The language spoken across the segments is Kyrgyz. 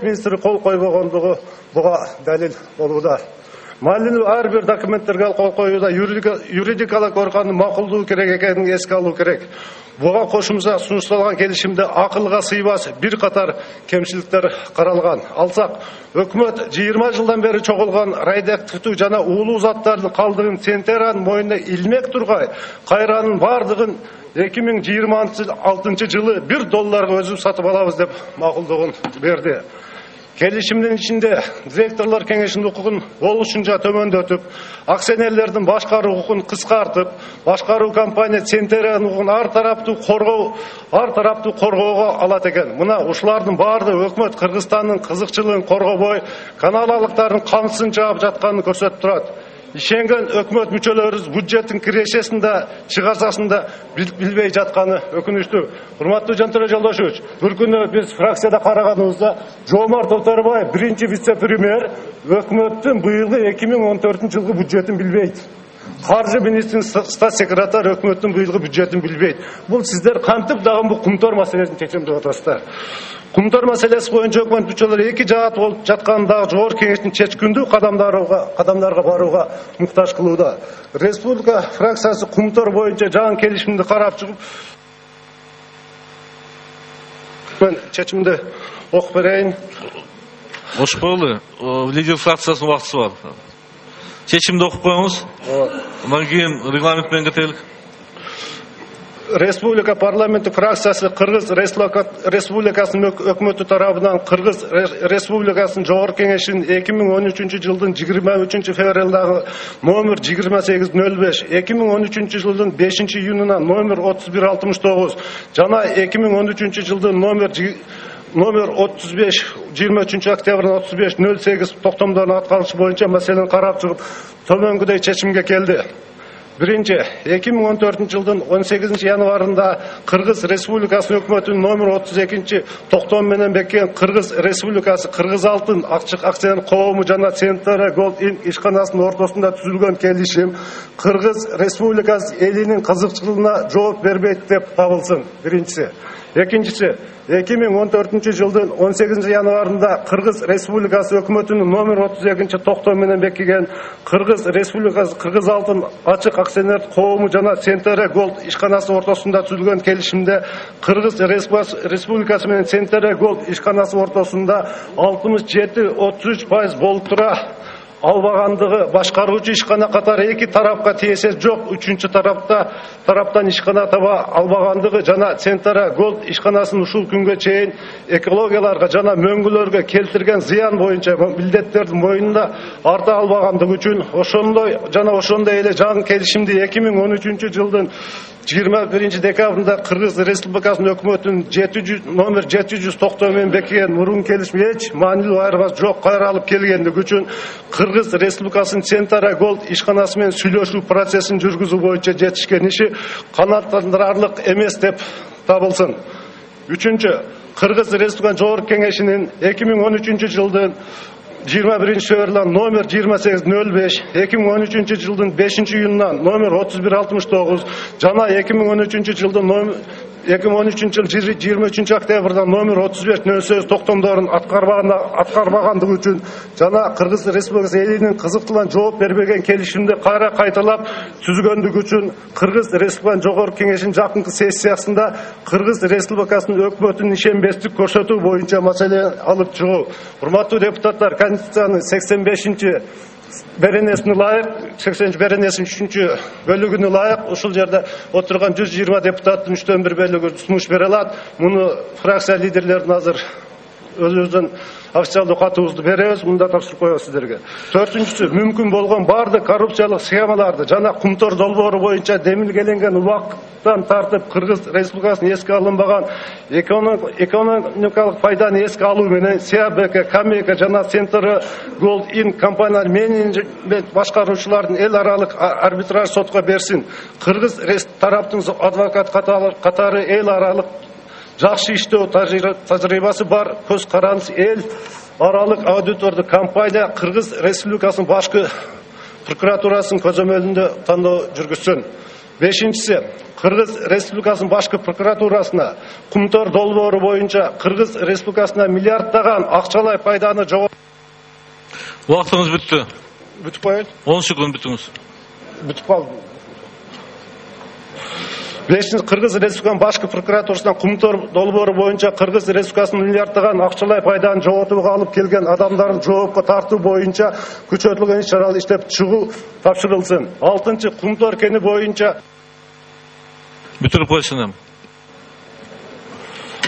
Адилет министри кол койбогондугу буга далил болууда. Маалымдуу ар бир документтерге кол коюуда юридикалык органдын макулдугу керек экенин эске алуу керек. Буга кошумча сунушталган келишимде акылга сыйбас бир катар кемчиликтер каралган. Алсак, өкмөт 20 жылдан бери чогулган радиоактивдүү жана уулуу заттардын калдыгын Центеранын мойнуна илмек тургай, кайранын бардыгын 2026 жылы $1 өзүбүз сатып алабыз деп макулдугун берди. Келишимдин ичинде директорлор кеңешинин укугун болушунча төмөндөтүп, акционерлердин башкаруу укугун кыскартып, башкаруу компания Центеранын укугун ар тараптуу коргоого алат экен. Мына ушулардын баардыгы өкмөт Кыргызстандын кызыкчылыгын коргобой, каналалыктардын камсызын жаап жатканын көрсөтүп турат. Ишенген өкмөт мүчөлөрүбүз бюджеттин кирешесин да чыгарсасын да билбей жатканы өкүнүчтүү. Урматтуу Жантөре Жолдошевич, бир күнү биз фракцияда караганыбызда Жомарт Оторбаев, биринчи вице-премьер, өкмөттүн быйылгы 2014 жылгы бюджетин билбейт. Каржы министринин статс-секретары өкмөттүн быйылгы бюджетин билбейт. Бул сиздер кантип дагы бул кумтор маселесин чечем деп атасыздар. Кумтор маселеси боюнча өкмөт мүчөлөрү эки жаат болуп жаткан дагы жогорку кеңештин чечкиндүү кадамдарга барууга муктаж кылууда. Республика фракциясы кумтор боюнча жаңы келишимди карап чыгып, мен чечимди окуп берейин. Ошкойлу, лидер фракциясынын убактысы бар. Чечимди окуп коюңуз. Андан кийин регламент менен кетелик. Республика парламенттик фракциясы Кыргыз Республикасынын өкмөтү тарабынан Кыргыз Республикасынын жогорку кеңешинин 2013 жылдын 23 февралдагы номер 2805, 2013 жылдын 5 июнунан номер 3169 жана 2013 жылдын номер 35 23 октябрдан 3508 токтомдорунун аткарышы боюнча маселени карап чыгып, төмөнгүдөй чечимге келди. Birinci, 2014 жылдын 18 январында Кыргыз Республикасынын өкмөтүнүн номер 32 токтом менен беккен Кыргыз Республикасы Кыргыз Алтын акчык акционер коому жана Центра Голд Инк ишканасынын ортосунда түзүлгөн келишим Кыргыз Республикасы элинин кызыкчылыгына жооп бербейт деп табылсын. Биринчиси. Экинчиси, 2014 жылдын 18 январында Кыргыз Республикасы өкмөтүнүн номер 32 токтом менен бекиген Кыргыз Республикасы Кыргыз Алтын ачык акционер коому жана Центра Голд ишканасы ортосунда түзүлгөн келишимде Кыргыз Республикасы менен Центра Голд ишканасы ортосунда 67-33% болуп тура албагандыгы башкаруучу ишкана катары эки тарапка тиесеси жок, үчүнчү тараптан ишкана таба албагандыгы жана Центра Голд ишканасынын ушул күнгө чейин экологияларга жана мөңгүлөргө келтирген зыян боюнча милдеттердин мойнунда арта албагандыгы үчүн ошондой эле жаңы келишимди 2013 жылдын 21 декабрында Кыргыз Республикасынын өкмөтүнүн номер 790 менен бекиген мурун келишим эч маанилүү айырмасы жок кайра алып келгендиги үчүн Кыргыз Республикасынын Центра Голд ишканасы менен сүйлөшүү процессин жүргүзүү боюнча жетишкен иши канааттандырарлык эмес деп табылсын. Үчүнчү, Кыргыз Республикасынын жогорку кеңешинин 2013 жылдын 21 февралдан номер 2805, 2013 жылдын 5 июнунан номер 3169 жана 2013 жылдын 2013 жыл 23 октябрдан номер 3508 токтомдорун аткарбагандыгы үчүн жана Кыргыз Республикасы элинин кызыктылыгына жооп бербеген келишимди кайра кайталап түзгөндүгү үчүн Кыргыз Республикасынын жогорку кеңешинин жакынкы сессиясында Кыргыз Республикасынын өкмөтүнүн ишенбестик көрсөтүү боюнча маселе алып чыгуу. Урматтуу депутаттар, Конституциянын 85 беренесине лайык, 80 беренесинин 3 бөлүгүнө лайык ушул жерде отурган 120 депутаттын 3/1 бөлүгү сунуш бере алат. Муну фракция лидерлерин азыр өзүбүздүн официалдуу катыбызды беребиз, мында тапшырып коебуз сиздерге. Төртүнчүсү, мүмкүн болгон бардык коррупциялык схемаларды жана кумтор долбоору боюнча демилгеленген убакыттан тартып Кыргыз Республикасынын эске алынбаган экономикалык пайданы эске алуу менен САБК, Камека жана Центр Голд Инк компаниялар менеджмент башкаруучулардын эл аралык арбитраж сотко берсин. Кыргыз тараптын адвокат катары эл аралык жакшы иштөө тажрыйбасы бар, көз карандыс эл аралык аудиторду компания Кыргыз Республикасынын башкы прокуратурасынын көзөмөлүндө тандоо жүргүзсүн. Бешинчisi, Кыргыз Республикасынын башкы прокуратурасына Кумтөр долбоору боюнча Кыргыз Республикасына миллиарддаган акчалай пайданы Вакытыңыз бүтті. бүтүп коет. 10 секунд бүтүңүз. Бүтүп калды. Бешинчи, Кыргыз Республикасынын башкы прокуратурасына Кумтөр долбоору боюнча Кыргыз Республикасынын миллиарддаган акчалай пайданы жоготууга алып келген адамдарын жоопко тартуу боюнча күчөтүлгөн иш-чаралар иштеп чыгуу тапшырылсын. 6. Кумтөр кени боюнча Бүтүрүп койсун.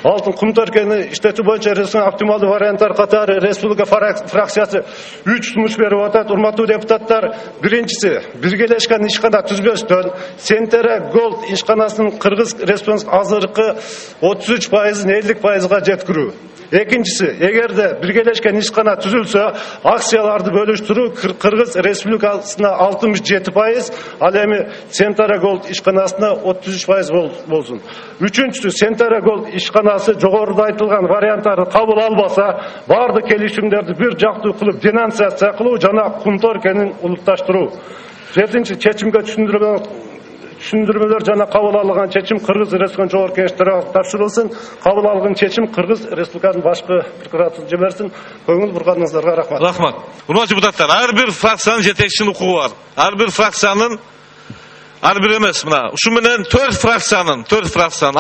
Алтын Кумтөркені иштетүү боюнча республика оптималдуу варианттар катары республика фракциясы 3 сунуш берип атат. Урматтуу депутаттар, биринчиси, биргелешкен ишкана түзбөстөн Сентере Голд ишканасынын Кыргыз Республикасынын азыркы 33%-ын 50%га жеткирүү. Экинчиси, эгерде биргелешкен ишкана түзүлсө, акцияларды бөлүштүрүү Кыргыз Республикасына 67%, ал эми Сентере Голд ишканасына 33% болсун. Үчүнчүсү, Сентере Голд ишканасы жогоруда айтылган варианттарды кабыл албаса, бардык келишимдерди бир жактуу кылып денонсация кылуу жана Кумтөркенин улутташтыруу. Жетинчи, чечимге түшүндүрмөлөр жана кабыл алынган чечим Кыргыз Республикасынын жогорку кеңешине тапшырылсын. Кабыл алган чечим Кыргыз Республикасынын башкы прокуратурасына жиберилсин. Көңүл бурганыңыздарга рахмат. Рахмат. Урматтуу депутаттар, ар бир фракциянын жетекчинин укугу бар. Ар бир фракциянын ар бир эмес, мына ушу менен 4 фракциянын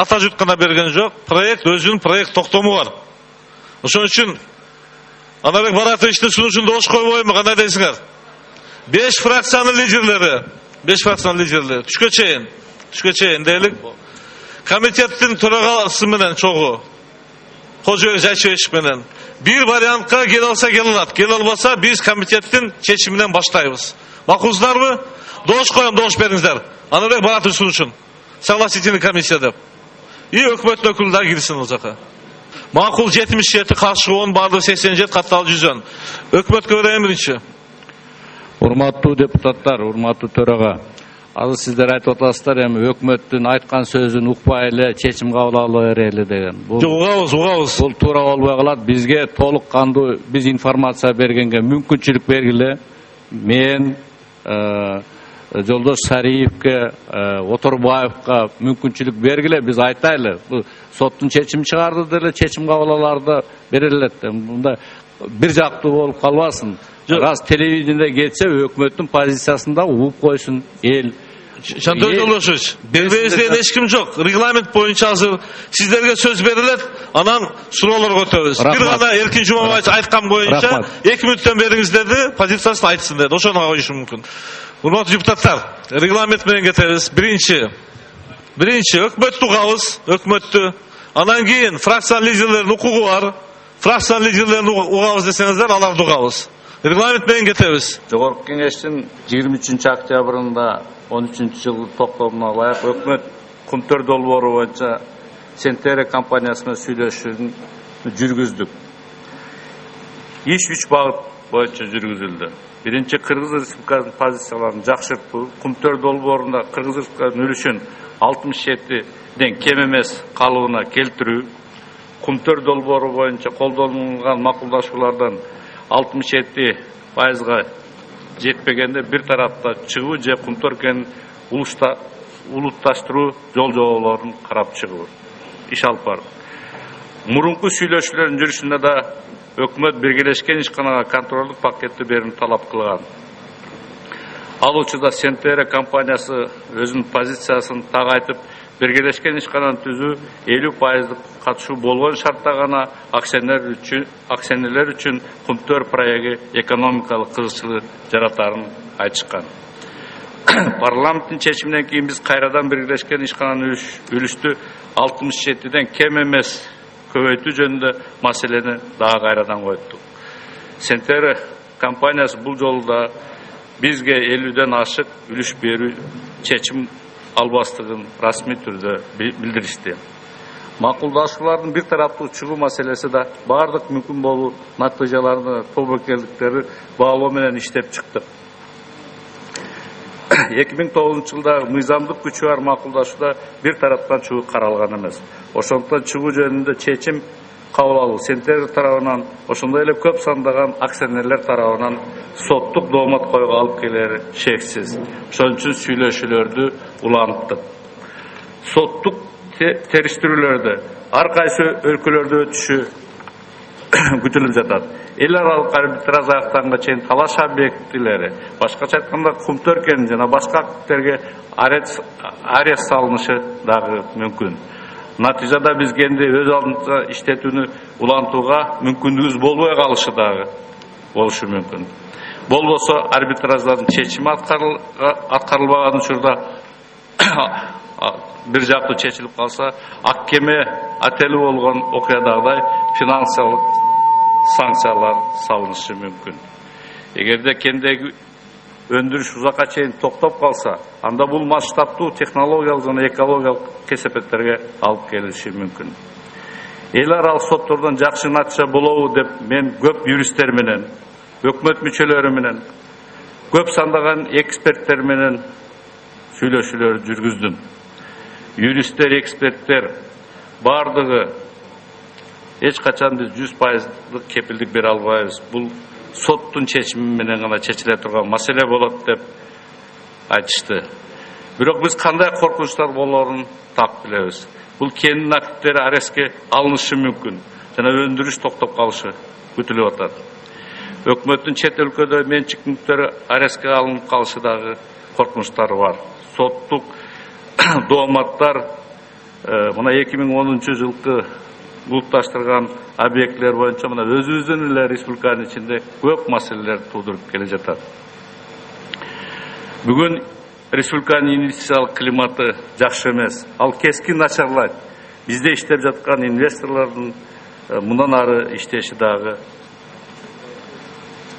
ата жуткана берген жок. Проект өзүнүн проект токтому бар. Ошон үчүн Анарбек Баратовичтин сунушунду ош койбоймун, кандай дейсиңер? 5 фракциянын лидерлери түшкө чейин дейлик. Комитеттин төрагасы менен чогуу Кожоев Жайчевич менен бир вариантка келе алса келет. Келе албаса биз комитеттин чечиминен баштайбыз. Макулсыздарбы? Дош коем, дош бериңиздер. Анарбек Баратович сунушун. Согласительный комиссия деп. И өкмөттүн өкүлү да кирсин ал жака. Макул 77, каршы 10, бардыгы 87, катталуу 110. Өкмөткө берем биринчи. Урматтуу депутаттар, урматтуу төрага. Азыр сиздер айтып атасыздар, эми өкмөттүн айткан сөзүн укпай эле чечим кабыл ала берели деген. Угабыз. Бул туура болбой калат. Бизге толук кандуу биз информация бергенге мүмкүнчүлүк бергиле. Мен Жолдош Сариевке, Оторбаевка мүмкүнчүлүк бергиле, биз айтайлы. Бул соттун чечим чыгарды деле, чечим кабыл аларды берилет. Мында бир жактуу болуп калбасын. Раз телевидениеде кетсе, өкмөттүн позициясында угуп койсун эл. Жандос Жолдошевич, бербейбизден эч ким жок. Регламент боюнча азыр сиздерге сөз берилет, анан суроолор көтөрөбүз. Бир гана Эркин Жумабаев айткан боюнча 2 мүнөттөн бериңиз деди, позициясын айтсын деди. Ошону коюшу мүмкүн. Урматтуу депутаттар, регламент менен кетебиз. Биринчи өкмөттү угабыз, өкмөттү. Анан кийин фракциянын лидерлеринин укугу бар. Фракциянын лидерлерин угабыз десеңиздер, аларды угабыз. Регламент менен кетебиз. Жогорку кеңештин 23 октябрында 13-жылдык токтомуна ылайык өкмөт Кумтөр долбоору боюнча Сентере компаниясына сүйлөшүүнү жүргүздүк. Иш 3 багыт боюнча жүргүзүлдү. Биринчи, Кыргыз Республикасынын позицияларын жакшыртуу, Кумтөр долбоорунда Кыргыз Республикасынын үлүшүн 67ден кем эмес калыбына келтирүү, Кумтөр долбоору боюнча колдонулган макулдашуулардан 67%га жетпегенде бир тарапта чыгуу же Кумтөркенин улутташтыруу жол-жоболорун карап чыгуу. Иш алып барды. Мурунку сүйлөшүүлөрдүн жүрүшүндө да өкмөт биргелешкен ишканага контролдук пакетти берүүнү талап кылган. Ал учурда Сентере компаниясы өзүнүн позициясын так айтып, биргелешкен ишкананы түзүү 50% катышуу болгон шартта гана акционерлер үчүн Кумтөр проекти экономикалык кызыкчылык жаратарын айтышкан. Парламенттин чечиминен кийин биз кайрадан биргелешкен ишкананын үлүштү 67ден кем эмес көбөйтүү жөнүндө маселени дагы кайрадан койдук. Сентере компаниясы бул жолу да бизге 50ден ашык үлүш берүү чечим албастыгын расмий түрдө билдиришти. Макулдашуулардын бир тараптуу чыгуу маселеси да бардык мүмкүн болуу натыйжаларды, тобокелдиктери баалоо менен иштеп чыктык. 2009-жылдагы мыйзамдык күчү бар макулдашууда бир тараптан чыгуу каралган эмес. Ошондуктан чыгуу жөнүндө чечим кабыл алуу Сентер тарабынан, ошондой эле көп сандаган акционерлер тарабынан соттук доомат коюуга алып келери шексиз. Ошон үчүн сүйлөшүүлөрдү уланттык. Соттук териштирүүлөрдө ар кайсы өлкөлөрдө өтүшү күтүлүп жатат. Эл аралык арбитраж аяктанга чейин талаш объектилери, башкача айтканда Кумтөркен жана башка активтерге арест салынышы дагы мүмкүн. Натыйжада биз кенди өз алдынча иштетүүнү улантууга мүмкүндүгүбүз болбой калышы дагы болушу мүмкүн. Болбосо арбитраждардын чечими аткарылбаган учурда бир жактуу чечилип калса, аккеме ателүү болгон окуядагыдай финансылык санкциялар салынышы мүмкүн. Эгерде кендеги өндүрүш узакка чейин токтоп калса, анда бул масштабтуу технологиялык жана экологиялык кесепеттерге алып келиши мүмкүн. Эл аралык соттордон жакшы натыйжа болобу деп мен көп юристтер менен, өкмөт мүчөлөрү менен, көп сандаган эксперттер менен сүйлөшүүлөр жүргүздүм. Юристтер, эксперттер бардыгы эч качан биз 100% кепилдик бере албайбыз. Бул соттун чечими менен гана чечиле турган маселе болот деп айтышты. Бирок биз кандай коркунучтар болорун так билебиз. Бул кенин активдери арестке алынышы мүмкүн жана өндүрүш токтоп калышы күтүлүп атат. Өкмөттүн чет өлкөдө менчик мүлктөрү арестке алынып калышы дагы коркунучтары бар. Соттук дооматтар мына 2010 жылкы булупташтырган объектилер боюнча мына өзүбүздүн эле республиканын ичинде көп маселелер туудуруп келе жатат. Бүгүн республиканын инвестициялык климаты жакшы эмес. Ал кескин начарлайт. Бизде иштеп жаткан инвесторлордун мындан ары иштеши дагы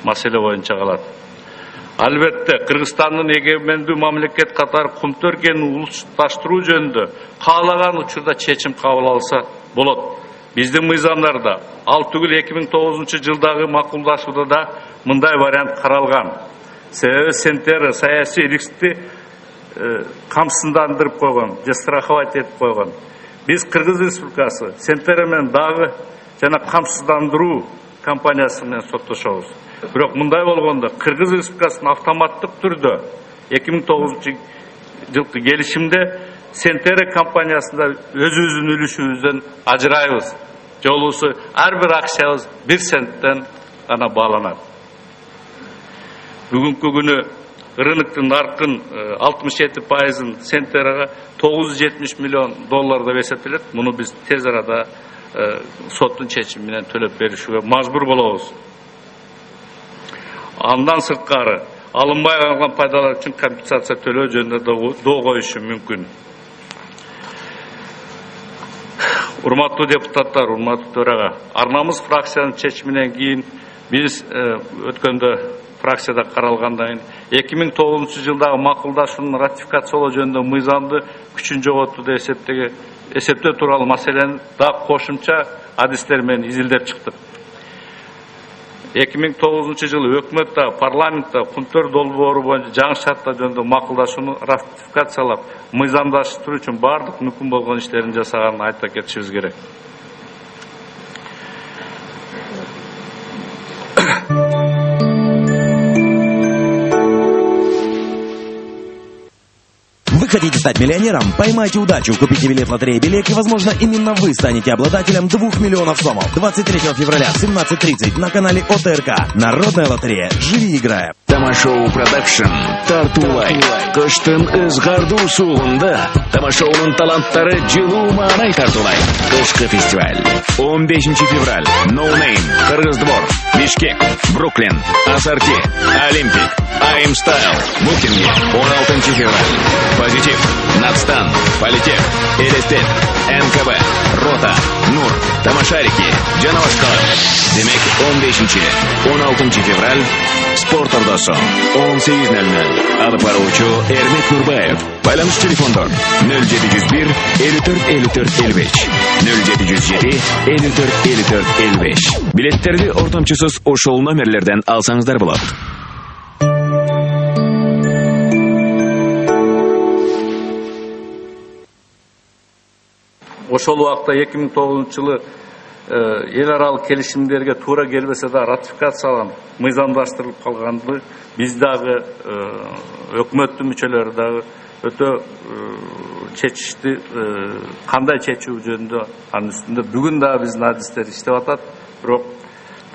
маселе боюнча калат. Албетте, Кыргызстандын эгемендүү мамлекет катары Кумтөркенин улушташтыруу жөнүндө каалаган учурда чечим кабыл алса болот. Биздин мыйзамдарда ал түгүл 2009 жылдагы макулдашууда да мындай вариант каралган. Себеби Сентер саясий рискти камсыздандырып койгон, же страховать этип койгон. Биз Кыргыз Республикасы Сентер менен дагы жана камсыздандыруу компаниясы менен соттошобуз. Бирок мындай болгондо Кыргыз Республикасынын автоматтык түрдө 2009 жылкы келишимде Сентер компаниясында өзүбүздүн үлүшүбүздөн ажырайбыз. Жолусу ар бир акчябыз 1 центтен гана бааланат. Бүгүнкү күнү рыноктун наркын 67%-ын Сентерге 970 миллион доллар деп эсептелет. Муну биз тез арада соттун чечими менен төлөп беришүүгө мажбур болобуз. Андан сырткары алынбай калган пайдалар үчүн компенсация төлөө жөнүндө доо коюшу мүмкүн. Урматтуу депутаттар, урматтуу төрага, арнамыз фракциянын чечиминен кийин биз өткөндө фракцияда каралгандан кийин 2009 жылдагы макулдашууну ратификациялоо жөнүндө мыйзамды күчүн жоготуу деп эсептөө тууралуу маселени да кошумча адистер менен изилдеп чыктык. 2009 жылы өкмөттө, парламентте Кумтөр долбоору боюнча жаңы шарттар жөнүндө макулдашууну ратификациялап, мыйзамдаштыруу үчүн бардык мүмкүн болгон иштерин жасаганын айта кетишибиз керек. Вы хотите стать миллионером? Поймайте удачу, купите билет лотереи «Белек» и, возможно, именно вы станете обладателем 2 миллионов сомов. 23 февраля в 17:30 на канале ОТРК. Народная лотерея. Живи, играя. Тамашоу продакшн тартуулай. Кыштын ызгардуу сугунда Тамашоунун таланттары жылуу маанай тартуулай. Кышкы фестиваль. 15 февраль. No Name, Кыргыз Двор, Бишкек, Бруклин, Азарти, Олимпик, I'm Style, Букинги. 16 февраль. Позитив, Надстан, Политех, Элестет, НКБ, Рота, Нур, Тамашарики, Жанавашкалар. Демек 15-16 февраль Спорт Ордосу 18:00. Алып баруучу Эрмек Нурбаев. Байланыш телефондор 0701 54 54 55 0707 54 54 55. Билеттерди ортомчусуз ошол номерлерден алсаңыздар болот. Ошол убакта 2009 жылы эл аралык келишимдерге туура келбесе да ратификацияланып мыйзамдаштырылып калганды биз дагы өкмөттүн мүчөлөрү дагы өтө чечишти кандай чечүү жөнүндө анын үстүндө бүгүн дагы биздин адистер иштеп атат. Бирок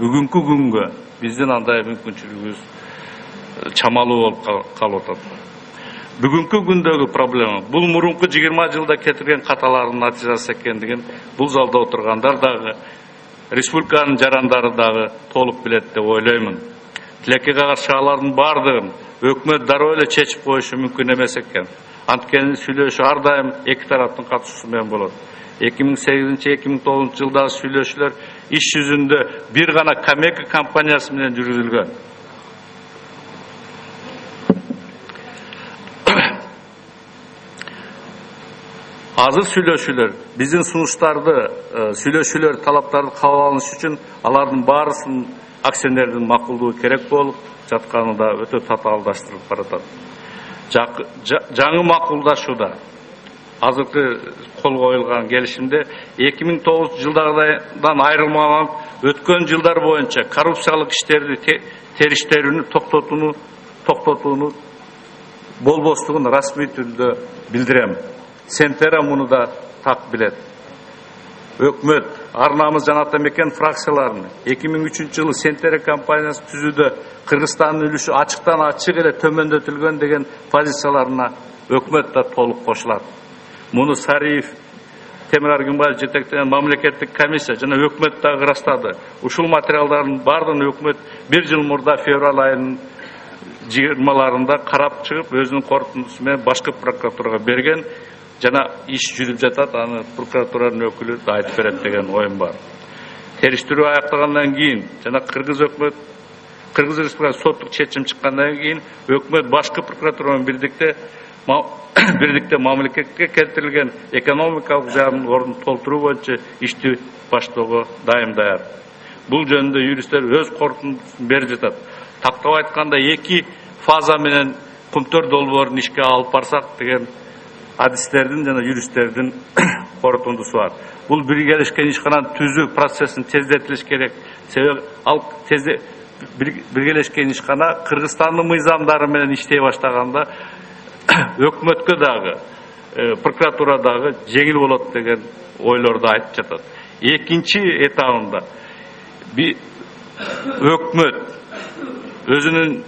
бүгүнкү күнгө биздин андай мүмкүнчүлүгүбүз чамалуу болуп калып атат. Бүгүнкү күндөгү проблема бул мурунку 20 жылда кетирген каталардын натыйжасы экендигин бул залда отургандар дагы, республиканын жарандары дагы толук билет деп ойлоймун. Тилекке кагашчылардын бардыгын өкмөт дароо эле чечип коюшу мүмкүн эмес экен. Анткени сүйлөшүү ар дайым эки тараптын катышуусу менен болот. 2008-2009 жылдагы сүйлөшүүлөр иш жүзүндө бир гана Камека компаниясы менен жүргүзүлгөн. Азыр сүйлөшүүлөр биздин сунуштарды, сүйлөшүүлөр талаптарды кабыл алыш үчүн алардын баарысын акционердин макулдугу керек болуп жатканы да өтө татаалдаштырылып баратат. Жаңы макулдашууда азыркы колго коюлган келишимде 2009 жылдагыдан айрылмаган өткөн жылдар боюнча коррупциялык иштерди териштирүүнү токтотууну болбостугун расмий түрдө билдирем. Сентера муну да так билет. Өкмөт, ар намыс жана ата мекен фракцияларын 2003 жылы Сентера компаниясы түзүүдө Кыргызстандын үлүшү ачыктан ачык эле төмөндөтүлгөн деген позицияларына өкмөт да толук кошулат. Муну Сариев, Темир Аргынбаев жетектеген мамлекеттик комиссия жана өкмөт да ырастады. Ушул материалдардын бардыгын өкмөт 1 жыл мурда февраль айынын 20-ларында карап чыгып, өзүнүн корутундусу менен башкы прокуратурага берген. Жана иш жүрүп жатат, аны прокуратуранын өкүлү да айтып берет деген оюм бар. Териштирүү аяктагандан кийин жана Кыргыз Республикасы соттук чечим чыккандан кийин өкмөт башкы прокуратура менен бирдикте мамлекетке келтирилген экономикалык жагын ордун толтуруу боюнча ишти баштоого дайым. Бул жөнүндө юристтер өз корутундусун берип жатат. Тактап айтканда 2 фаза менен Кумтөр долбоорун ишке алып барсак деген адистердин жана юристтердин корутундусу бар. Бул биргелешкен ишкананы түзүү процессин тездетилиш керек. Себеби ал биргелешкен ишкана Кыргызстандын мыйзамдары менен иштей баштаганда өкмөткө дагы, прокуратура дагы жеңил болот деген ойлорду айтып жатат. Экинчи этабында өкмөт өзүнүн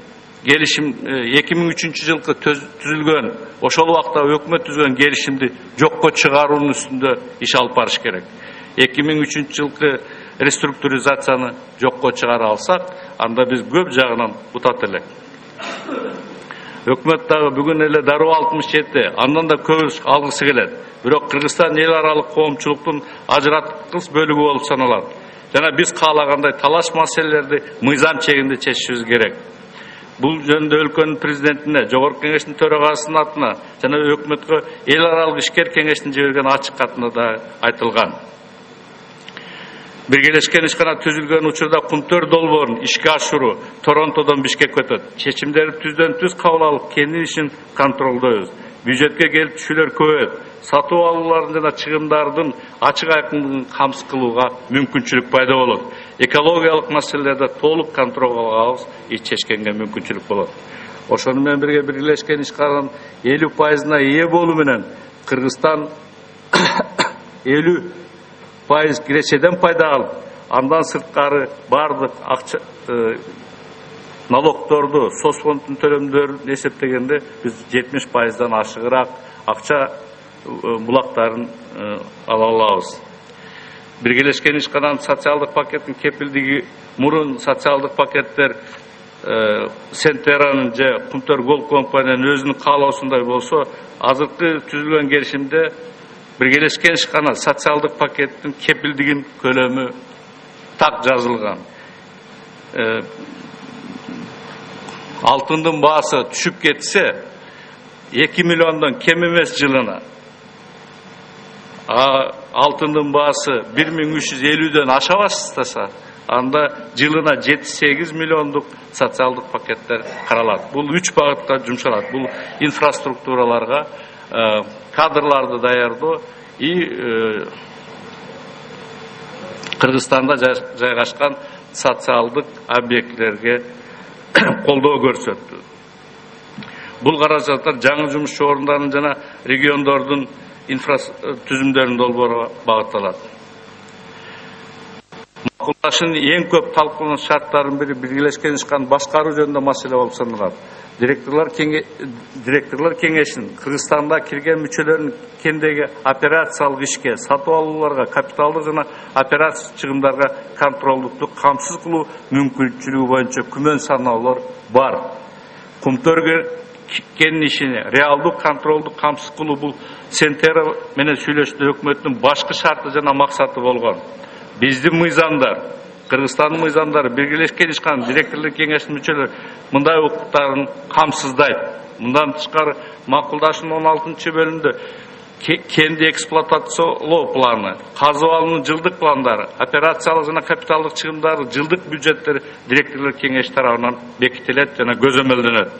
келишим 2003 жылкы түзүлгөн, ошол убакта өкмөт түзгөн келишимди жокко чыгаруунун үстүндө иш алып барыш керек. 2003 жылкы реструктуризацияны жокко чыгара алсак, анда биз көп жагынан утат элек. Өкмөт дагы бүгүн эле дароо 67, андан да көп алгысы келет. Бирок Кыргызстан эл аралык коомчулуктун ажыраткыс бөлүгү болуп саналат. Жана биз каалагандай талаш маселелерди мыйзам чегинде чечишибиз керек. Бул жөнүндө өлкөнүн президентине, Жогорку Кеңештин төрагасынын атына жана өкмөткө эл аралык ишкер кеңештин жиберген ачык катында да айтылган. Биргелешкен ишкана түзүлгөн учурда Кумтөр долбоорун ишке ашыруу Торонтодон Бишкекке өтөт. Чечимдерди түздөн түз кабыл алып, кендин ишин контролдойбуз. Бюджетке келип түшүүлөр көбөйөт. Сатуу алуулардын жана чыгымдардын ачык айкындыгын камсыз кылууга мүмкүнчүлүк пайда болот. Экологиялык маселелерди толук контролго алабыз, иш чечкенге мүмкүнчүлүк болот. Ошону менен бирге биргелешкен ишкананын 50%-на ээ болуу менен Кыргызстан 50% кирешеден пайда алып, андан сырткары бардык акча налогторду, соцфонддун төлөмдөрүн эсептегенде биз 70%-дан ашыгыраак акча булактарын ала алабыз. Биргелешкен ишкананын социалдык пакеттин кепилдиги мурун социалдык пакеттер Сентеранын же Кумтөр Голд компаниянын өзүнүн каалоосундай болсо, азыркы түзүлгөн келишимде биргелешкен ишкана социалдык пакеттин кепилдигин көлөмү так жазылган. Алтындын баасы түшүп кетсе 2 миллиондон кем эмес жылына. Алтындын баасы 1350дөн аша баштаса, анда жылына 7-8 миллиондук социалдык пакеттер каралат. Бул 3 багытка жумшалат. Бул инфраструктураларга, кадрларды даярдоо и Кыргызстанда жайгашкан социалдык объектилерге колдоо көрсөттү. Бул каражаттар жаңы жумуш орундарынын жана региондордун түзүмдөрүн долбоорго багытталат. Макулдашуунун эң көп талкууланган шарттарынын бири биргелешкен ишканды башкаруу жөнүндө маселе болуп саналат. Директорлор кеңешинин Кыргызстанда кирген мүчөлөрүнүн кендеги операциялык ишке, сатып алууларга, капиталдык жана операция чыгымдарга контролдукту камсыз кылуу мүмкүнчүлүгү боюнча күмөн санаалар бар. Кумтөр кен ишини реалдуу контролду камсыз кылуу бул Сентера менен сүйлөшүүдө өкмөттүн башкы шарты жана максаты болгон. Биздин мыйзамдар, Кыргызстандын мыйзамдары биргелешкен ишканын директорлор кеңешинин мүчөлөрү мындай укуктарын камсыздайт. Мындан тышкары макулдашуунун 16-бөлүмүндө кенди эксплуатациялоо планы, казып алуунун жылдык пландары, операциялык жана капиталдык чыгымдары, жылдык бюджеттер директорлор кеңеши тарабынан бекитилет жана көзөмөлдөнөт.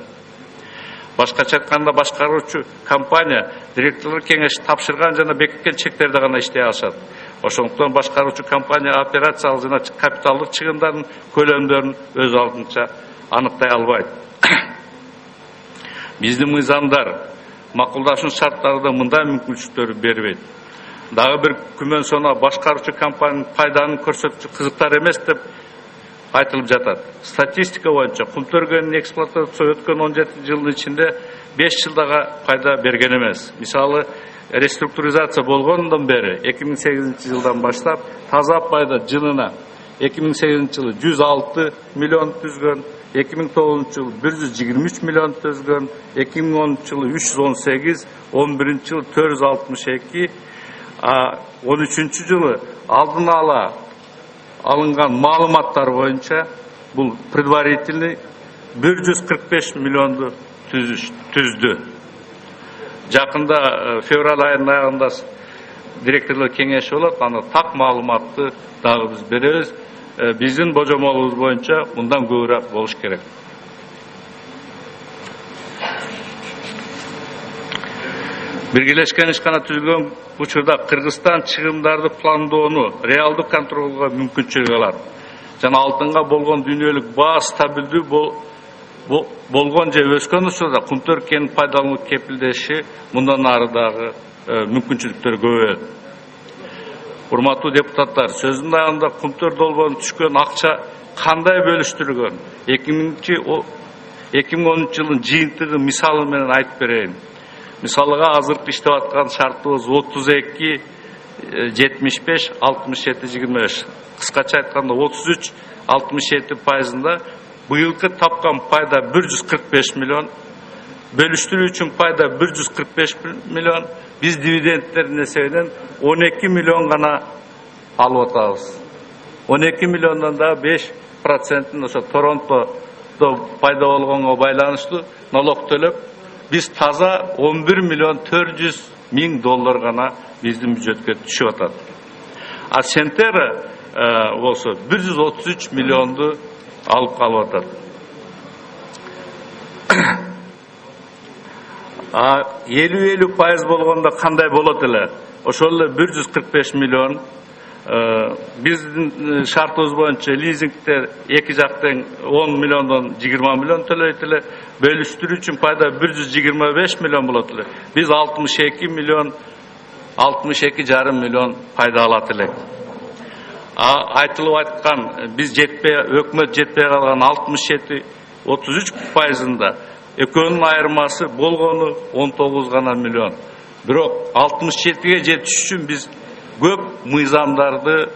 Башкача айтканда башкаруучу компания директорлор кеңеши тапшырган жана бекиткен чектерде гана иштей алышат. Ошондуктан башкаруучу компания операциялык жана капиталдык чыгымдардын көлөмдөрүн өз алдынча аныктай албайт. Биздин мыйзамдар макулдашуун шарттарында мындай мүмкүнчүлүктөрдү бербейт. Дагы бир күмөн сонуна башкаруучу компаниянын пайданын көрсөтүүчү кызыктар эмес деп айтылып жатат. Статистика боюнча Кумтөр кенинин эксплуатациясы өткөн 17 жылдын ичинде 5 жылдага пайда берген эмес. Мисалы, реструктуризация болгондон бери 2008 жылдан баштап таза пайда жылына 2008 жылы 106 миллион түзгөн, 2009 жылы 123 миллион түзгөн, 2010 жылы 318, 11 жылы 462, 13 жылы алдын ала алынган маалыматтар боюнча бул предварительный 145 миллионду түздү. Жакында февраль айынын аягында директорлор кеңеши болот, аны так маалыматты дагы биз беребиз. Биздин божомолубуз боюнча мындан көбүрөөк болуш керек. Биргелешкен ишкана түзүлгөн учурда Кыргызстан чыгымдарды пландоону реалдуу контролго мүмкүнчүлүк алат. Жана алтынга болгон дүйнөлүк баа стабилдүү болгон же өскөн учурда Кумтөр кенин пайдалануу кепилдеши мындан ары дагы мүмкүнчүлүктөр көбөйөт. Урматтуу депутаттар, сөзүмдүн аягында Кумтөр долбоорунан түшкөн акча кандай бөлүштүрүлгөн? 2013 жылдын жыйынтыгы мисалы менен айтып берейин. Мисалыга азыркы иштеп аткан шартыбыз 32 75 67 25. Кыскача айтканда 33 67%-ында быйылкы тапкан пайда 145 миллион, бөлүштүрүү үчүн пайда 145 миллион, биз дивидендтердин эсебинен 12 миллион гана алып атабыз. 12 миллиондон да 5%-ын ошо Торонтодо пайда болгонго байланыштуу налог төлөп, биз таза 11 миллион 400 миң доллар гана биздин бюджетке түшүп атат. А Сентера болсо 133 миллионду алып калып атат. 50% болгондо кандай болот эле? Ошол эле 145 миллион. Биздин шартыбыз боюнча лизингтер эки жактан 10 миллиондон 20 миллион төлөйт эле. Бөлүштүрүү үчүн пайда 125 миллион болот эле. Биз 62 миллион 62,5 миллион пайда алат элек. Айтылып айткан биз өкмөт жетпей калган 67-33%-ында экөөнүн айырмасы болгону 19 гана миллион. Бирок 67-ге жетиш үчүн биз көп мыйзамдарды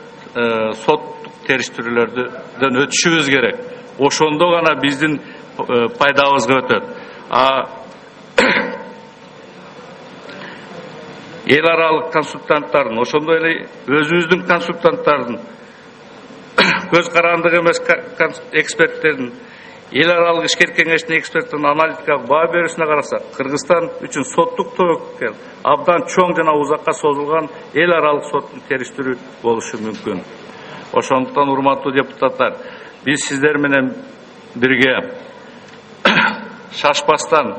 соттук териштирүүлөрдөн өтүшүбүз керек. Ошондо гана биздин пайдабызга өтөт. Эл аралык консультанттардын, ошондой эле өзүбүздүн консультанттардын, көз карандык эмес эксперттердин, эл аралык ишкер кеңешинин эксперттердин аналитикалык баа берүүсүнө карасак, Кыргызстан үчүн соттук тобокел абдан чоң жана узакка созулган эл аралык соттун териштирүү болушу мүмкүн. Ошондуктан урматтуу депутаттар, биз сиздер менен бирге шашпастан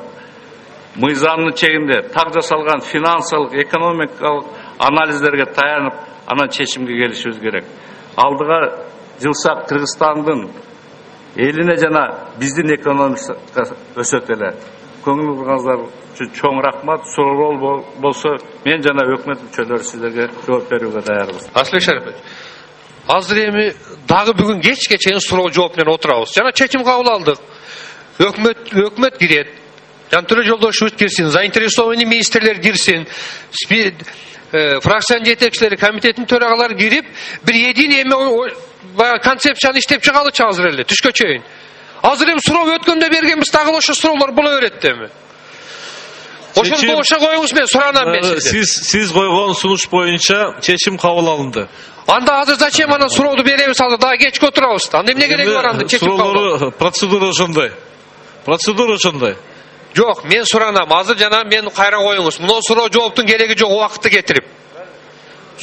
мыйзамдын чегинде так жасалган финансылык, экономикалык анализдерге таянып, анан чечимге келишибиз керек. алдыга жылсак Кыргызстандын элине жана биздин экономикага өсөт эле. Көңүл бурганыңыздар үчүн чоң рахмат. Суроо болсо мен жана өкмөт мүчөлөрү сиздерге жооп берүүгө даярбыз. Аслик Шарипович, азыр эми дагы бүгүн кечке чейин суроо жооп менен отурабыз. Жана чечим кабыл алдык. Өкмөт кирет. Жантөре Жолдошевич кирсин, заинтересованный министрлер кирсин, фракциянын жетекчилери, комитеттин төрагалары кирип, бир единый концепцияны иштеп чыгалычы азыр эле түшкө чейин. Азыр эми суроо өткөндө бергенбиз, дагы ошо суроолор боло берет эми. Ошону ошо коюңуз, мен суранам мен сизден. Сиз койгон сунуш боюнча чечим кабыл алынды. Анда азыр зачем анан сурооду беребиз, азыр дагы кечке отурабыз. Анда эмне кереги бар анда чечим кабыл? Процедура ошондой. Жок, мен суранам. Азыр жана мен кайра коюңуз. Мына суроо жооптун кереги жок, убакытты кетирип.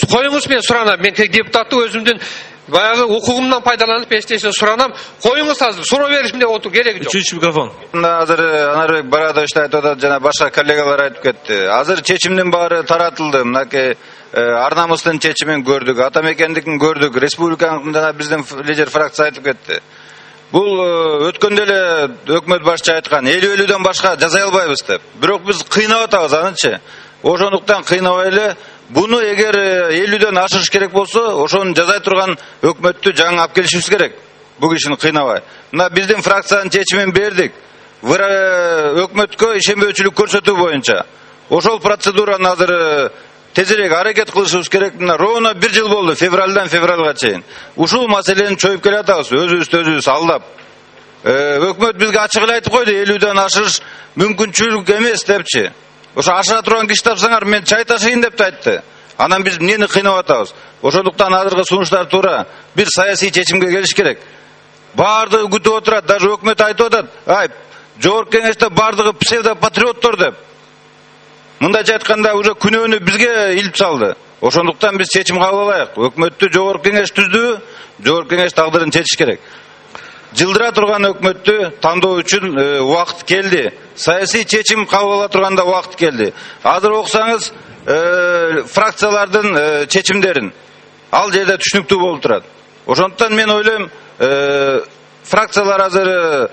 Коюңуз, мен суранам. Мен депутаттык өзүмдүн баягы укугумдан пайдаланып эчтеше суранам. Коюңуз азыр. Суроо беришим деп отур, кереги жок. Үчүнчү микрофон. Азыр Анарбек Барадович айтып атат, жана башка коллегалар айтып кетти. Азыр чечимдин баары таратылды. Мынакей Арнамыстын чечимин көрдүк, Атамекендикин көрдүк, республиканын жана биздин лидер фракция айтып кетти. Бул өткөндө эле өкмөт башчы айткан, өлүүдөн башка жасай албайбыз деп. Бирок биз кыйнап атабыз анычы. Ошондуктан кыйнабай эле буну эгер 50дөн ашырыш керек болсо, ошону жасай турган өкмөттү жаңы алып келишибиз керек. Бул кишини кыйнабай. Мына биздин фракциянын чечимин бердик. Өкмөткө ишенбөөчүлүк көрсөтүү боюнча. Ошол процедураны азыр тезирээк аракет кылышыбыз керек. Мына ровно 1 жыл болду, февралдан февралга чейин. Ушул маселени чоюп келатабыз, өзүбүздү алдап. Өкмөт бизге ачык эле айтып койду, 50дөн ашырыш мүмкүнчүлүк эмес депчи. Ошо ашыра турган киши тапсаңар, мен чай ташыйын деп айтты. Анан биз эмнени кыйнап атабыз? Ошондуктан азыркы сунуштар туура. Бир саясий чечимге келиш керек. Бардыгы күтүп отурат, даже өкмөт айтып атат. Жогорку кеңеште бардыгы псевдопатриоттор деп. Мындайча айтканда уже күнөөнү бизге илип салды. Ошондуктан биз чечим кабыл алайык. Өкмөттү жогорку кеңеш түздү, жогорку кеңеш тагдырын чечиш керек. Жылдыра турган өкмөттү тандоо үчүн убакыт келди. Саясий чечим кабыл ала турганда убакыт келди. Азыр окусаңыз фракциялардын чечимдерин ал жерде түшүнүктүү болуп турат. Ошондуктан мен ойлойм, фракциялар азыр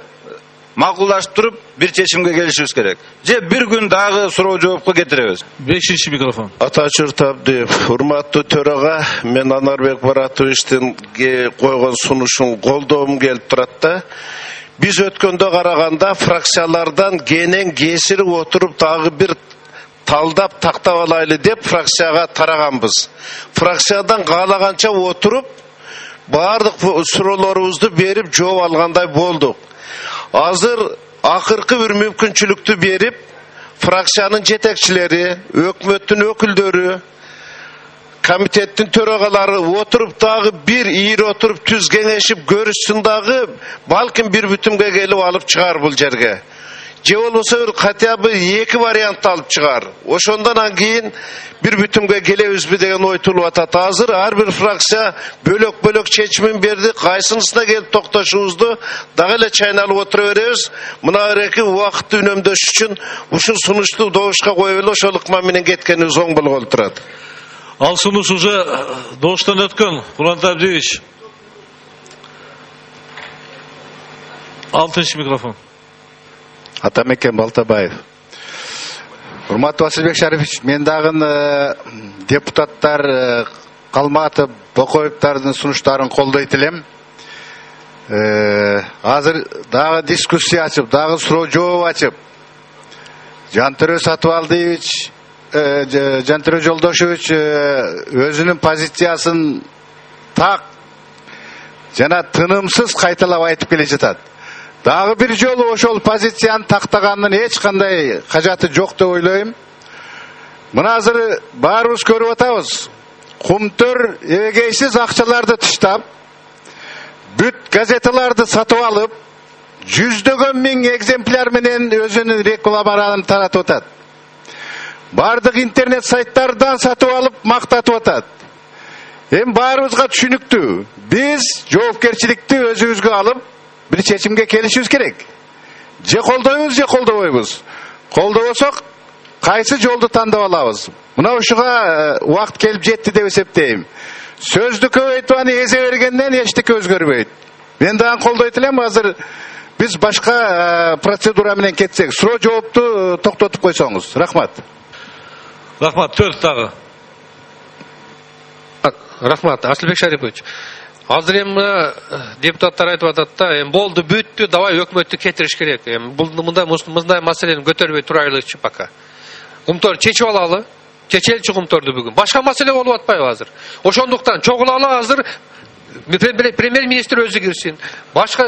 макулдашып туруп бир чечимге келишибиз керек. Же бир күн дагы суроо жоопко кетиребиз. 5-ші микрофон. Атачурт Абдиев, урматтуу төрага, мен Анарбек Баратовичтин койгон сунушун колдоом келип турат да. Биз өткөндө караганда фракциялардан кенен кесирип отуруп дагы бир талдап тактап алайлы деп фракцияга тараганбыз. Фракциядан каалаганча отуруп баардык суроолорубузду берип жооп алгандай болдук. Азыр акыркы бир мүмкүнчүлүктү берип, фракциянын жетекчилери, өкмөттүн өкүлдөрү, комитеттин төрагалары отуруп дагы бир ийир отуруп түз кеңешип көрүшсүн дагы, балким бир бүтүмгө келип алып чыгар бул жерге. Же болбосо хотя бы 2 вариант алып чыгар. Ошондон кийин бир бүтүмгө келебизби деген ой туулуп атат. Азыр ар бир фракция бөлөк чечимин берди. Кайсынысына келип токтошубузду дагы эле чайналып отура беребиз. Мына эреки убакытты үнөмдөш үчүн ушул сунушту добушка коюп эле ошол ыкма менен кеткенибиз оң болгон турат. Ал сунуш уже добуштан өткөн. Курман Абдиевич. 6-ші микрофон. Атамекен Балтабаев. Урматтуу Асылбек Шарипович, мен дагы депутаттар Калматов, Бокоевдардын сунуштарын колдойт элем. Азыр дагы дискуссия ачып, дагы суроо жооп ачып, Жантөре Сатыбалдиевич, Жантөре Жолдошевич өзүнүн позициясын так жана тынымсыз кайталап айтып келе жатат. Дагы бир жолу ошол позицияны тактаганын эч кандай кажаты жок деп ойлойм. Мына азыр баарыбыз көрүп атабыз. Кумтөр эбегейсиз акчаларды тыштап, бүт газеталарды сатып алып, жүздөгөн миң экземпляр менен өзүнүн рекламаларын таратып атат. Бардык интернет сайттардан сатып алып мактатып атат. Эми баарыбызга түшүнүктүү. Биз жоопкерчиликти өзүбүзгө алып бир чечимге келишибиз керек. Же колдойбуз, же колдобойбуз. Колдобосок, кайсы жолду тандап алабыз? Мына ушуга убакыт келип жетти деп эсептейм. сөздү көбөйтүп аны эзе бергенден эчтеке өзгөрбөйт. Мен дагы колдойт элем, азыр биз башка процедура менен кетсек, суроо жоопту токтотуп койсоңуз. Рахмат. Рахмат, 4 дагы. Рахмат, Асылбек Шарипович. Азыр эми депутаттар айтып атат да, эми болду, бүттү, давай өкмөттү кетириш керек. Эми мындай маселени көтөрбөй турайлычы пока. Кумтор чечип алалы. Чечелчи кумторду бүгүн. Башка маселе болуп атпайбы азыр? Ошондуктан чогулалы азыр премьер-министр өзү кирсин. Башка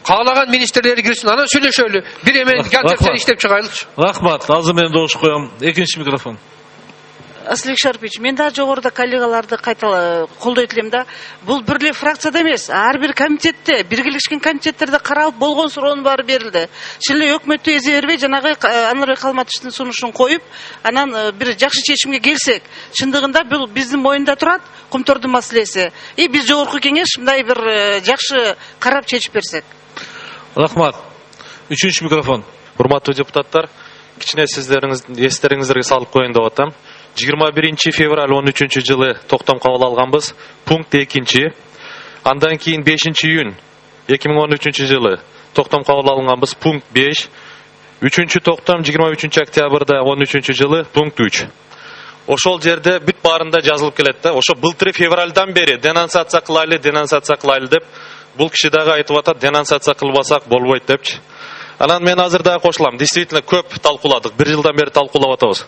каалаган министрлери кирсин, анан сүйлөшөлү. Бир эмен концепцияны иштеп чыгайлычы. Рахмат. Азыр мен добуш коем. Экинчи микрофон. Асылбек Шарипович, мен да жогоруда коллегаларды кайта колдойт элем да. Бул бир эле фракцияда эмес, ар бир комитетте, биргелешкен комитеттерде каралып болгон суроонун баары берилди. Чын эле өкмөттү эзе бербей, жанагы Анарбек Калматовичтин сунушун коюп, анан бир жакшы чечимге келсек, чындыгында бул биздин моюнда турат, кумтордун маселеси. И биз жогорку кеңеш мындай бир жакшы карап чечип берсек. Рахмат. Үчүнчү микрофон. Урматтуу депутаттар, кичине эстериңиздерге салып коеюн деп атам. 21 февраль 13 жылы токтом кабыл алганбыз. Пункт 2. Андан кийин 5 июнь 2013 жылы токтом кабыл алганбыз. Пункт 5. 3 токтом 23 октябрда 13 жылы. Пункт 3. Ошол жерде бүт баарында жазылып келет да. Ошо былтыр февральдан бери денонсация кылайлы деп бул киши дагы айтып атат, денонсация кылбасак болбойт депчи. Анан мен азыр дагы кошулам. Действительно көп талкууладык. 1 жылдан бери талкуулап атабыз.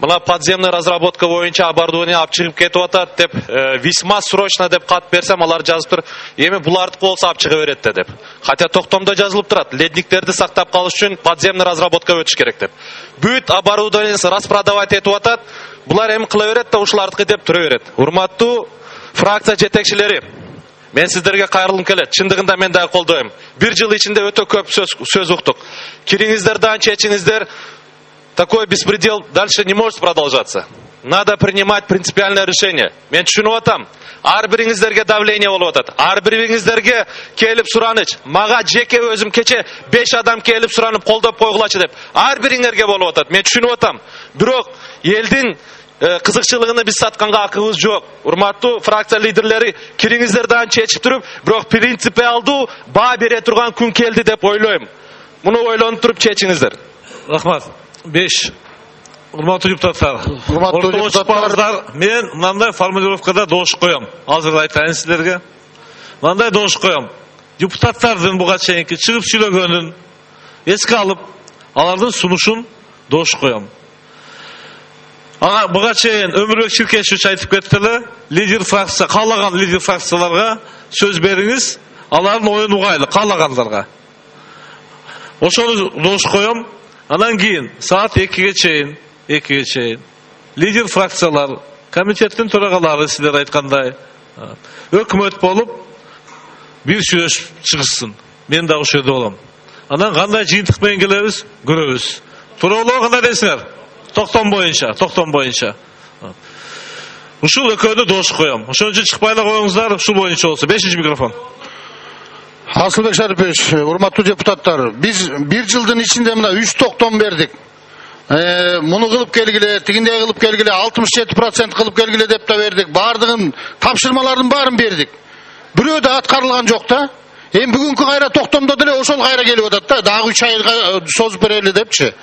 Мына подземный разработка боюнча оборудование алып чыгып кетип атат деп, весьма срочно деп кат берсем, алар жазып тур, эми булардыкы болсо алып чыга берет деп. Хотя токтомдо жазылып турат, ледниктерди сактап калыш үчүн подземный разработка өтүш керек деп. Бүт оборудованиясы распродавать этип атат, булар эми кыла берет да ушулардыкы деп тура берет. Урматтуу фракция жетекчилери, мен сиздерге кайрылгым келет. Чындыгында мен дагы колдойм. 1 жыл ичинде өтө көп сөз уктук. Кириңиздер дагы чечиңиздер. Такой беспредел дальше не может продолжаться. Надо принимать принципиальное решение. Мен түшүнүп атам. Ар бириңиздерге давление болуп атат. Ар бириңиздерге келип сураныч. Мага жеке өзүм кече 5 адам келип суранып колдоп койгулачы деп. Ар бириңерге болуп атат. Мен түшүнүп атам. Бирок элдин кызыкчылыгын биз сатканга акыбыз жок. Урматтуу фракция лидерлери, кириңиздер дагы чечип туруп, бирок принципиалдуу баа бере турган күн келди деп ойлойм. Муну ойлонуп туруп чечиңиздер. Рахмат. 5. Урматтуу депутаттар. Мен мындай формулировкада добуш коем. Азыр айтайын силерге. Мындай добуш коем. Депутаттардын буга чейинки чыгып сүйлөгөнүн эске алып, алардын сунушун добуш коем. Буга чейин Өмүрбек Чиркешевич айтып кетти эле, лидер фракция, каалаган лидер фракцияларга сөз бериңиз, алардын оюн угайлы, каалагандарга. Ошону добуш коем. Анан кийин саат 2ге чейин лидер фракциялар, комитеттин төрагалары силер айткандай өкмөт болуп бир сүйлөшүп чыгышсын. Мен дагы ошол жерде болом. Анан кандай жыйынтык менен келебиз, көрөбүз. Тууралуу кандай дейсиңер? Токтом боюнча. Ушул экөөнү добуш коем. Ошон үчүн чыкпай эле коюңуздар, ушул боюнча болсо. 5-чи микрофон. Асылбек Шарипович, урматтуу депутаттар, биз 1 жылдын ичинде мына 3 токтом бердик. Муну кылып келгиле, тигиндей кылып келгиле, 67% кылып келгиле деп да бердик. Бардыгын тапшырмалардын баарын бердик. Бирөө да аткарылган жок да. Эми бүгүнкү кайра токтомдо деле ошол кайра келип атат да. Дагы 3 айга созуп берели депчи.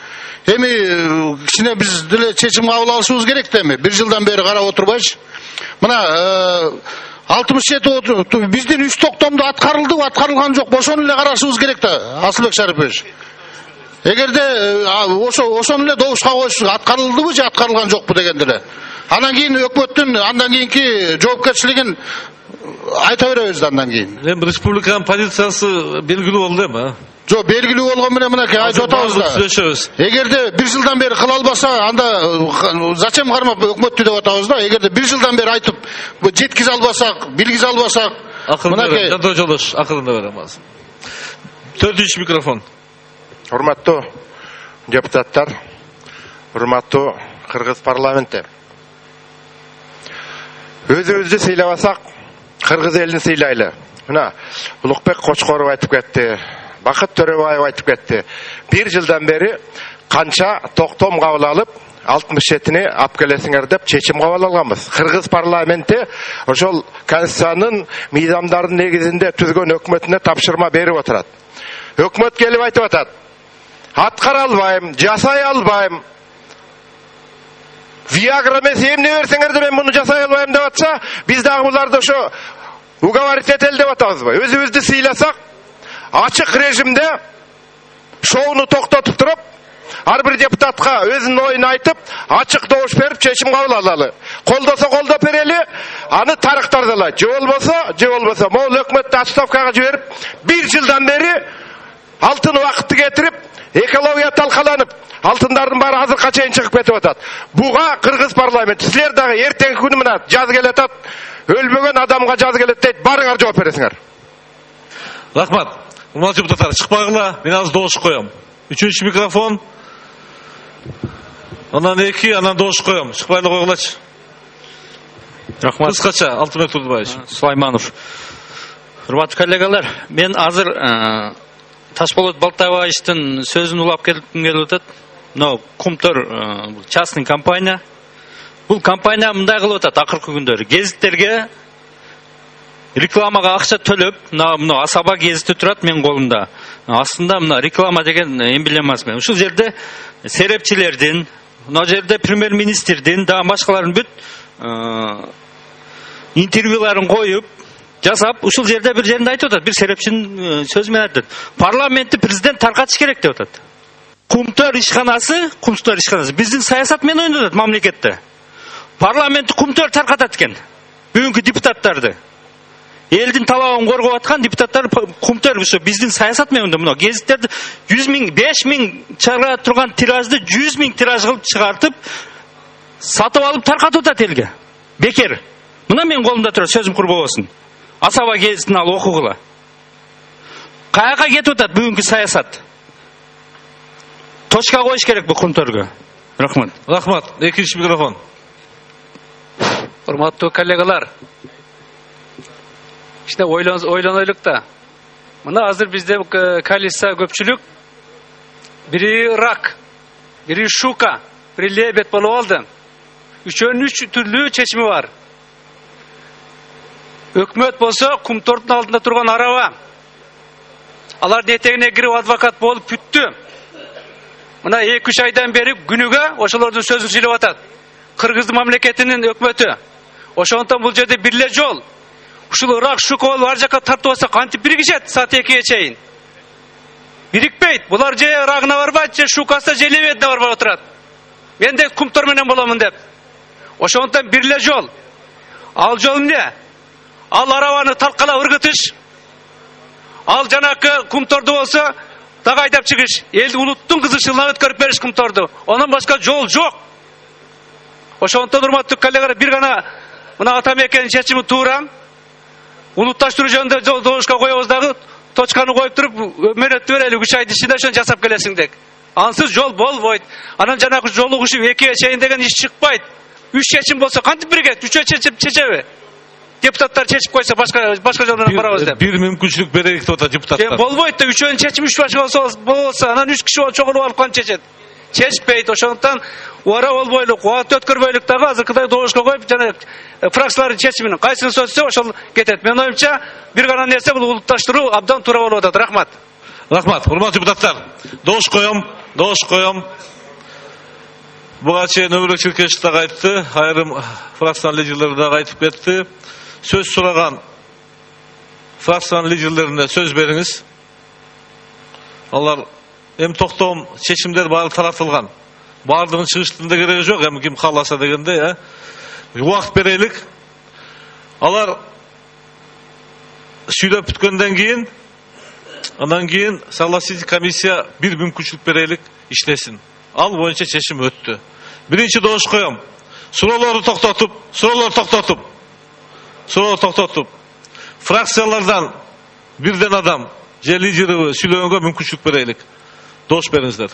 Эми кичине биз деле чечим кабыл алышыбыз керек да эми. 1 жылдан бери карап отурбайчы. Мына 67 биздин 3 токтомдо аткарылды, аткарылган жок. Ошону эле карашыбыз керек да, Асылбек Шарипович. Эгерде ошону эле добушка коюш, аткарылдыбы же аткарылган жокпу дегенде эле. Андан кийин өкмөттүн андан кийинки жоопкерчилигин айта беребиз да андан кийин. Эми республиканын позициясы белгилүү болду эми, Жо, белгилүү болгон менен мынакей айтып атабыз да. Эгерде 1 жылдан бери кыла албаса, анда зачем кармап өкмөттү деп атабыз да. Эгерде 1 жылдан бери айтып жеткизе албасак, билгизе албасак, мынакей жадоо жолдош акырында берем азыр. 4-чү микрофон. Урматтуу депутаттар, урматтуу кыргыз парламенти. Өзүбүздү сыйлабасак, кыргыз элин сыйлайлы. Мына Улукбек Кочкоров айтып кетти. Бакыт Төрөбаев айтып кетти. 1 жылдан бери канча токтом кабыл алып, 67-не алып келесіңер деп чечим кабыл алганбыз. Кыргыз парламенти ошол конституциянын мыйзамдардын негизинде түзгөн өкмөтүнө тапшырма берип отурат. Өкмөт келип айтып атат: аткара албайм, жасай албайм. Виагра эмес эмне берсеңер мен муну жасай албайм деп атса, биз дагы буларды ошо уговорить этели деп атабызбы? Өзүбүздү сыйласак, ачык режимде шоуну токтотуп туруп, ар бир депутатка өзүнүн оюн айтып, ачык добуш берип чечим кабыл алалы. Колдосо колдоп берели, аны тарыктардылар. Же болбосо, могул өкмөттү отставкага жиберип, 1 жылдан бери алтын убакытты кетирип, экология талкаланып, алтындардын баары азыркыга чейин чыгып кетип атат. Буга кыргыз парламенти силер дагы эртеңки күнү мына жаз келатат, өлбөгөн адамга жаз келет дейт, барыңар жооп бересиңер. Рахмат. Урматтуу депутаттар, чыкпагыла, мен азыр добуш коем. 3-чү микрофон. Анан 2, анан добуш коем. Чыкпайлы койгулачы. Рахмат. Кыскача, Алтынбек Турдубаевич. Сулайманов. Урматтуу коллегалар, мен азыр Ташболот Балтабаевичтин сөзүн улап келгим келип атат. Мына Кумтөр частный компания. Бул компания мындай кылып атат акыркы күндөрү. Гезиттерге рекламага акча төлөп, мына Асаба гезити турат менин колумда. Астында мына реклама деген эмблемасы менен. Ушул жерде серепчилердин, мына жерде премьер-министрдин, дагы башкалардын бүт интервьюларын коюп, жасап, ушул жерде бир жеринде айтып атат, бир серепчинин сөзү менен айтат. Парламентти президент таркатыш керек деп атат. Кумтөр ишканасы биздин саясат менен ойнотот мамлекетте. Парламентти Кумтөр таркатат экен. Бүгүнкү депутаттарды. Элдин талабын коргоп аткан депутаттар Кумтөр ушу биздин саясат менен мына гезиттерди 100 миң, 5 миң чыгара турган тиражды 100 миң тираж кылып чыгартып, сатып алып таркатып атат элге. Бекер. Мына менин колумда турат, сөзүм кур болбосун. Асаба гезитин алып окугула. Каяка кетип атат бүгүнкү саясат? Точка коюш керек бул Кумтөргө. Рахмат. Рахмат. 2-чү микрофон. Урматтуу коллегалар, işte ойлонойлук да. Мына азыр бизде коалиция көпчүлүк, бири рак, бири шука, бири лебед болуп алды. Үчөөнүн 3 түрлүү чечими бар. Өкмөт болсо Кумтордун алдында турган араба. Алардын этегине кирип адвокат болуп күттү. Мына 2-3 айдан бери күнүгө ошолордун сөзүн сүйлөп атат. Кыргыз мамлекетинин өкмөтү. Ошондон бул жерде бирле жол. Ушул рак шука болуп ар жакка тартып алса кантип биригишет саат 2-ге чейин? Бирикпейт. Булар же рагына барбайт, же шукасы же лебедине барбай отурат. Мен де Кумтөр менен боломун деп. Ошондон бирле жол. Ал жол эмне? Ал арабаны талкалап ыргытыш. Ал жанакы Кумторду болсо дагы айдап чыгыш. Элди улуттун кызыкчылыгына өткөрүп бериш Кумторду. Онун башка жол жок. Ошондон урматтуу коллегалар, бир гана мына Атамекенин чечими туура. Улутташтыруу жөнүндө добушка коебуз дагы, точканы коюп туруп, мөөнөттү берели 3 айдын ичинде ошону жасап келесиң деп. Ансыз жол болбойт. Анан жанагы жолу кушуп 2-ге чейин деген иш чыкпайт. 3 чечим болсо кантип биригет? 3 чечеби? Депутаттар чечип койсо башка жол менен барабыз деп. Бир мүмкүнчүлүк берейик деп атат депутаттар. Болбойт да, 3-өөнүн чечими 3 башка болсо, анан 3 киши чогулуп алып кантип чечет? Чечпейт. Ошондон ора болбойлук, убакыт өткөрбөйлүк дагы азыркыдай добушка коюп, жана фракциялардын чечиминин кайсысын сөзсө ошол кетет. Менин оюмча, бир гана нерсе бул улутташтыруу абдан туура болуп атат. Рахмат. Рахмат. Урматтуу депутаттар, добуш коем. Буга чейин Өмүрбек Чиркешев дагы айтты, айрым фракциянын лидерлери дагы айтып кетти. Сөз сураган фракциянын лидерлерине сөз бериңиз. Алар эми токтом чечимдер баары таратылган. Баардыгын чыгыштын да кереги жок, эми ким кааласа дегендей, убакыт берелик. Алар сүйлөп бүткөндөн кийин, андан кийин согласительный комиссия бир мүмкүнчүлүк берелик, иштесин. Ал боюнча чечим өттү. Биринчи добуш коем. Суроолорду токтотуп. Фракциялардан бирден адам же лидери сүйлөгөнгө мүмкүнчүлүк берелик. Добуш бериңиздер.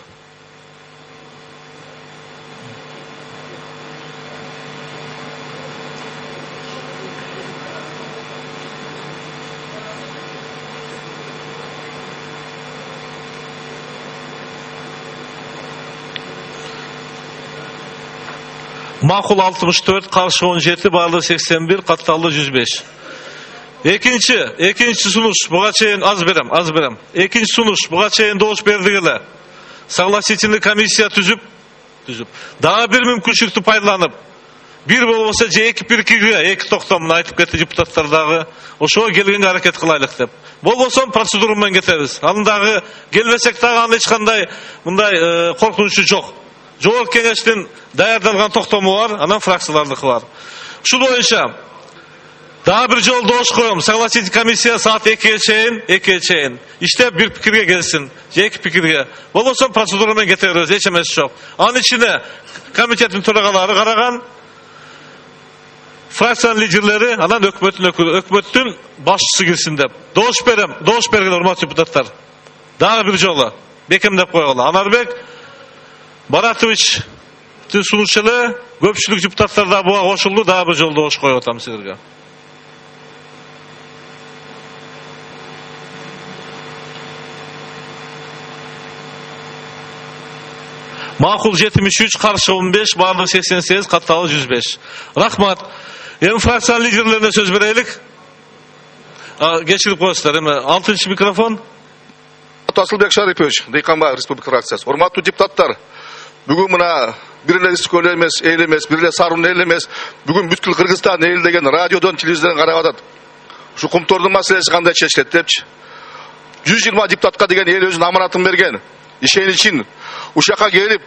Makul 64, karşı 17, bağlı 81, kattalı 105. Ekinci sunuş, buga çeyin az berem. Ekinci sunuş, buga çeyin doğuş berdigile. Согласительный комиссия түзүп, дагы bir мүмкүнчүлүктү пайдаланып, bir болбосо же эки пиркиге, эки токтомун айтып кетти депутаттар дагы, ошого келгенге аракет кылайлык деп. Болбосо процедура менен кетебиз. Аны дагы келбесек дагы анда эч кандай мындай коркунучу жок. Жогорку кеңештин даярдалган токтому бар, анан фракциялардыкы бар. Ушул боюнча daha bir жол doğuş koyum. Согласительный комиссия saat 2'ye çeyin. İşte bir pikirge gelsin. İki pikirge. Bolboso proseduramen getiririz. Hiç emesi yok. Anın içine komitetin töragaları karagan, fraksiyon liderleri, anan hökümetin başçısı girsin dep. Doğuş bergin hormat deputatlar. Daha bir жолу. Bekem dep koyalım. Anarbek Баратович sunuşçılığı, köpçülük deputatlar da buğa koşuldu. Daha bir жол doğuş koyuyor tam sizlerge. Makul 73, karşı 15, bağlı 88, kattalı 105. Rahmat. Fraksiyon liderlerine söz vereylik. Geçirip koyasılar. 6. mikrofon. Asılbek Şaripovич, Dıykanba Respublika Fraktsiyası. Hormatlı депутаттар, бүгін мына біріле Искөл емес, ел емес, біріле Сарун ел емес, бүгін бүткіл Қырғызстан ел деген радиодан, телевизордан қарап атады. Şu Kumtor'un мәселесі қандай шешіледі депші. 120 депутатқа деген ел өзінің аманатын берген. Ишен için ушаққа келіп,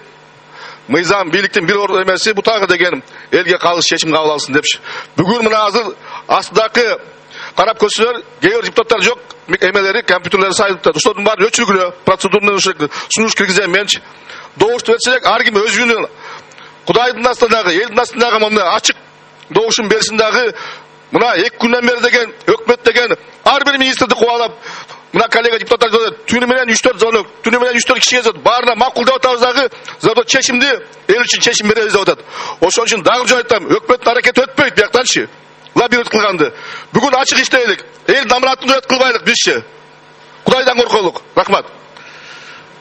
мыйзам бийликтин бир орун эмеси бу тагы деген элге калыс чечим кабыл алсын депчи. Бүгүн мына азыр астыдагы карап көрсөлөр, кээ бир депутаттар жок, эмелери, компьютерлери сайылып, ошонун баарын өчүргүлө, процедураны сунуш киргизем менчи. Добушту берсек, ар ким өзүнүн Кудайдын астындагы, элдин астындагы мына ачык добушун берсин дагы. Мына 2 күндөн бери деген, өкмөт деген ар бир министрди кубалап, мына коллега депутаттар түнү менен 3-4 звонок, түнү менен 3-4 кишиге звонок, баарына макул деп атабыз дагы, зато чечимди эл үчүн чечим беребиз деп атат. Ошон үчүн дагы жөн айтам, өкмөттүн аракети өтпөйт бияктанчы. Лабиринт кылганды. Бүгүн ачык иштейлик. Эл намыратын өт кылбайлык бизчи. Кудайдан корколук. Рахмат.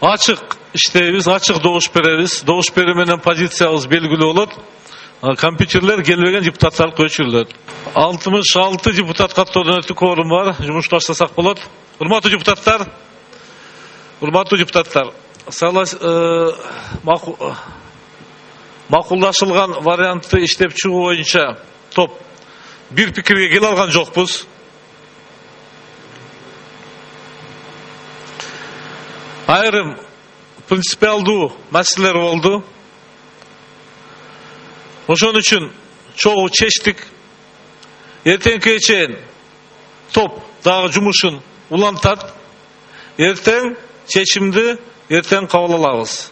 Açık işleyimiz, açık doğuş bereriz. Doğuş beri menен pozisiyabız belgili bolot. Kompüterler gelmegen deputatlar köçürülöt. 66 deputat katlardan ötü kvorum var. Jumuş başlasak bolot. Hurmatlı deputatlar. Makullaşılgan variantı işlep çıkуу boyunça top bir pikirge gel algan jokpuz. Ayrım prinsipialдуу meseleler oldu. Oşon üçün çoğu çeştik. Ertenkiye çeyin top dagı jumuşun ulantat. Erten çeçimdi, erten kabul alabız.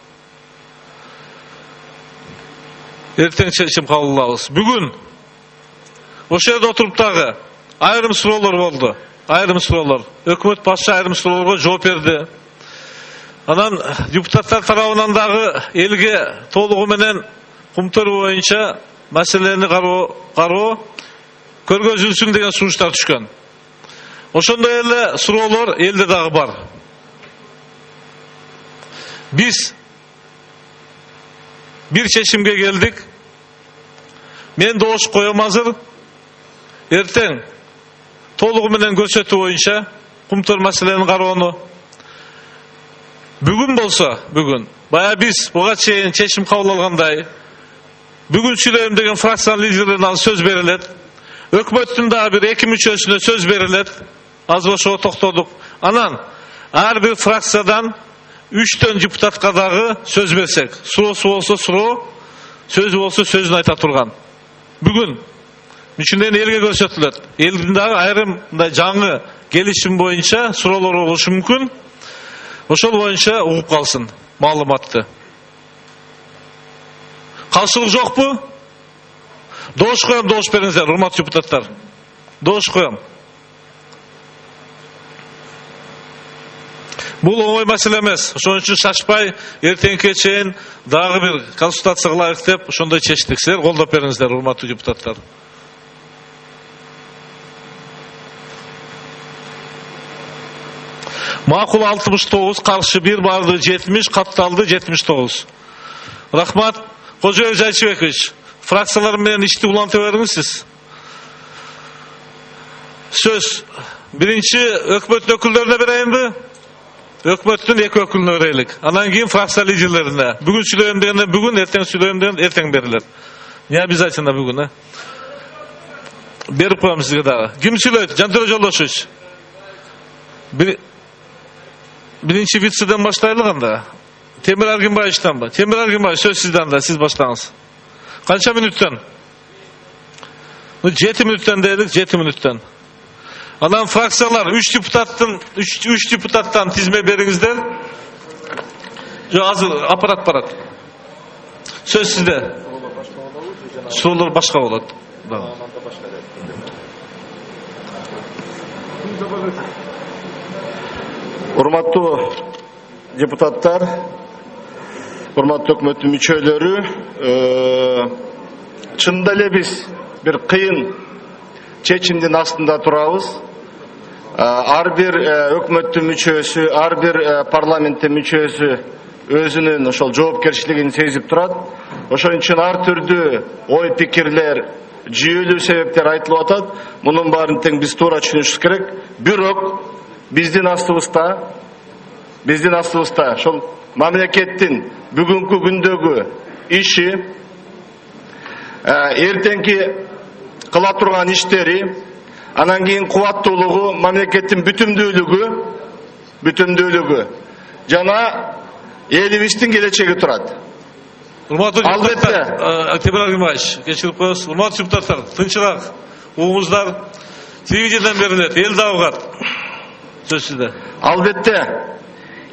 Erten çeçim kabul alabız. Bugün oşo yerde oturup dagı ayrım surolar oldu. Ayrım surolar. Hökümet başçı ayrım surolarga жооп berdi. Anan deputatlar tarafından dagı elge toluğu menen kumtor boyunca meselelerini karoo körgözülsün degen sunuşlar düşkön. Oşonda ele surolar elde dagı bar. Biz bir çeşimge geldik. Men doğuş koyam hazır. Erten toluğu menen görsötü boyunca kumtor meselelerini karoonu bugün bolsa, bugün baya biz buga çeyin çeşim kabul alganday bugün süyleyim degen fraksiyon liderlerine söz verilet. Hökümetin daha bir 2-3 söz verilet. Az boşo toktoduk. Anan her bir fraksiyadan 3 deputatga dagı söz versek. Surosu bolsa suro, sözü bolsa sözünü ayta turgan. Bugün üçünden elge görсөтүлөт. Eldin dagı ayrım жаңы gelişim boyunca surolar oluşu mümkün. Ошол боюнча угуп калсын маалыматты. Каршылык жокпу? Добуш коем, добуш бериңиздер, урматтуу депутаттар. Добуш коем. Бул оңой маселе эмес. Ошон үчүн шашпай, эртеңке чейин дагы бир консультация кылайык деп ошондой чечтик. Силер колдоп бериңиздер, урматтуу депутаттар. Makul 69, karşı 1 vardı 70, kattалды 79. Rahmat, Koca Özayçıbekoviç. Fraksiyalar menен ишти уланта бериңиz siz. Söz birinci hökümet öküllerine bereyinbi. Hökümetin iki ökülüne bereylik. Anan keyin fraksiya liderlerine. Bugün söyleyeyim degende bugün, erteң söyleyeyim degende erteң beriler. Ya biz açında bugün ha. Berip koyalım sizge dağı. Kim söyleydi? Jantiro Joldoşevich. Birinci vitseden başlayalım anda. Temir Erginbayev'den mı? Temir Erginbayev söz sizden de, siz başlayınız. Kaça minütten? 7 minütten dedik, 7 minütten. Anan fraksiyalar 3 deputattan tizme beriңiздер. Jo hazır aparat. Söz sizde. Sorular başka болады. Урматтуу депутаттар, урматтуу өкмөттүн мүчөлөрү, чынында эле биз бир кыйын чечимдин астында турабыз. Ар бир өкмөттүн мүчөсү, ар бир парламенттин мүчөсү өзүнүн ошол жоопкерчилигин сезип турат. Ошон үчүн ар түрдүү ой пикирлер, жүйөлүү себептер айтылып атат. Мунун баарын тең биз туура түшүнүшүбүз керек. Бирок биздин астыбызда ошол мамлекеттин бүгүнкү күндөгү иши, эртеңки кыла турган иштери, анан кийин кубаттуулугу, мамлекеттин бүтүмдүүлүгү жана элибиздин келечеги турат. Албетте, Темир Эргенбаевич, кечирип коесуз. Урматтуу депутаттар, тынчыраак, угуңуздар телевидениеден берилет, эл да угат. Сөз сизде. Албетте,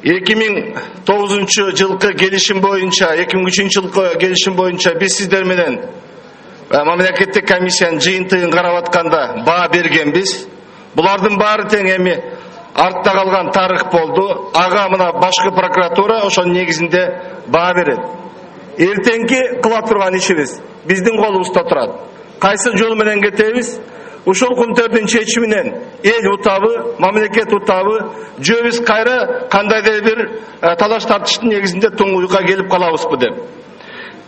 2009 жылкы келишим боюнча, 2003 жылкы келишим боюнча биз сиздер менен мамлекеттик комиссиянын жыйынтыгын карап атканда баа бергенбиз. Булардын баары тең эми артта калган тарых болду. Ага мына башкы прокуратура ошонун негизинде баа берет. Эртеңки кыла турган ишибиз биздин колубузда турат. Кайсы жол менен кетебиз? Ушул күмтөрдүн чечиминен эл утабы, мамлекет утабы, же биз кайра кандайдыр бир талаш тартыштын негизинде туңгуйга келип калабызбы деп.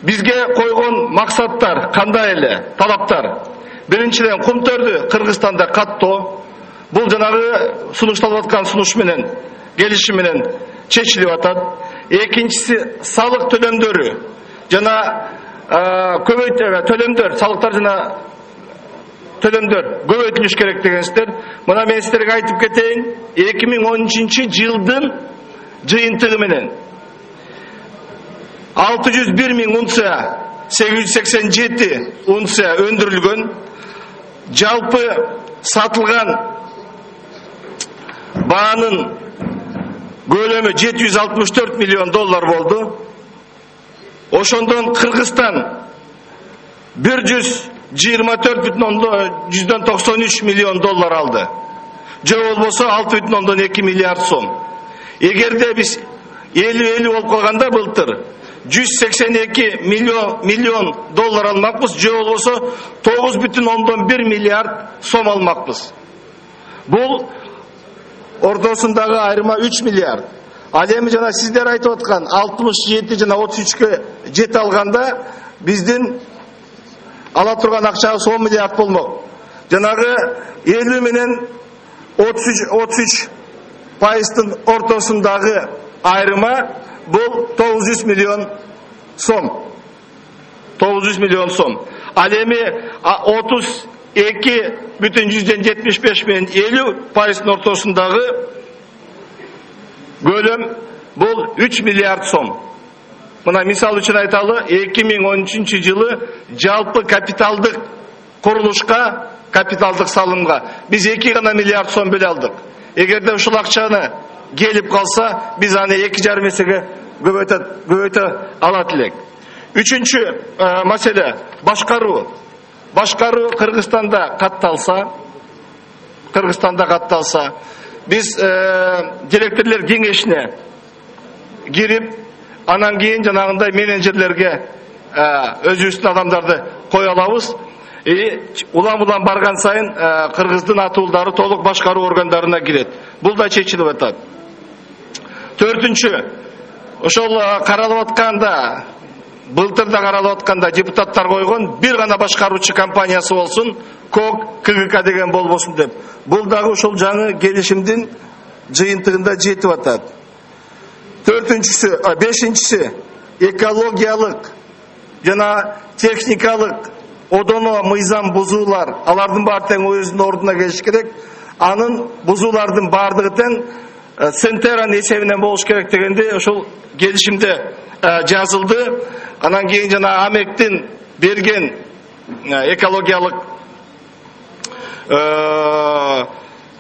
Бизге койгон максаттар кандай эле, талаптар? Биринчиден, кумтөрдү Кыргызстанда каттоо. Бул жанагы сунушталып аткан сунуш менен, келишим менен чечилип атат. Экинчиси, салык төлөмдөрү жана көбөйтүлгөн төлөмдөр, салыктар жана төлөмдөр көбөйтүлүш керек дегенсиздер. Мына мен сиздерге айтып кетейин, 2013 жылдын жыйынтыгы менен 601 миң унция, 887 унция өндүрүлгөн. Жалпы сатылган баанын көлөмү 764 миллион доллар болду. Ошондон Кыргызстан 124,93 миллион доллар алды. Же болбосо 6,2 миллиард сом. Эгерде биз 50-50 болуп калганда былтыр 182 миллион доллар алмакпыз, же болбосо 9,1 миллиард сом алмакпыз. Бул ортосундагы айырма 3 миллиард. Ал эми жана сиздер айтып аткан 67 жана 33кө жете алганда биздин ала турган акчабыз 10 миллиард болмок. Жанагы 50 менен 33 пайыздын ортосундагы айырма бул 900 миллион сом. 900 миллион сом. Ал эми 32,75 менен 50 пайыздын ортосундагы көлөм бул 3 миллиард сом. Мына мисал үчүн айталы, 2013 жылы жалпы капиталдык курулушка, капиталдык салымга биз 2 гана миллиард сом бөлө алдык. Эгерде ушул акчаны келип калса, биз аны 2,5 эсеге көбөйтө алат элек. Үчүнчү маселе башкаруу. Башкаруу Кыргызстанда катталса, биз директорлор кеңешине кирип, анан кийин жанагындай менеджерлерге өзүбүздүн адамдарды кое алабыз. Улам барган сайын Кыргыздын атуулдары толук башкаруу органдарына кирет. Бул да чечилип атат. Төртүнчү, ошол каралып атканда былтырда каралып атканда депутаттар койгон бир гана башкаруучу компаниясы болсун, КОК КГК деген болбосун деп. Бул дагы ошол жаңы келишимдин жыйынтыгында жетип атат. Бешинчиси экологиялык жана техникалык одоно мыйзам бузуулар, алардын баары тең өзүнүн ордуна келиш керек. Анын бузуулардын баардыгы тең Центеранын эсебинен болуш керек дегенде ошол келишимде жазылды. Анан кийин жана Амектин берген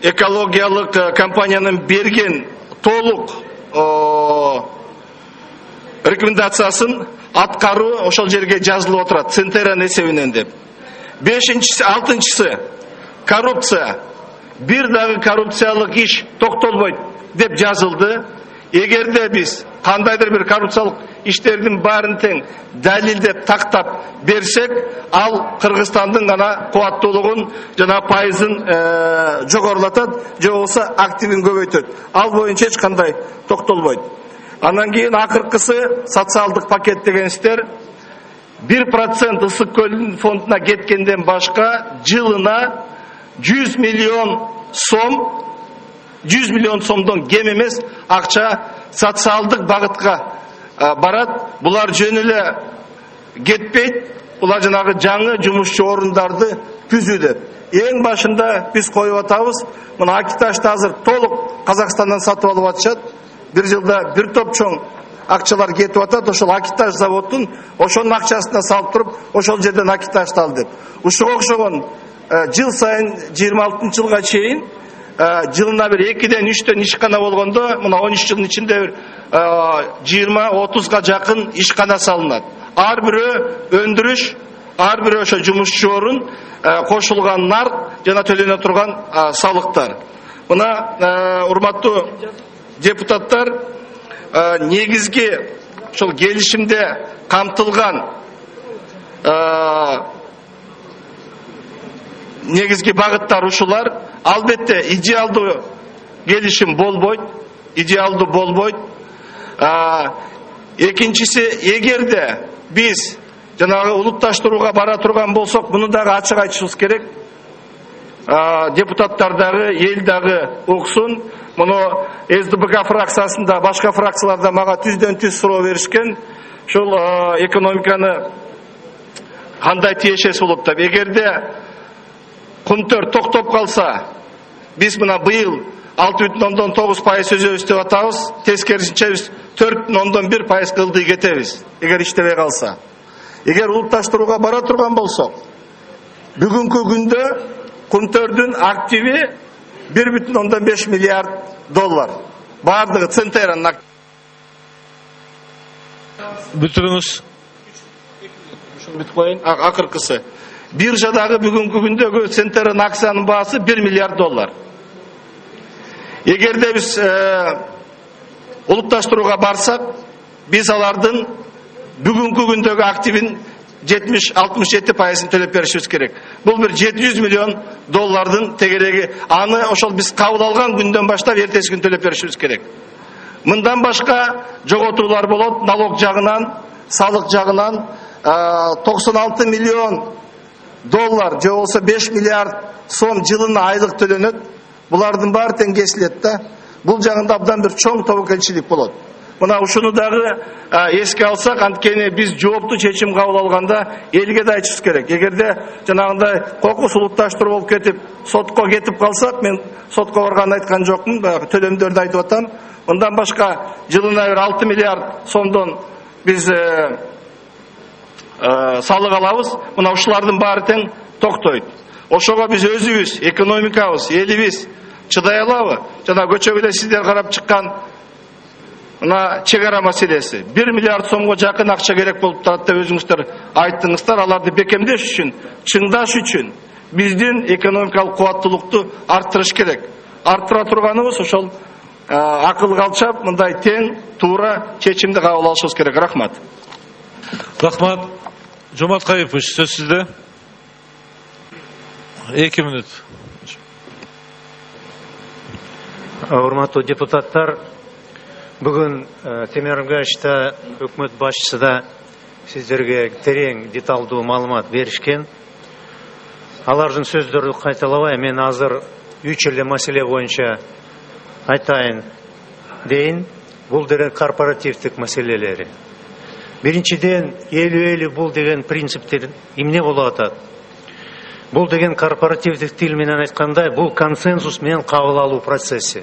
экологиялык компаниянын берген толук рекомендациясын аткаруу ошол жерге жазылып отурат, Центеранын эсебинен деп. Алтынчысы коррупция. Бир дагы коррупциялык иш токтолбойт деп жазылды. Эгерде биз кандайдыр бир коррупциялык иштердин баарын тең далилдеп тактап берсек, ал Кыргызстандын гана кубаттуулугун жана пайызын жогорулатат, же болбосо активин көбөйтөт. Ал боюнча эч кандай токтолбойт. Андан кийин акыркысы социалдык пакет деген иштер 1% ысык көл фондуна кеткенден башка жылына 100 миллион сомдон кем эмес акча социалдык багытка барат. Булар жөн эле кетпейт. Булар жанагы жаңы жумушчу орундарды түзүү деп. Эң башында биз коюп атабыз. Мына Акиташты азыр толук Казакстандан сатып алып атышат. Бир жылда бир топ чоң акчалар кетип атат. Ошол Акиташ заводун ошонун акчасына салып туруп, ошол жерден Акиташты ал деп. Ушуга окшогон жыл сайын 26-жылга чейин жылына бир 2-ден 3төн ишкана болгондо, мына 13 жылдын ичинде бир 20-30га жакын ишкана салынат. Ар бирөө өндүрүш, ар бирөө ошо жумушчу орун, кошулган нарк жана төлөнө турган салыктар. Мына урматтуу депутаттар, негизги ошол келишимде камтылган негизги багыттар ушулар. Албетте идеалдуу келишим болбойт, идеалдуу болбойт. Экинчиси, эгерде биз жанагы улутташтырууга бара турган болсок, муну дагы ачык айтышыбыз керек. Депутаттар дагы, эл дагы уксун. Муну СДПК фракциясында, башка фракцияларда мага түздөн-түз суроо беришкен. Ушул экономиканы кандай тиешеси болот деп. Эгерде кумтөр токтоп калса, биз мына быйыл 6,9% өзөбүз деп атабыз. Тескерисинче биз 4,1% кылдый кетебиз, эгер иштебей калса. Эгер улутташтырууга бара турган болсок, бүгүнкү күндө кумтөрдүн активи 1,5 миллиард доллар. Бардыгы Центеранын активи. Бүтүрүңүз. Бүтүп коюн. Акыркысы. Биржадагы бүгүнкү күндөгү Центеранын акциянын баасы 1 миллиард доллар. Эгерде биз улутташтырууга барсак, биз алардын бүгүнкү күндөгү активин 70-67%-ын төлөп беришибиз керек. Бул бир 700 миллион доллардын тегереги. Аны ошол биз кабыл алган күндөн баштап эртеси күн төлөп беришибиз керек. Мындан башка жоготуулар болот, налог жагынан, салык жагынан 96 миллион доллар, же болсо 5 миллиард сом жылына айлык төлөнөт. Булардын баары тең кесилет да. Бул жагында абдан бир чоң тобокелчилик болот. Мына ушуну дагы эске алсак, анткени биз жооптуу чечим кабыл алганда элге да айтышыбыз керек. Эгерде жанагындай кокус улутташтыруу болуп кетип, сотко кетип калсак, мен сотко барганын айткан жокмун, төлөмдөрдү айтып атам. Мындан башка жылына бир 6 миллиард сомдон биз салык алабыз. Мына ушулардын баары тең токтойт. Ошого биз өзүбүз, экономикабыз, элибиз чыдай алабы? Жана көчөгүдө сиздер карап чыккан мына чек ара маселеси 1 миллиард сомго жакын акча керек болуп турат деп өзүңүздөр айттыңыздар. Аларды бекемдеш үчүн, чыңдаш үчүн биздин экономикалык кубаттуулукту арттырыш керек. Арттыра турганыбыз ошол акылга алчап, мындай тең, туура чечимди кабыл алышыбыз керек. Рахмат. Рахмат. Жомарт Кайыпович, сөз сизде. 2 минут. Урматтуу депутаттар, бүгүн Темиргашта өкмөт башчысы да сіздерге терең деталдуу маалымат беришкен. Алардын сөздөрү кайталабай, мен азыр 3 эле маселе боюнча айтайын дейин. Бул деген корпоративдик маселелери. Биринчиден, элүү бул деген принциптер эмне болуп атат? Бул деген корпоративдик тил менен айткандай, бул консенсус менен кабыл алуу процесси.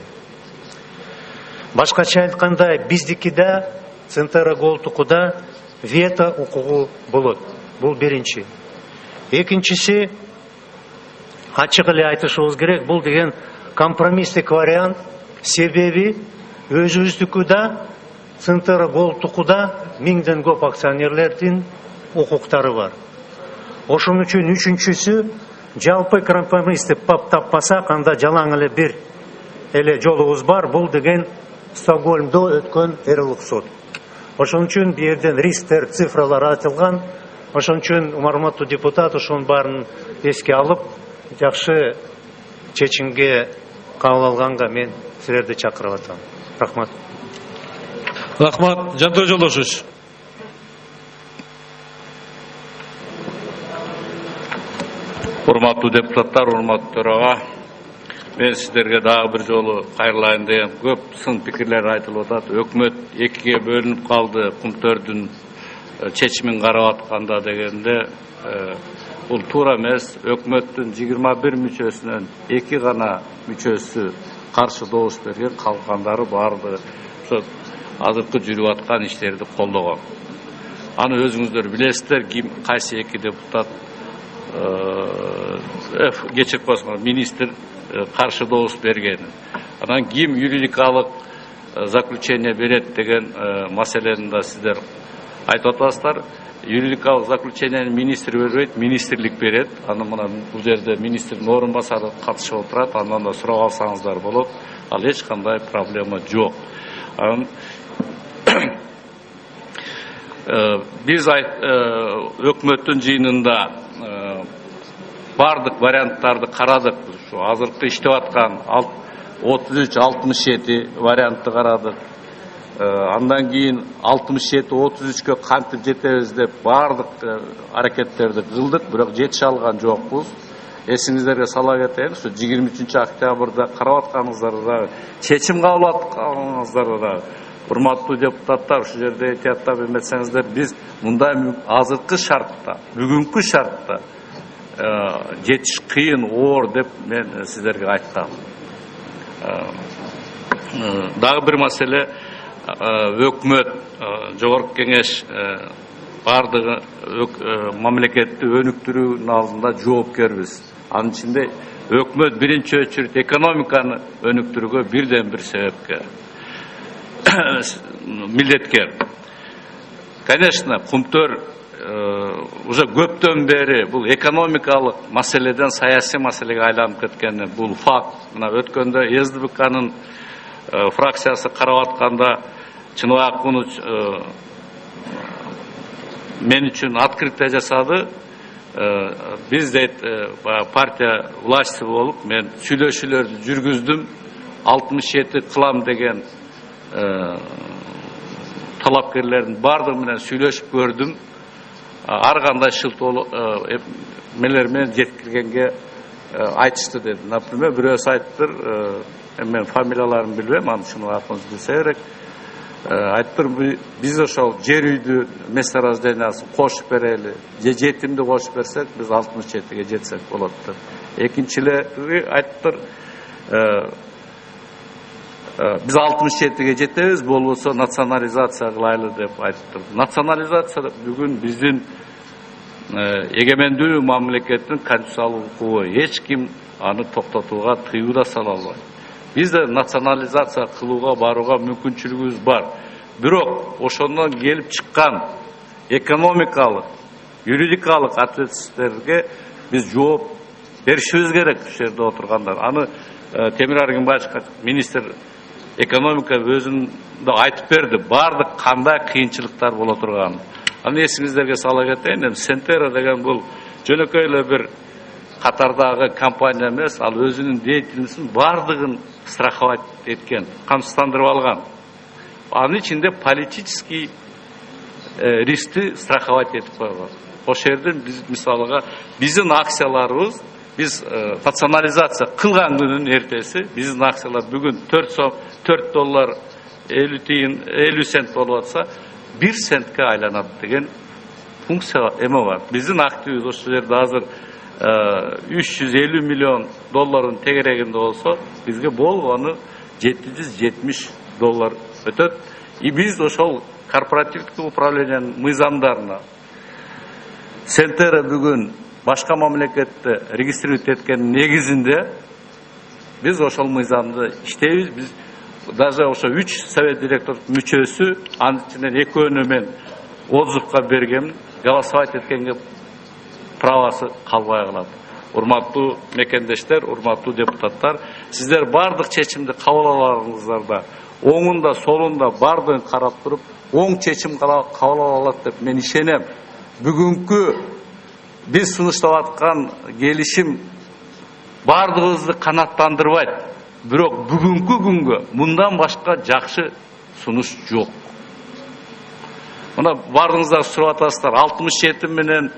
Башкача айтканда, биздикиде Центра Голтукуда вето укугу болот. Бул биринчи. Экинчиси, ачык эле айтышыбыз керек, бул деген компромисстик вариант. Себеби өзүбүздүкүдө Центра Голтукуда 1000ден көп акционерлердин укуктары бар. Ошон үчүн үчүнчүсү, жалпы компромиссти таппасак, анда жалаң эле бир эле жолубуз бар. Бул деген Стокгольмдо өткөн эрилик сот. Ошон үчүн бу жерден рисктер, цифралар айтылган. Ошон үчүн урматтуу депутат ошонун баарын эске алып, жакшы чечимге кабыл алганга мен силерди чакырып атам. Рахмат. Рахмат. Жантөре Жолдошевич. Урматтуу депутаттар, урматтуу төрага, мен сиздерге дагы бир жолу кайрылайын деген көп сын пикирлер айтылып атат. Өкмөт экиге бөлүнүп калды, Кумтөрдүн чечимин карап атканда дегенде, бул туура эмес. Өкмөттүн 21 мүчөсүнөн 2 гана мүчөсү каршы добуш берген, калгандары баардыгы ошо азыркы жүрүп аткан иштерди колдогон. Аны өзүңүздөр билесиздер, ким кайсы эки депутат кечирип койсоңор, министр каршы добуш берген. Анан ким юридикалык заключение берет деген маселени да сиздер айтып атасыздар. Юридикалык заключениени министр бербейт, министрлик берет. Аны мына бул жерде министрдин орун басары катышып отурат, андан да сурап алсаңыздар болот. Ал эч кандай проблема жок. Биз өкмөттүн жыйынында бардык варианттарды карадык. Ушу азыркы иштеп аткан 33-67 вариантты карадык. Андан кийин 67-33кө кантип жетебиз деп бардык аракеттерди кылдык, бирок жете алган жокпуз. Эсиңиздерге сала кетейин, ушу 23 октябрда карап атканыңыздарда, чечим кабыл атканыңыздарда, урматтуу депутаттар, ушу жерде этияттап эметсеңиздер, биз мындай азыркы шартта, бүгүнкү шартта жетиш кыйын, оор деп мен сиздерге айткам. Дагы бир маселе, өкмөт, жогорку кеңеш бардыгы мамлекетти өнүктүрүүнүн алдында жоопкербиз. Анын ичинде өкмөт биринчи очередь экономиканы өнүктүрүүгө бирден бир себепкер, милдеткер. Конечно, Кумтөр уже көптөн бери бул экономикалык маселеден саясий маселеге айланып кеткени бул факт. Мына өткөндө СДПКнын фракциясы карап атканда Чыныбек муну мен үчүн открытие жасады. Биз дейт партия власти болуп, мен сүйлөшүүлөрдү жүргүздүм. 67 кылам деген талапкерлердин бардыгы менен сүйлөшүп көрдүм. Ар кандай шылтоо мелер менен жеткиргенге айтышты деди. Например, бирөөсү айттыр, мен фамилияларын билбейм, аны Чыныбеков билсе керек. Айттыр, биз ошол жер үйдү месторождениясын кошуп берели, же жетимди кошуп берсек, биз 67-ге жетсек болот деп. Экинчилери айттыр, биз 67-ге жетебиз, болбосо национализация кылайлы деп айттыр. Национализация бүгүн биздин эгемендүү мамлекеттин конституциялык укугу, эч ким аны токтотууга тыюу да сала албайт. Бизде национализация кылууга барууга мүмкүнчүлүгүбүз бар. Бирок ошондон келип чыккан экономикалык, юридикалык ответственностьтерге биз жооп беришибиз керек, ушул жерде отургандар. Аны Темир Аргынбаевич министр экономика өзүндө айтып берди, бардык кандай кыйынчылыктар боло турганын. Аны эсиңиздерге сала кетейин, Сентера деген бул жөнөкөй эле бир катардагы компания эмес, ал өзүнүн деятельностун бардыгын страховать эткен, камсыздандырып алган. Анын ичинде политический рискти страховать етіп қойған. Ошол жерден біз мисалыға біздің акцияларыбыз біз национализация қылған күннің ертесі біздің акциялар бүгін $4 50 цент болып жатса 1 центке айланады деген функция эме бар. Біздің активіміз ошол жерде азыр $350 миллион тегерегинде болсо бизге болгону $770 өтөт. И биз ошол корпоративдик управлениянын мыйзамдарына Центера бүгүн башка мамлекетте регистрировать эткенин негизинде биз ошол мыйзамды иштейбиз. Биз даже ошо 3 совет директор мүчөсү анын ичинен экөөнү мен отзывка бергем, голосовать эткенге правасы калбай калат. Урматтуу мекендештер, урматтуу депутаттар, сиздер бардык чечимди кабыл аларыңыздарда оңунда солунда бардыгын карап туруп оң чечим кабыл алат деп мен ишенем. Бүгүнкү биз сунуштап аткан келишим бардыгыбызды канаттандырбайт. Бирок бүгүнкү күнгө мындан башка жакшы сунуш жок. Мына бардыгыңыздар сурап атасыздар, 67 менен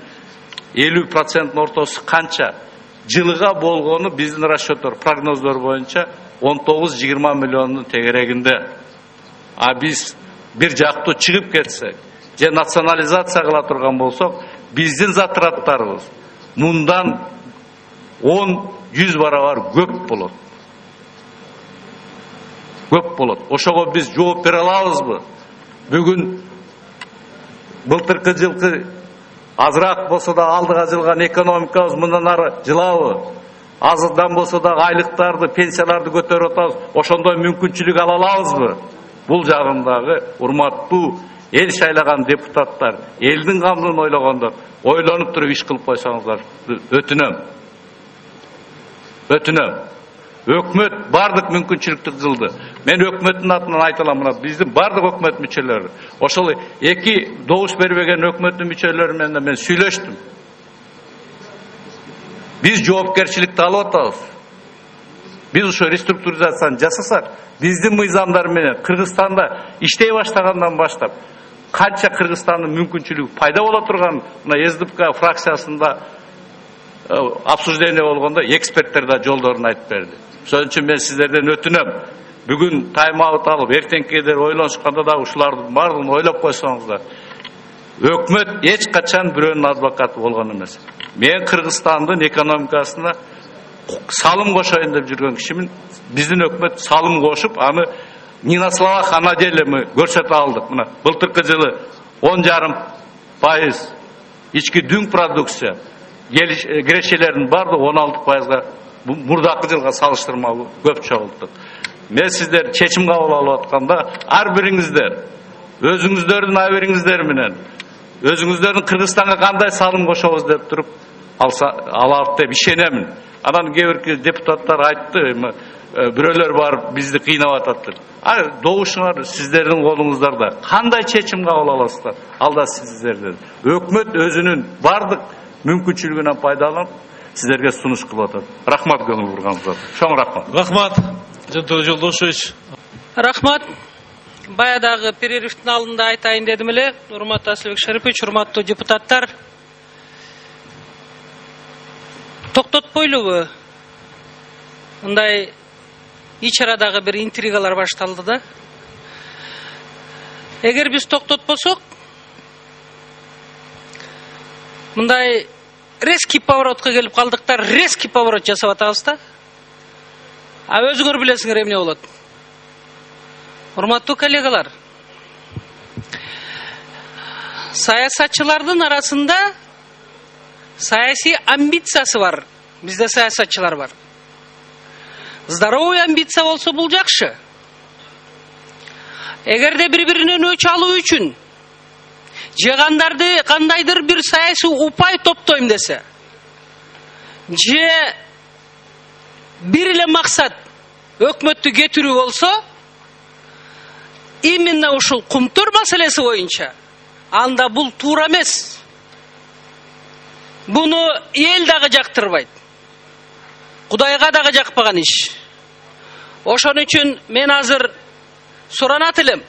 50% ортосу канча? Жылыга болгону биздин расчеттор, прогноздор боюнча 19-20 миллиондун тегерегинде. А биз бир жактуу чыгып кетсек, же национализация кыла турган болсок, биздин затраттарыбыз мындан 10-100 барабар көп болот. Көп болот. Ошого биз жооп бере алабызбы? Бүгүн былтыркы жылкы азыраак болсо да алдыга жылган экономикабыз мындан ары жылабы? Азырдан болсо да айлыктарды, пенсияларды көтөрүп атабыз. Ошондой мүмкүнчүлүк ала алабызбы? Бул жагындагы урматтуу эл шайлаган депутаттар, элдин камын ойлогондор, ойлонуп туруп иш кылып койсоңуздар өтүнөм. Өтүнөм. Өкмөт бардык мүмкүнчүлүктү кылды. Мен өкмөттүн атынан айта алам, мына биздин бардык өкмөт мүчөлөрү. Ошол эки добуш бербеген өкмөттүн мүчөлөрү менен мен сүйлөштүм. Биз жоопкерчиликти алып атабыз. Биз ошо реструктуризацияны жасасак, биздин мыйзамдар менен Кыргызстанда иштей баштагандан баштап канча Кыргызстандын мүмкүнчүлүгү пайда боло турган, мына СДПК фракциясында обсуждение болгондо эксперттер да жолдорун айтып берди. Ошон үчүн мен сиздерден өтүнөм. Бүгүн тайм-аут алып, эртеңкидер ойлонушканда да ушулардын баардыгын ойлоп койсоңуздар. Өкмөт эч качан бирөөнүн адвокаты болгон эмес. Мен Кыргызстандын экономикасына салым кошоюн деп жүргөн кишимин. Биздин өкмөт салым кошуп, аны не на словах, а на деле мы көрсөтө алдык. Мына былтыркы жылы 10,5% ички дүң продукция кирешелердин бардыгы 16%га мурдакы жылга салыштырмалуу көп чогулттук. Мен сиздер чечим кабыл алып атканда ар бириңиздер өзүңүздөрдүн абериңиздер менен өзүңүздөрдүн Кыргызстанга кандай салым кошобуз деп туруп алат деп ишенемин. Анан кээ бир депутаттар айтты, бирөөлөр барып бизди кыйнап атат деп. Добушуңар сиздердин колуңуздарда. Кандай чечим кабыл аласыздар? Ал да сиздердин. Өкмөт өзүнүн бардык мүмкүнчүлүгүнөн пайдаланып сиздерге сунуш кылып атат. Рахмат көңүл бурганыңызга. Чоң рахмат. Рахмат. Жолдошевич. Рахмат. Баядагы перерывдын алдында айтайын дедим эле, урматтуу Аслыбек Шарипович, урматтуу депутаттар. Токтотпойлубу? Мындай ичарадагы бир интригалар башталды да. Эгер биз токтотпосок, мындай резкий поворотко келип калдыктар, резкий поворот жасап атабыз да. А өзүңөр билесиңер эмне болот. Урматтуу коллегалар, саясатчылардын арасында саясий амбициясы бар. Бизде саясатчылар бар. Здоровый амбиция болсо бул жакшы. Эгерде бири-биринен өч алуу үчүн же кандайдыр бир саясий упай топтойм десе, же бир эле максат өкмөттү кетирүү болсо, именно ушул кумтөр маселеси боюнча, анда бул туура эмес. Буну эл дагы жактырбайт. Кудайга дагы жакпаган иш. Ошон үчүн мен азыр суранат элем.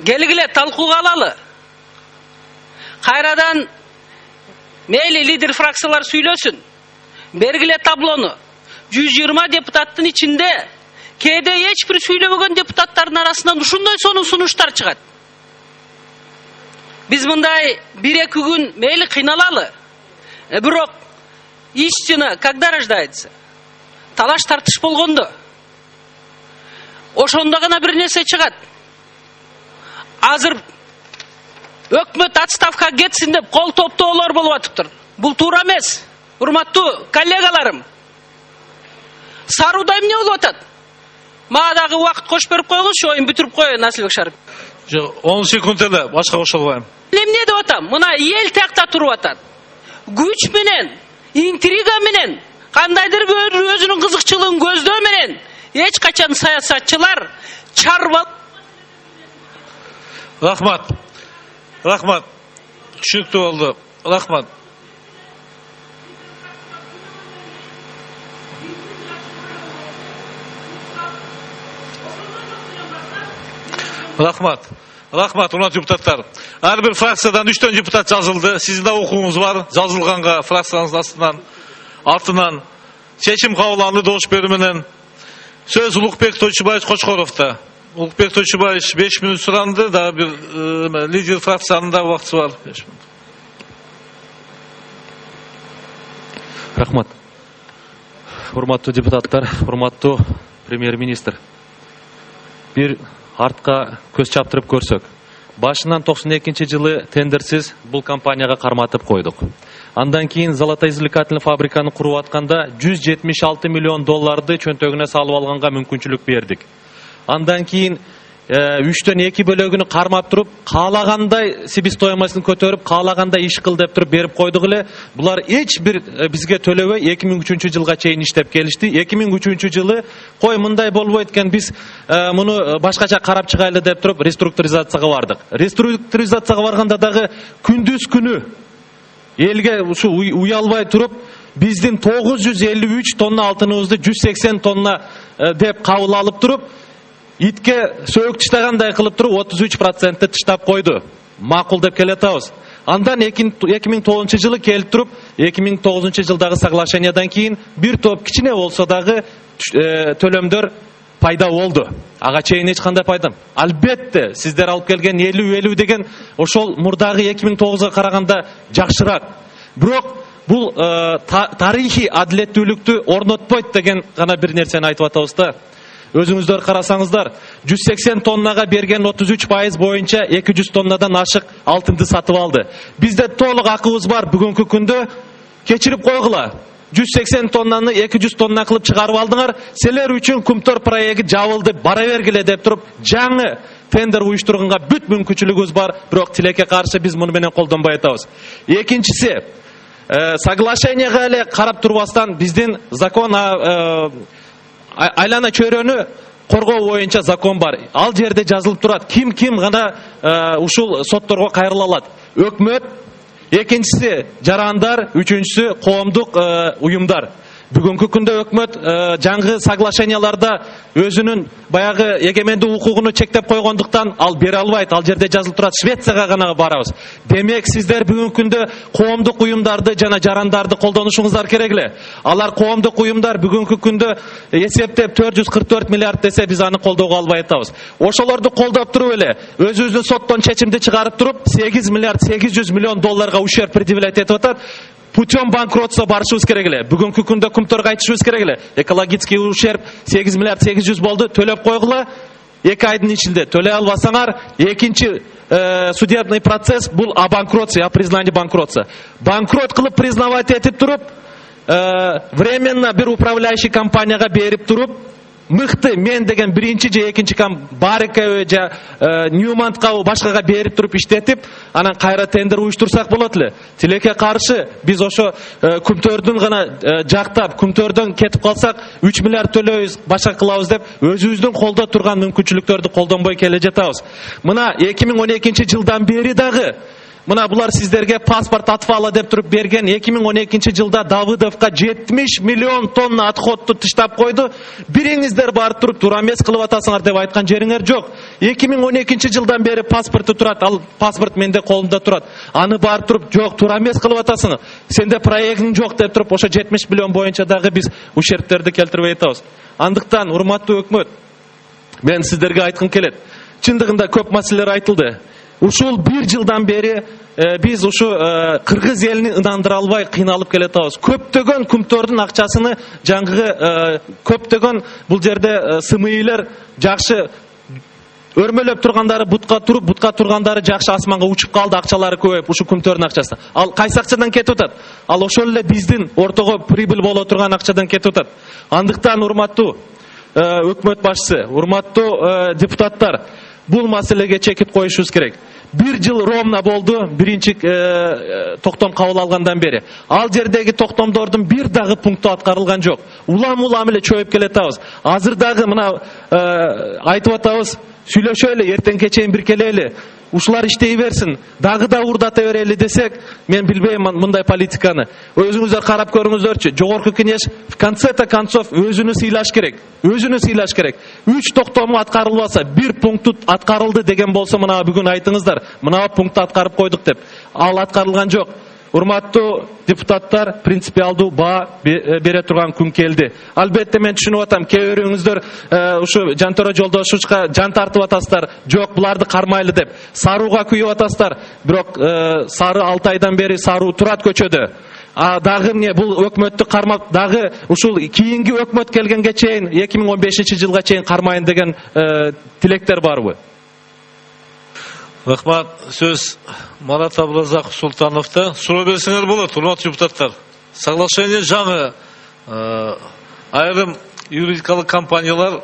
келгиле талкууга алалы. Кайрадан мейли лидер фракциялар сүйлөсүн. Бергиле таблону. 120 депутаттын ичинде кээде эч бир сүйлөбөгөн депутаттардын арасынан ушундай сонун сунуштар чыгат. Биз мындай 1-2 күн мейли кыйналалы. Бирок истина когда рождается? Талаш тартыш болгондо. Ошондо гана бир нерсе чыгат. Азыр өкмөт отставка кетсин деп кол топтоолор болуп атыптыр. Бул туура эмес. Урматтуу коллегаларым. Саруда эмне болуп атат? Мага дагы убакыт кош берип койгунчу, оюн бүтүрүп коеюн Асылбек Шарипов. 10 секунд эле башка кошолбайм. Эмне деп атам? Мына эл тиякта туруп атат. Күч менен, интрига менен, кандайдыр бир өзүнүн кызыкчылыгын көздөө менен эч качан саясатчылар чарба. Рахмат. Рахмат. Түшүнүктүү болду. Рахмат. Рахмат. Рахмат, урматтуу депутаттар. Ар бир фракциядан 3 депутат жазылды. Сиздин да укугуңуз бар. Жазылганга фракциянын артынан чечим кабыл алынды добуш берүү менен. Сөз Улукбек Тойчубаевич Кочкоровдо. Улукбек Тойчубаевич 5 мүнөт суранды, да бир лидер фракциянын да убакыты бар. 5 мүнөт. Рахмат. Урматтуу депутаттар, урматтуу премьер-министр. Бир артка көз чаптырып көрсөк. Башынан 92 жылы тендерсиз бул компанияга карматып койдук. Андан кийин золотоизвлекательный фабриканы куруп атканда 176 миллион долларды чөнтөгүнө салып алганга мүмкүнчүлүк бердик. Андан кийин 3төн 2 бөлөгүнү кармап туруп, каалагандай себестоимостун көтөрүп, каалагандай иш кыл деп туруп берип койдук эле. Булар эч бир бизге төлөбөй 2003 жылга чейин иштеп келишти. 2003 жылы кой мындай болбойт экен, биз муну башкача карап чыгайлы деп туруп реструктуризацияга бардык. Реструктуризацияга барганда дагы күндүз күнү элге ушу уялбай туруп, биздин 953 тонна алтыныбызды 180 тонна деп кабыл алып туруп, итке сөөк тыштагандай кылып туруп 33% тыштап койду. Макул деп келатабыз. Андан 2009 жылы келип туруп, 2009 жылдагы соглашениядан кийин бир топ кичине болсо дагы төлөмдөр пайда болду. Ага чейин эч кандай пайда. Албетте, сиздер алып келген 50 деген ошол мурдагы 2009га караганда жакшыраак. Бирок бул тарыхый адилеттүүлүктү орнотпойт деген гана бир нерсени айтып атабыз да. Өзүңүздөр карасаңыздар, 180 тоннага берген 33% боюнча 200 тоннадан ашык алтынды сатып алды. Бизде толук акыбыз бар, бүгүнкү күндө кечирип койгула. 180 тоннаны 200 тонна кылып чыгарып алдыңар, силер үчүн Кумтор проекти жабылды, бара бергиле деп туруп, жаңы тендер уюштурганга бүт мүмкүнчүлүгүбүз бар, бирок тилекке каршы биз муну менен колдонбой атабыз. Экинчиси, соглашенияга эле карап турбастан биздин закон айлана чөйрөнү коргоо боюнча закон бар. Ал жерде жазылып турат, ким гана ушул сотторго кайрыла алат. Өкмөт, экинчиси жарандар, үчүнчүсү коомдук уюмдар. Бүгүнкү күндө өкмөт жаңы соглашенияларда өзүнүн баягы эгемендик укугуну чектеп койгондуктан ал бере албайт. Ал жерде жазылып турат, Швецияга гана барабыз. Демек, сиздер бүгүнкү күндө коомдук уюмдарды жана жарандарды колдонушуңуздар керек эле. Алар коомдук уюмдар бүгүнкү күндө эсептеп 444 миллиард десе, биз аны колдоого албай атабыз. Ошолорду колдоп туруп эле өзүбүздүн соттон чечимди чыгарып туруп 8 миллиард 800 миллион долларга ущерб предъявлять этип атат. Путем банкротства барышыбыз керек эле. Бүгүнкү күндө Кумторго айтышыбыз керек эле. Экологический ущерб 8 миллиард 800 болду, төлөп койгула. 2 айдын ичинде төлөй албасаңар, экинчи судебный процесс бул о банкротстве, о признании банкротства. Банкрот кылып признавать этип туруп, временно бир управляющий компанияга берип туруп, мыкты мен деген биринчи же экинчи Барикове же Ньюмантка башкага берип туруп иштетип, анан кайра тендер уюштурсак болот эле. Тилекке каршы биз ошо Кумтөрдүн гана жактап, Кумтөрдөн кетип калсак 3 миллиард төлөйбүз, башка кылабыз деп өзүбүздүн колдо турган мүмкүнчүлүктөрдү колдонбой келе жатабыз. Мына 2012 жылдан бери дагы мына булар сиздерге паспорт атпала деп туруп берген 2012 жылда Давыдовка 70 миллион тонна отходду тыштап койду. Бириңиздер барып туруп туура эмес кылып атасыңар деп айткан жериңер жок. 2012 жылдан бери паспорту турат, ал паспорт менде колумда турат. Аны барып туруп жок, туура эмес кылып атасың. Сенде проектиң жок деп туруп ошо 70 миллион боюнча дагы биз ущербтерди келтирбей атабыз. Андыктан урматтуу өкмөт, мен сиздерге айткым келет. Чындыгында көп маселелер айтылды. Ушул бир жылдан бери биз ушу кыргыз элин ынандыра албай кыйналып келатабыз. Көптөгөн кумтордун акчасыны жаңгы көптөгөн бул жерде СМИлер жакшы өрмөлөп тургандары бутка туруп, бутка тургандары жакшы асманга учуп калды, акчалары көбөйүп ушу кумтордун акчасы. Ал кайсы акчадан кетип атат? Ал ошол эле биздин ортого прибыль боло турган акчадан кетип атат. Андыктан урматтуу өкмөт башчысы, урматтуу депутаттар, бул маселеге чекит коюшубуз керек. Bir жыл ровно болду биринчи токтом кабыл алгандан бери. Ал жердеги токтомдордун бир дагы пункту аткарылган жок. Улам эле чөйүп келатабыз. Азыр дагы мына айтып атабыз, сүйлөшөлү, эртең кечейин бир келели. Ушулар иштей берсин, дагы да урдата берели десек, мен билбейм мындай политиканы. Өзүңүздөр карап көрүңүздөрчү. Жогорку кеңеш в конце-то концов өзүнү сыйлаш керек. Өзүнү сыйлаш керек. 3 токтому аткарылбаса, бир пункту аткарылды деген болсо, мына бүгүн айтыңыздар, мына пункту аткарып койдук деп. Ал аткарылган жок. Урматтуу депутаттар, принципиалдуу баа бере турган күн келди. Албетте мен түшүнүп атам, кээ бирөөңүздөр ушу Жантөре Жолдошовичка жан тартып атасыздар, жок буларды кармайлы деп. Сарууга күйүп атасыздар, бирок Сары 6 айдан бери Саруу турат көчөдө. Дагы эмне бул өкмөттү кармап, дагы ушул кийинки өкмөт келгенге чейин 2015 жылга чейин кармайын деген тилектер барбы? Рахмат. Сөз Марат Абразаков Султановта. Суроо берсеңер болот, урматтуу депутаттар. Соглашение жаңы айрым юридикалык компаниялар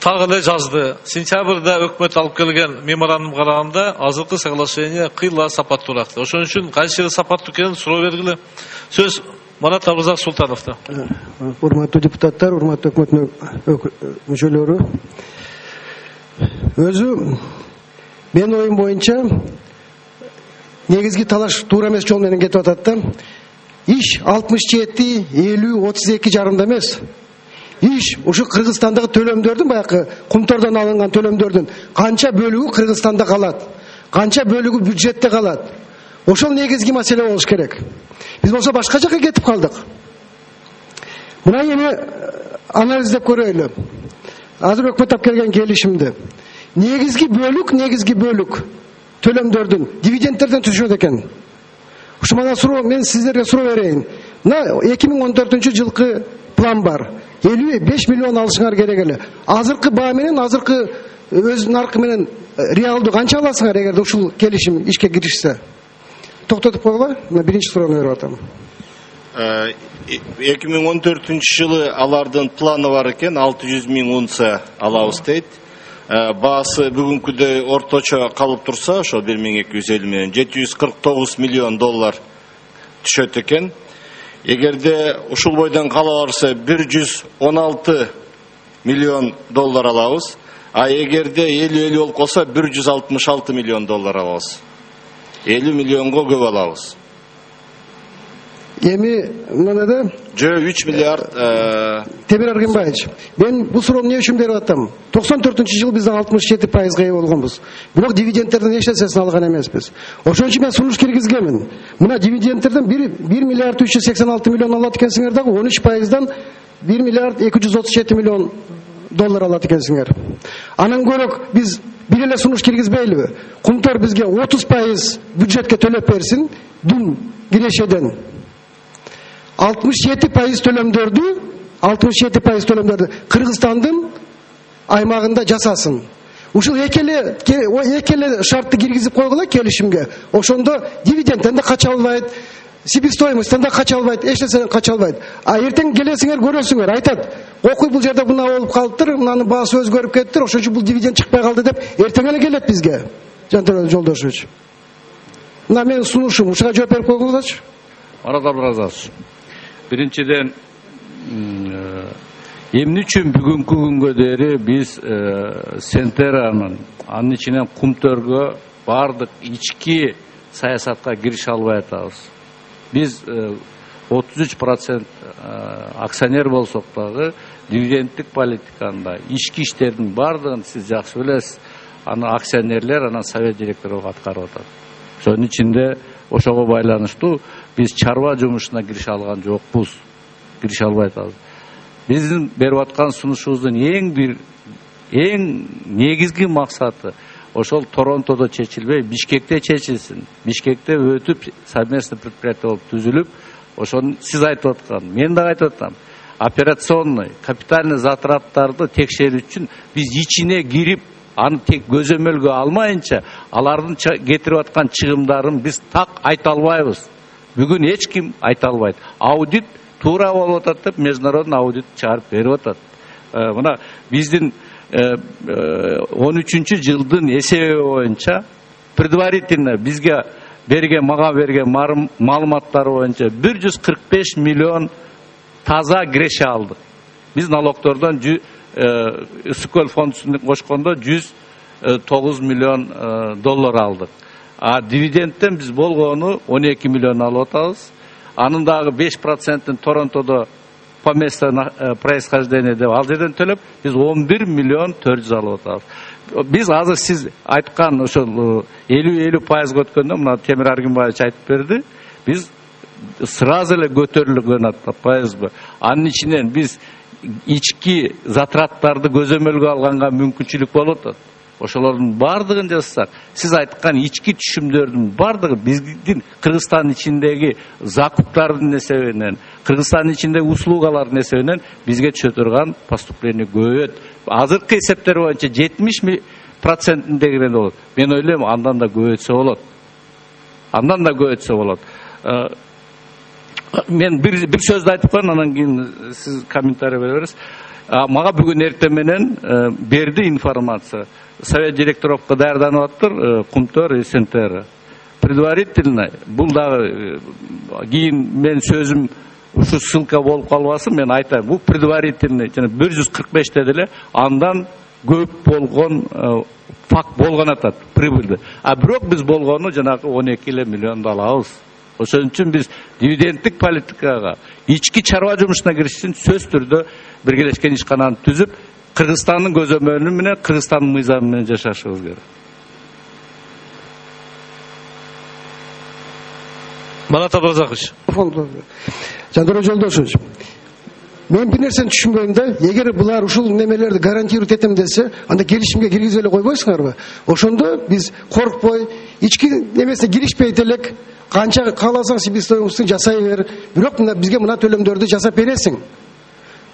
тагы эле жазды. Сентябрда өкмөт алып келген меморандум караганда азыркы соглашение кыйла сапаттуураак. Ошон үчүн кайсы сапаттуу экенин суроо бергиле. Сөз Марат Абразаков Султановта. Урматтуу депутаттар, урматтуу өкмөт мүчөлөрү. Өзү мен оюм боюнча негизги талаш туура эмес жол менен кетип атат да. Иш 67, 50, 32 жарымда эмес. Иш ушу Кыргызстандагы төлөмдөрдүн, баягы кумтордон алынган төлөмдөрдүн канча бөлүгү Кыргызстанда калат, канча бөлүгү бюджетте калат. Ошол негизги маселе болуш керек. Биз болсо башка жака кетип калдык. Мына эми анализдеп көрөлү. Азыр өкмөт алып келген келишимди. Негизги бөлүк төлөмдөрдүн дивидендтерден түшөт экен. Ушу мана суроо, мен сиздерге суроо берейин. Мына 2014 жылкы план бар. 55 миллион алышыңар керек эле. Азыркы баа менен, азыркы өз наркы менен реалдуу канча аласыңар эгерде ушул келишим ишке киришсе? Токтотуп койгула. Мен биринчи суроону берип атам. 2014 жылы алардын планы бар экен, 600 миң унция алабыз дейт. Баасы бүгүнкүдөй орточо калып турса, ошо 1250 менен 749 миллион доллар түшөт экен. Эгерде ушул бойдон кала берсе 116 миллион доллар алабыз. А эгерде 50-50 болуп калса 166 миллион доллар алабыз. 50 миллионго көп алабыз. Эми мына да 3 миллиард Темир Аргенбаевич, мен бул суроону эмне үчүн берип атам? 94-жылы биз 67% ээ болгонбуз. Бирок дивидендтерден эч нерсесин алган эмеспиз. Ошон үчүн мен сунуш киргизгенмин. Мына дивидендтерден 1 миллиард 386 миллион алат экенсиңер дагы 13%дан 1 миллиард 237 миллион доллар алат экенсиңер. Анан көрөк биз бир эле сунуш киргизбейлиби? Кумтор бизге 30% бюджетке төлөп берсин, дум кирешеден. 67% төлөмдөрдү Кыргызстандын аймагында жасасын. Ушул эки эле шартты киргизип койгула келишимге. Ошондо дивидендтен да кача албайт, себестоимосттен да кача албайт, эч нерседен кача албайт. А эртең келесиңер көрөсүңөр, айтат, окуй бул жерде мына болуп калыптыр, мынанын баасы өзгөрүп кеттир, ошон үчүн бул дивиденд чыкпай калды деп эртең эле келет бизге. Жантөре Жолдошович. Мына менин сунушум, ушуга жооп берип койгуңуздарчы. Марат Абразович. Биринчиден эмне үчүн бүгүнкү күнгө дейин биз Сентеранын анын ичинен Кумтөргө бардык ички саясатка кирише албай атабыз. Биз 33% акционер болсок дагы дивидендтик политиканда ички иштердин бардыгын сиз жакшы билесиз. Аны акционерлер, анан совет директору аткарып атат. Сонун ичинде ошого байланыштуу биз чарба жумушуна кирише алган жокпуз. Кирише албай атабыз. Биздин берип аткан сунушубуздун эң негизги максаты ошол Торонтодо чечилбей, Бишкекте чечилсин. Бишкекте өтүп совместный предприятие болуп түзүлүп, ошону сиз айтып аткан, мен да айтып атам. Операционный, капитальный затраттарды текшерүү үчүн биз ичине кирип, аны тек көзөмөлгө алмайынча, алардын кетирип аткан чыгымдарын биз так айта албайбыз. Бүгүн эч ким айта албайт. Аудит туура болуп атат деп международный аудит чыгарып берип атат. Мына биздин 13 жылдын эсеби боюнча предварительно бизге мага берген маалыматтар боюнча 145 миллион таза киреше алдык. Биз налогтордон Ысыкөл фондусун кошкондо 109 миллион доллар алдык. А дивидендтен биз болгону 12 миллион алып атабыз. Анын дагы 5%-ын Торонтодо по месту происхождения деп ал жерден төлөп, биз 11 миллион 400 алып атабыз. Биз азыр сиз айткан ошол 50% өткөндө мына Темир Аргимбаевич айтып берди. Биз сразу эле көтөрүлгөн пайызбы. Анын ичинен биз ички затраттарды көзөмөлгө алганга мүмкүнчүлүк болуп атат. Ошолордун бардыгын жасасак, сиз айткан ички түшүмдөрдүн бардыгы биздин Кыргызстан ичиндеги закуптардын эсебинен, Кыргызстан ичиндеги услугалардын эсебинен бизге түшө турган поступление көбөйөт. Азыркы эсептер боюнча 70%-дегине болот. Мен ойлойм, андан да көбөйтсө болот. Мен бир сөздү айтып коеюн, анан кийин сиз комментарий бере бересиз. Мага бүгүн эртең менен берди информация. Совет директоровка даярданып атыр, Кумтөр и Сентера. Предварительно, бул дагы кийин мен сөзүм ушу ссылка болуп калбасын, мен айтайм. Бул предварительный, жана 145 деди эле, андан көп болгон факт болгон атат, прибыльды. А бирок биз болгону жанагы 12 миллионду алабыз. Ошон үчүн биз дивидендтик политикага, ички чарба жумушуна кириш үчүн сөз түрдө биргелешкен ишкананы түзүп, Кыргызстандын көзөмөлү менен, Кыргызстандын мыйзамы менен жашашыбыз керек. Манат Абдыразакович. Жандор Жолдошевич, мен бир нерсени түшүнбөйм да, эгер булар ушул немелерди гарантировать этем десе, анда келишимге киргизип эле койбойсуңарбы? Ошондо биз коркпой, ички немесине киришпейт элек, канча кааласаң себестоимостун жасай бер, бирок бизге мына төлөмдөрдү жасап бересиң.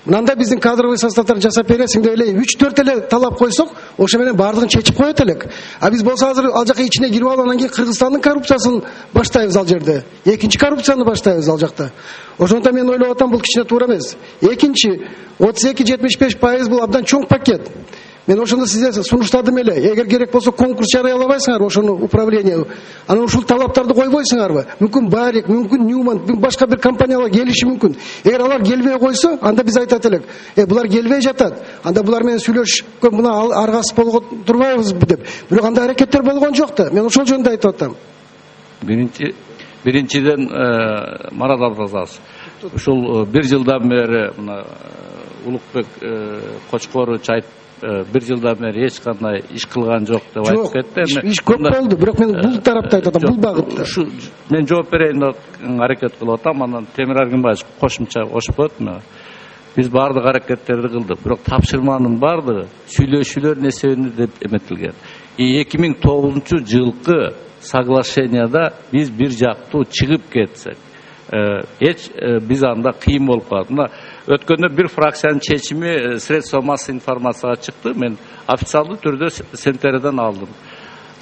Мынанда биздин кадровый составдарды жасап бересиң деп эле 3-4 эле талап койсок, ошо менен бардыгын чечип коет элек. А биз болсо азыр ал жака ичине кирип алгандан кийин Кыргызстандын коррупциясын баштайбыз ал жерде. Экинчи коррупцияны баштайбыз ал жакта. Ошондо мен ойлоп атам, бул кичине туура эмес. Экинчи 32-75% бул абдан чоң пакет. Мен ошондо сизге сунуштадым эле. Эгер керек болсо конкурс жарыялабайсыңар ошону управление. Анан ушул талаптарды койбойсуңарбы? Мүмкүн Барик, мүмкүн Ньюман, башка бир компаниялар келиши мүмкүн. Эгер алар келбей койсо, анда биз айтат элек. Булар келбей жатат. Анда булар менен сүйлөшүп, мына аргасыз болго турбайбызбы деп. Бирок анда аракеттер болгон жок да. Мен ошол жөнүндө айтып атам. Биринчиден Марат Абдыразакович, ушул бир жылдан бери мына Улукбек Кочкорович айтып, бир жылдан бери эч кандай иш кылган жок деп айтып кетти. Иш көп болду, бирок мен бул тарапта айтып атам, бул багытта. Мен жооп берейин деп аракет кылып атам, анан Темир Аргимбаевич кошумча кошуп коет. Биз бардык аракеттерди кылдык, бирок тапшырманын бардыгы сүйлөшүүлөр эсебинде деп эметилген. 2009 жылкы соглашенияда биз бир жактуу чыгып кетсек, биз анда кыйын болуп калат. Мына өткөндө бир фракциянын чечими средства массовой информацияга чыкты. Мен официалдуу түрдө Сентереден алдым.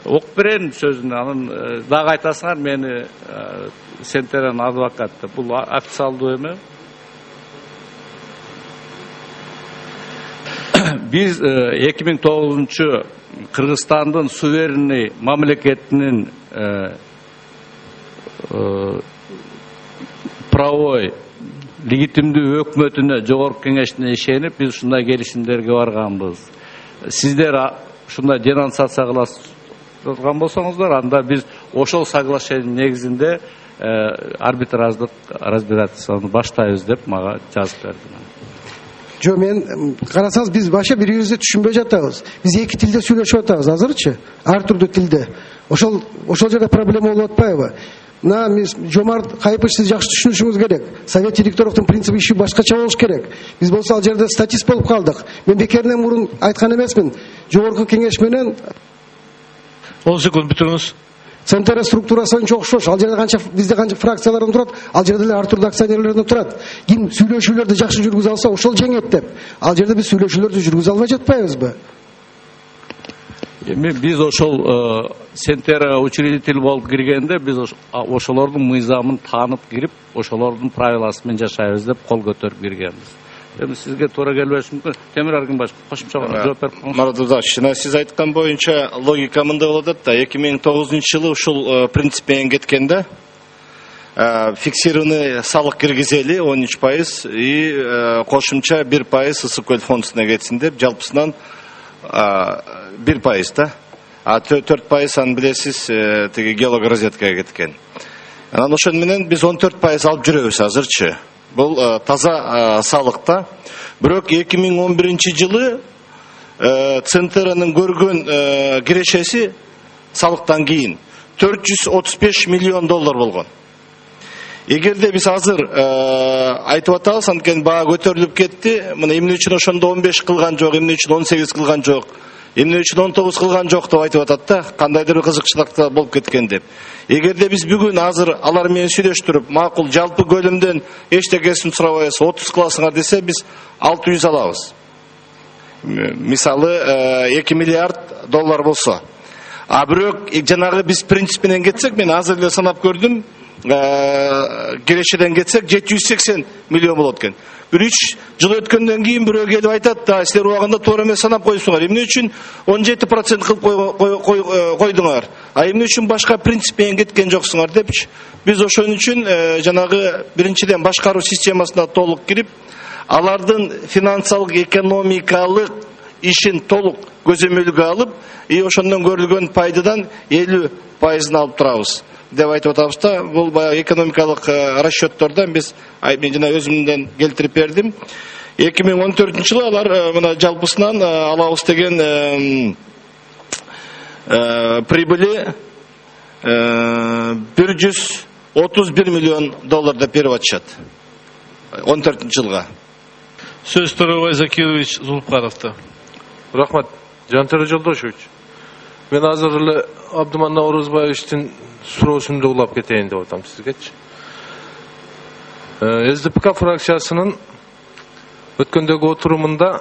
Окуп берейин сөзүн, анан дагы айтасыңар, мени Сентереден адвокат деп. Бул официалдуу эме. Биз 2009 Кыргызстандын суверенный мамлекетинин правой легитимдүү өкмөтүнө, жогорку кеңешине ишенип, биз ушундай келишимдерге барганбыз. Сиздер ушундай денонсация кыласыз, жаткан болсоңуздар, анда биз ошол соглашение негизинде арбитраждык разбирательствону баштайбыз деп мага жазып берди. Жо, мен карасаңыз биз баша бири-бирибизди түшүнбөй жатабыз. Биз эки тилде сүйлөшүп атабыз азырчы, ар түрдүү тилде. Ошол жерде проблема болуп атпайбы? Мына Жомарт Кайыпович, сиз жакшы түшүнүшүңүз керек. Совет директорлуктун принципи иши башкача болуш керек. Биз болсо ал жерде статист болуп калдык. Мен бекеринен мурун айткан эмесмин. Жогорку кеңеш менен 10 секунд бүтүрүңүз. Центр структурасы анча окшош. Ал жерде бизде канча фракциялардан турат, ал жерде эле ар түрдүү акционерлерден турат. Ким сүйлөшүүлөрдү жакшы жүргүзө алса, ошол жеңет деп. Ал жерде биз сүйлөшүүлөрдү жүргүзө албай жатпайбызбы? Биз ошол Сентерага учредитель болуп киргенде биз ошолордун мыйзамын таанып кирип, ошолордун правиласы менен жашайбыз деп кол көтөрүп киргенбиз. Эми сизге туура келбеши мүмкүн. Темир Аргынбаев кошумча жооп берип коңуз. Мардудашына сиз айткан боюнча логика мындай болот да, 2009-жылы ушул принцип менен кеткенде фиксированный салык киргизели 13% и кошумча 1% ысык фондусуна кетсин деп, жалпысынан 1% да. 4% аны билесиз, тиги геологорозеткага кеткен. Анан ошон менен биз 14% алып жүрөбүз азырчы. Бул таза салыкта. Бирок 2011-жылы Центеранын көргөн кирешеси салыктан кийин 435 миллион доллар болгон. Эгерде биз азыр айтып атабыз, анткени баа көтөрүлүп кетти. Мына эмне үчүн ошондо 15 кылган жок, эмне үчүн 18 кылган жок, эмне үчүн 19 кылган жок деп айтып атат да, кандайдыр бир кызыкчылыкта болуп кеткен деп. Эгерде биз бүгүн азыр алар менен сүйлөштүрүп, макул жалпы көлөмдөн эчтекесин сурабайбыз, 30 кыласыңар десе, биз 600 алабыз. Мисалы 2 миллиард доллар болсо. А бирок жанагы биз принцип менен кетсек, мен азыр эле санап көрдүм, кирешеден кетсек 780 миллион болот экен. Bir 3 жыл өткөндөн кийин бирөө келип айтат да, силер убагында туура эмес санап коюпсуңар. Эмне үчүн 17% кылып койдуңар? А эмне үчүн башка принцип менен кеткен жоксуңар депчи. Биз ошон үчүн жанагы биринчиден башкаруу системасына толук кирип, алардын финансалык, экономикалык ишин толук көзөмөлгө алып, и ошондон көрүлгөн пайдадан 50%-ын алып турабыз деп айтып атабыз да. Бул баягы экономикалык расчеттордон биз мен жана өзүмдөн келтирип бердим. 2014-жылы алар мына жалпысынан алабыз деген прибыли 131 миллион доллар деп берип атышат 14-жылга. Сөз Торобай Закирович Зулпаровда. Рахмат, Жантөре Жолдошевич. Мен азыр эле Абдыман Наурузбаевичтин суроосун улап кетейин деп атам сизгечи. СДПК фракциясынын өткөндөгү отурумунда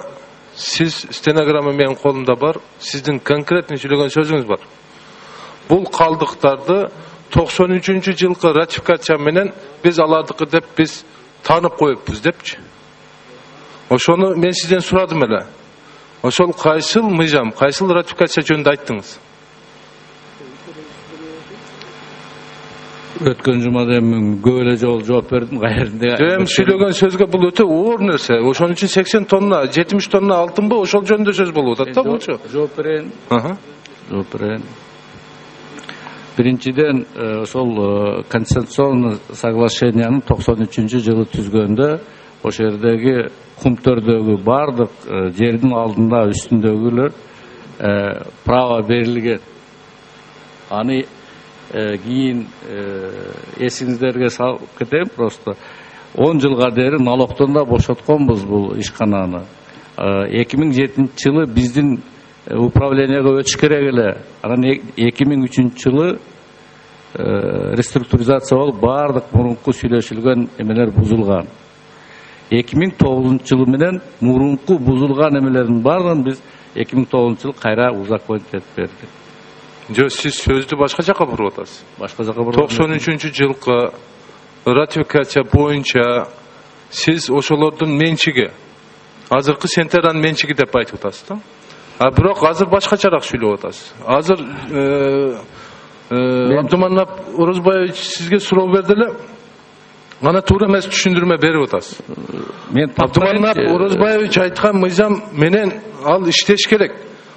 сиз стенограмма менин колумда бар, сиздин конкретный сүйлөгөн сөзүңүз бар. Бул калдыктарды 93-жылкы ратификация менен биз алардыкы деп биз таанып коюппуз депчи. Ошону мен сизден сурадым эле. Ошол кайсыл мыйзам, кайсыл ратификация жөнүндө айттыңыз? Өткөн жумада мен көп эле жолу жооп бердим, кайеринде. Эми сүйлөгөн сөзгө бул өтө оор нерсе. Ошон үчүн 80 тонна, 70 тонна алтынбы, ошол жөнүндө сөз болуп атат да булчу. Жооп берейин. Жооп берейин. Биринчиден, ошол конституционный соглашениянын 93-жылы түзгөндө ошол жердеги кумтөрдөгү бардык жердин алдында үстүндөгүлөр право берилген. Аны кийин эсиңиздерге салып кетейин, просто 10 жылга дейин налогдон да бошотконбуз бул ишкананы. 2007-жылы биздин управленияга өтүш керек эле. Анан 2003-жылы реструктуризация болуп бардык мурунку сүйлөшүлгөн эмелер бузулган. 2009-жылы менен мурунку бузулган эмелердин баарын биз 2009-жылы кайра узаконить этип бердик. Жо, сиз сөздү башка жака буруп атасыз. Башка жака буруп. 93-жылкы ратификация боюнча сиз ошолордун менчиги, азыркы Сентеранын менчиги деп айтып атасыз да. А бирок азыр башкачараак сүйлөп атасыз. Азыр Абдыман Орозбаевич сизге суроо берди эле. Ана туура эмес түшүндүрмө берип атасыз. Абдыман Орозбаевич айткан мыйзам менен ал иштеш керек.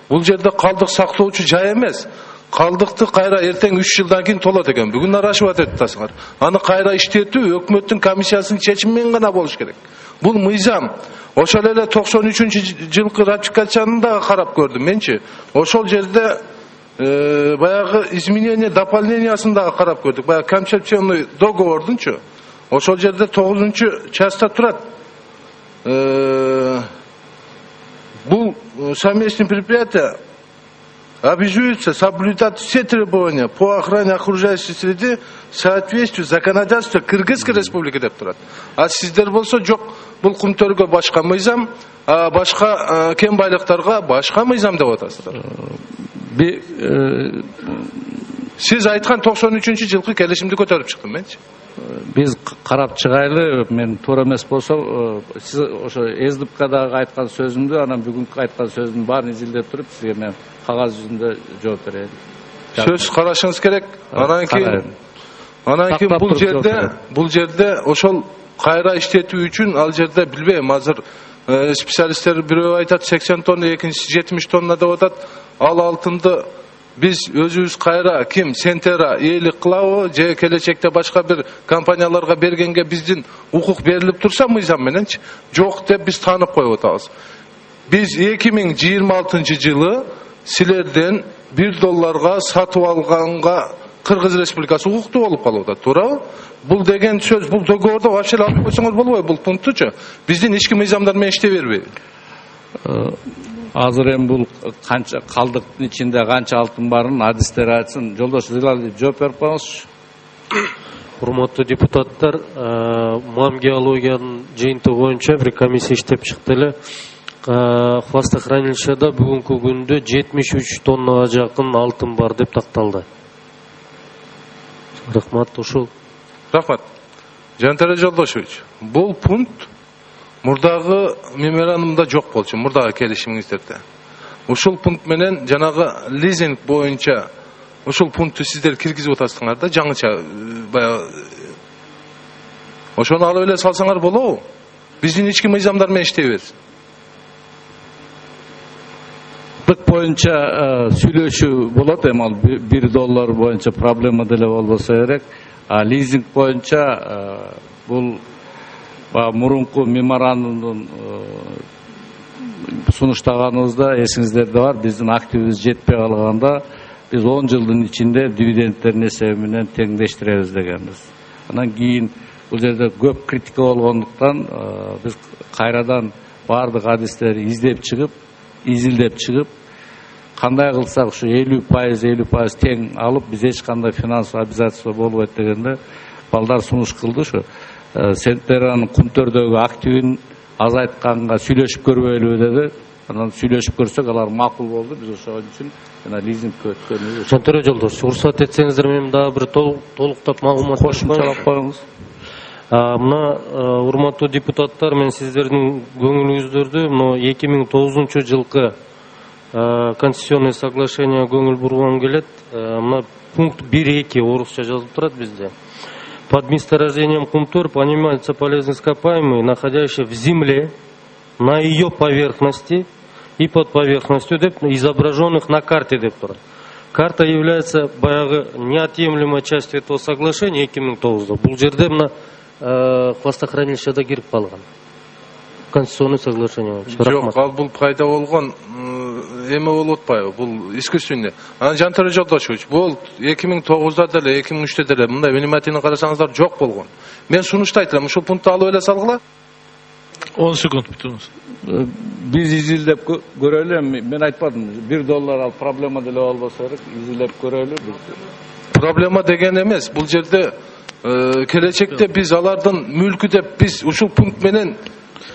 Бул жерде калдык сактоочу жай эмес. Калдыкты кайра эртең 3 жылдан кийин толот экен. Бүгүн арашып атасыңар. Аны кайра иштетүү өкмөттүн комиссиясынын чечими менен гана болуш керек. Бул мыйзам. Ошол эле 93-жылкы ратификацияны да карап көрдүм менчи. Ошол жерде баягы изменение дополнениясын да карап көрдүк. Баягы концепционный договордунчу. Ошол жерде 9-частта турат. Бул совместные предприятия обязуются соблюдать все требования по охране окружающей среды в соответствии с законодательством Кыргызской республики деп турат. А сиздер болсо жок, бул кумтөргө башка мыйзам, башка кен байлыктарга башка мыйзам деп атасыздар. Сиз айткан 93-жылкы келишимди көтөрүп чыктым менчи. Биз карап чыгайлы, мен туура эмес болсо, сиз ошо СДПКдагы айткан сөзүмдү, анан бүгүнкү айткан сөзүмдүн баарын изилдеп туруп, сизге мен кагаз жүзүндө жооп берейин. Сөз карашыңыз керек. Анан кийин бул жерде ошол кайра иштетүү үчүн ал жерде билбейм, азыр специалисттер бирөө айтат 80 тонна, экинчиси 70 тонна деп атат. Ал алтынды биз өзүбүз кайра ким Сентера ээлик кылабы же келечекте башка бир компанияларга бергенге биздин укук берилип турса мыйзам мененчи, жок деп биз таанып коюп атабыз. Биз 2026-жылы силерден $1 сатып алганга Кыргыз Республикасы укуктуу болуп калып атат, туурабы? Бул деген сөз, бул договордо вообще алып койсоңор болбойбу, бул пункттучу. Биздин ички мыйзамдар менен иштей бербейби? Азыр эми бул канча калдыктын ичинде канча алтын барын адистер айтсын. Жолдош Зилали жооп берип коюңузчу. Урматтуу депутаттар, МАМ геологиянын жыйынтыгы боюнча бир комиссия иштеп чыкты эле. Хвостохранилищеде бүгүнкү күндө 73 тоннага жакын алтын бар деп такталды. Рахмат, ушул. Рахмат. Жантара Жолдошевич, бул пункт мурдагы меморандумда жок болчу, мурдагы келишимиңиздерде. Ушул пункт менен жанагы лизинг боюнча ушул пунктты сиздер киргизип атасыңар да, жаңыча баягы ошону алып эле салсаңар болобу? Биздин ички мыйзамдар менен иштей берсин. Боюнча сүйлөшүү болот, эми ал $1 боюнча проблема деле болбосо керек. А лизинг боюнча бул мурунку меморандумдун сунуштаганыбызда эсиңиздерде бар, биздин активибиз жетпей калганда биз 10 жылдын ичинде дивидендтердин эсеби менен теңдештиребиз дегенбиз. Анан кийин бул жерде көп критика болгондуктан биз кайрадан баардык адистерди изилдеп чыгып, кандай кылсак ушу 50% тең алып, биз эч кандай финансовый обязательство болбойт дегенде балдар сунуш кылды. Ушу Сентеранын кумтөрдөгү активин азайтканга сүйлөшүп көрбөйлүбү деди. Анан сүйлөшүп көрсөк алар макул болду. Биз ошол үчүн жана лизингке өткөнбүз. Жантөре Жолдош, уруксат этсеңиздер мен дагы бир толуктап маалымат кошумчалап коюңуз. Мына урматтуу депутаттар, мен сиздердин көңүлүңүздөрдү мына 2009-жылкы конституционный соглашение көңүл бургум келет. Мына пункт 1.2 орусча жазылып турат бизде. Под месторождением Кумтор понимаются полезные ископаемые, находящиеся в земле, на ее поверхности и под поверхностью, изображенных на карте. Карта является неотъемлемой частью этого соглашения 2009-да. Бул жерде мына хвостохранилищеде кирип калган. Конституционный соглашение. Жок, ал бул пайда болгон эме болуп атпайбы? Бул искусственный. Анан Жантөре Жолдошевич, бул 2009-да деле, 2003-те деле мындай внимательно карасаңыздар жок болгон. Мен сунуштайт элем, ушул пунктты алып эле салгыла. 10 секунд бүтүңүз. Биз изилдеп көрөлү, мен айтпадым. $1 ал проблема деле болбосо керек, изилдеп көрөлү. Проблема деген эмес. Бул жерде келечекте биз алардын мүлкү деп биз ушул пункт менен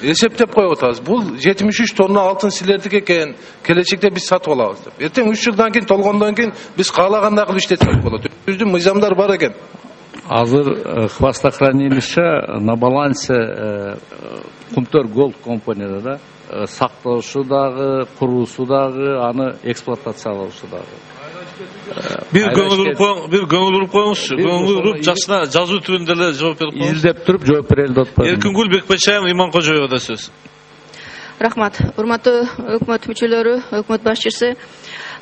эсептеп коюп атабыз. Бул 73 тонна алтын силердики экен, келечекте биз сатып алабыз деп. Эртең 3 жылдан кийин толгондон кийин биз каалагандай кылып иштетсек болот. Биздин мыйзамдар бар экен. Азыр хвостохранилище на балансе Кумтор Голд компанияда да, сактоосу дагы, куруусу дагы, аны эксплуатациялоосу дагы. Бир көңүл уруп коюңузчу. Көңүл уруп жакшына жазуу түрүндө эле жооп берип коюңуз. Изилдеп туруп жооп берели деп атпаймын. Эркингүл Бекбачаева, Иманкожоева да сөз. Рахмат. Урматтуу өкмөт мүчөлөрү, өкмөт башчысы.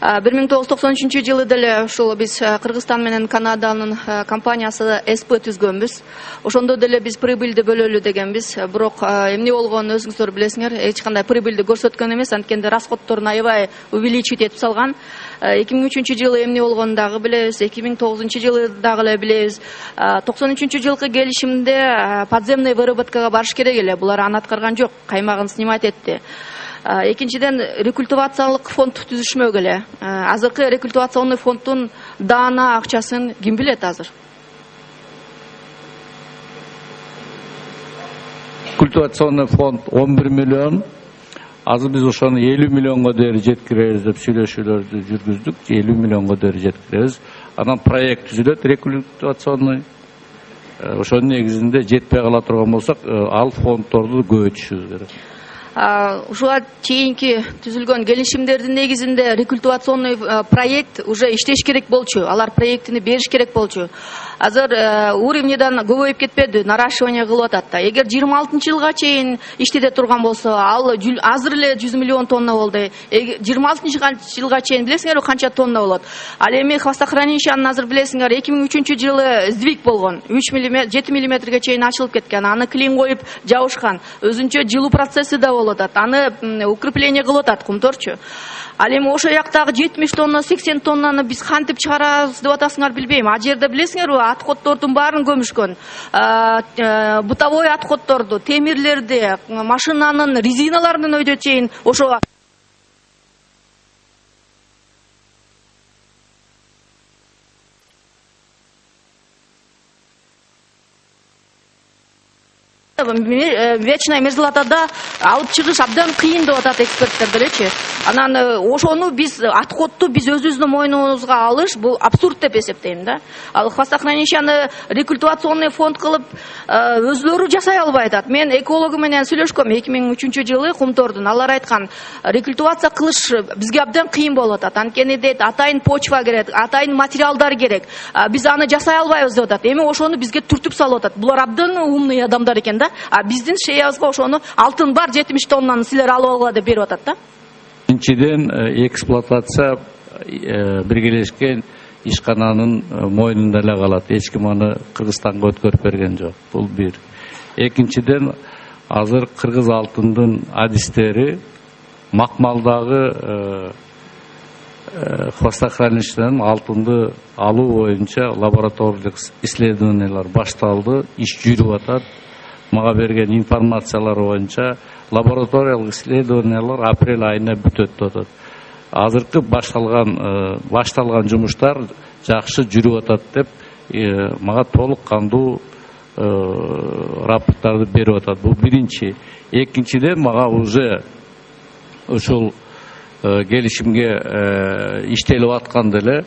1993 жылы деле ушул биз Кыргызстан менен Канаданын компаниясы СП түзгөнбүз. Ошондо деле биз прибыльди бөлөлү дегенбиз. Бирок эмне болгонун өзүңүздөр билесиңер, эч кандай прибыльди көрсөткөн эмес, анткенде расходторун аябай увеличить этип салган. 2003 жылы эмне болгонун дагы билебиз, 2009 жылы дагы эле билебиз. 93 жылкы келишимде подземный выработкага барыш керек эле, булар аны аткарган жок, каймагын снимать этти. Экинчиден рекультивациялык фонд түзүшмөк эле. Азыркы рекультивационный фонддун даана акчасын ким билет азыр? Рекультивационный фонд 11 миллион. Азыр биз ошону 50 миллионго дейин жеткиребиз деп сүйлөшүүлөрдү жүргүздүк. 50 миллионго дейин жеткиребиз. Анан проект түзүлөт рекультивационный. Ошонун негизинде жетпей кала турган болсок, ал фонддорду көбөйтүшүбүз керек. Ушуга чейинки түзүлгөн келишимдердин негизинде рекультивационный проект уже иштеш керек болчу. Алар проектини бериш керек болчу. Азыр уровнедан көбөйүп кетпеди, наращивание кылып атат да. Эгер 26 жылга чейин иштете турган болсо, ал азыр эле 100 миллион тонна болду. 26 жылга чейин билесиңерби канча тонна болот? Ал эми хвостохранилищанын азыр билесиңер 2003 жылы сдвиг болгон. 3 мм, 7 миллиметрге чейин ачылып кеткен. Аны клин коюп жабышкан. Өзүнчө жылуу процесси да болуп атат. Аны укрепление кылып атат кумторчу. Ал эми ошо жактагы 70 тонна, 80 тоннаны биз кантип чыгарабыз деп атасыңар билбейм. А жерде билесиңерби, отходдордун баарын көмүшкөн. Бытовой отходдорду, темирлерди, машинанын резиналарынын өйдө чейин ошо вечная мерзлотада алып чыгыш абдан кыйын деп атат эксперттер делечи. Анан ошону биз отходду биз өзүбүздүн мойнубузга алыш бул абсурд деп эсептейм да. Ал хвостохранилищаны рекультивационный фонд кылып өзлөрү жасай албай атат. Мен экологу менен сүйлөшкөм 2003 жылы Кумтордун. Алар айткан, рекультивация кылыш бизге абдан кыйын болуп атат. Анткени дейт, атайын почва керек, атайын материалдар керек. Биз аны жасай албайбыз деп атат. Эми ошону бизге түртүп салып атат. Булар абдан умный адамдар экен да. Биздин шеябызга ошону алтын бар 70 тоннаны силер алып алгыла деп берип атат да. Биринчиден эксплуатация биргелешкен ишкананын мойнунда эле калат. Эч ким аны Кыргызстанга өткөрүп берген жок. Бул бир. Экинчиден азыр кыргыз алтындын адистери макмалдагы хвостохранилищеден алтынды алуу боюнча лабораториялык исследованиялар башталды, иш жүрүп атат. Мага берген информациялар боюнча лабораториялык исследованиялар апрель айына бүтөт деп атат. Азыркы башталган жумуштар жакшы жүрүп атат деп мага толук кандуу рапорттарды берип атат. Бул биринчи. Экинчиден мага уже ушул келишимге иштелип атканда эле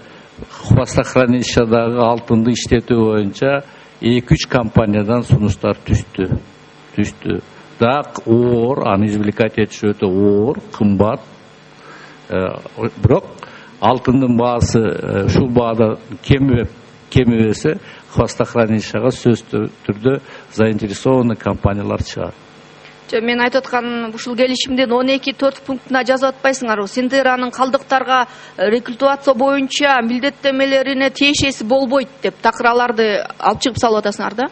хвостохранилищедагы алтынды иштетүү боюнча 2-3 компаниядан сунуштар түштү. Дак оор, аны извлекать этиш өтө оор, кымбат. Бирок алтындын баасы ушул баада кемибесе хвостохранилищега сөзсүз түрдө заинтересованный компаниялар чыгат. Мен айтып аткан ушул келишимдин 12-4 пунктуна жазып атпайсыңарбы? Синтеранын калдыктарга рекультивация боюнча милдеттемелерине тиешеси болбойт деп такыраларды алып чыгып салып атасыңар да.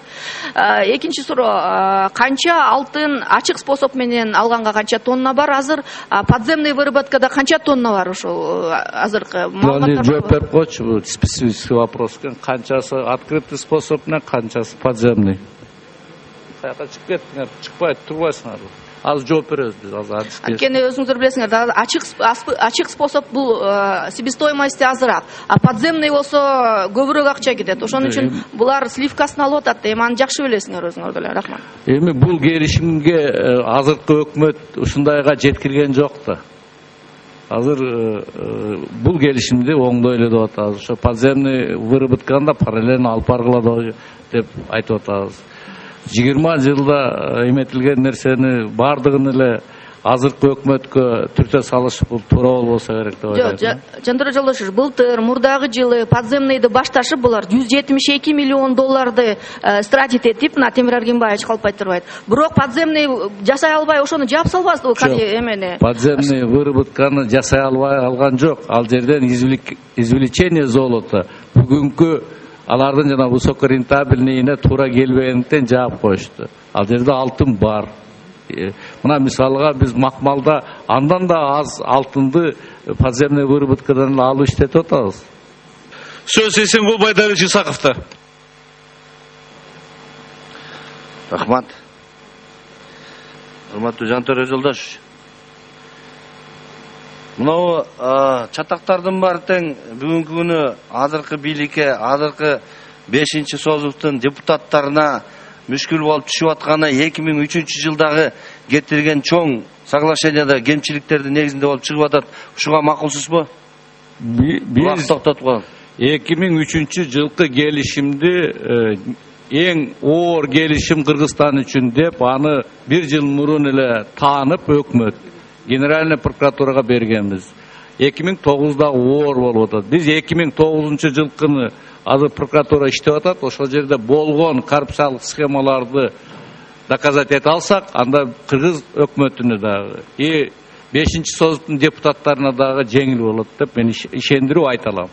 Экинчи суроо, канча алтын ачык способ менен алганга канча тонна бар? Азыр подземный выработкада канча тонна бар ошол азыркы маалыматтар? Жооп берип койчу, специфический вопрос. Канчасы открытый способ менен, канчасы подземный? Каяка чыгып кеттиңер, чыкпай турбайсыңар. Азыр жооп беребиз биз азыр адиске. Анткени өзүңүздөр билесиңер, ачык способ бул себестоимости азыраак, а подземный болсо көбүрөөк акча кетет. Ошон үчүн булар сливкасын алып атат. Эми аны жакшы билесиңер өзүңөр деле. Рахмат. Эми бул келишимге азыркы өкмөт ушундайга жеткирген жок да. Азыр бул келишимди оңдой эле деп атабыз. Ошо подземный выработканы да параллельно алып баргыла деп айтып атабыз. 20 жылда эметилген нерсени бардыгын эле азыркы өкмөткө түртө салыш бул туура болбосо керек деп ойлойм. Жок, Жантура Жолдошевич, былтыр, мурдагы жылы подземныйды башташып булар 172 миллион долларды стратить этип, мына Темир Аргимбаевич калпай турбайт. Бирок подземный жасай албай ошону жаап салбасты эмени. Подземный выработканы жасай албай алган жок. Ал жерден извлечение золота бүгүнкү алардын жана высокорентабельныйына туура келбегендиктен жаап коюшту. Ал жерде алтын бар. Мына мисалга биз Макмалда андан да аз алтынды подземный выработкадан алып иштетип атабыз. Сөз Эсенгул Байдарович Исаковта. Рахмат. Урматтуу Жантөре Жолдошевич. Мынау чатактардын баары тең бүгүнкү күнү азыркы бийликке, азыркы 5-созуктун депутаттарына мүшкүл болуп түшүп атканы 2003-жылдагы кетирген чоң соглашенияда кемчиликтердин негизинде болуп чыгып атат. Ушуга макулсузбу? Биз 2003-жылкы келишимди эң оор келишим Кыргызстан үчүн деп аны 1 жыл мурун эле таанып өкмөт Генеральный прокуратурага бергенбиз. 2009-дагы оор болуп атат. Биз 2009-жылкыны азыр прокуратура иштеп атат. Ошол жерде болгон коррупциялык схемаларды доказать эте алсак, анда кыргыз өкмөтүнө дагы 5-созуктун депутаттарына дагы жеңил болот деп мен ишендирип айта алам.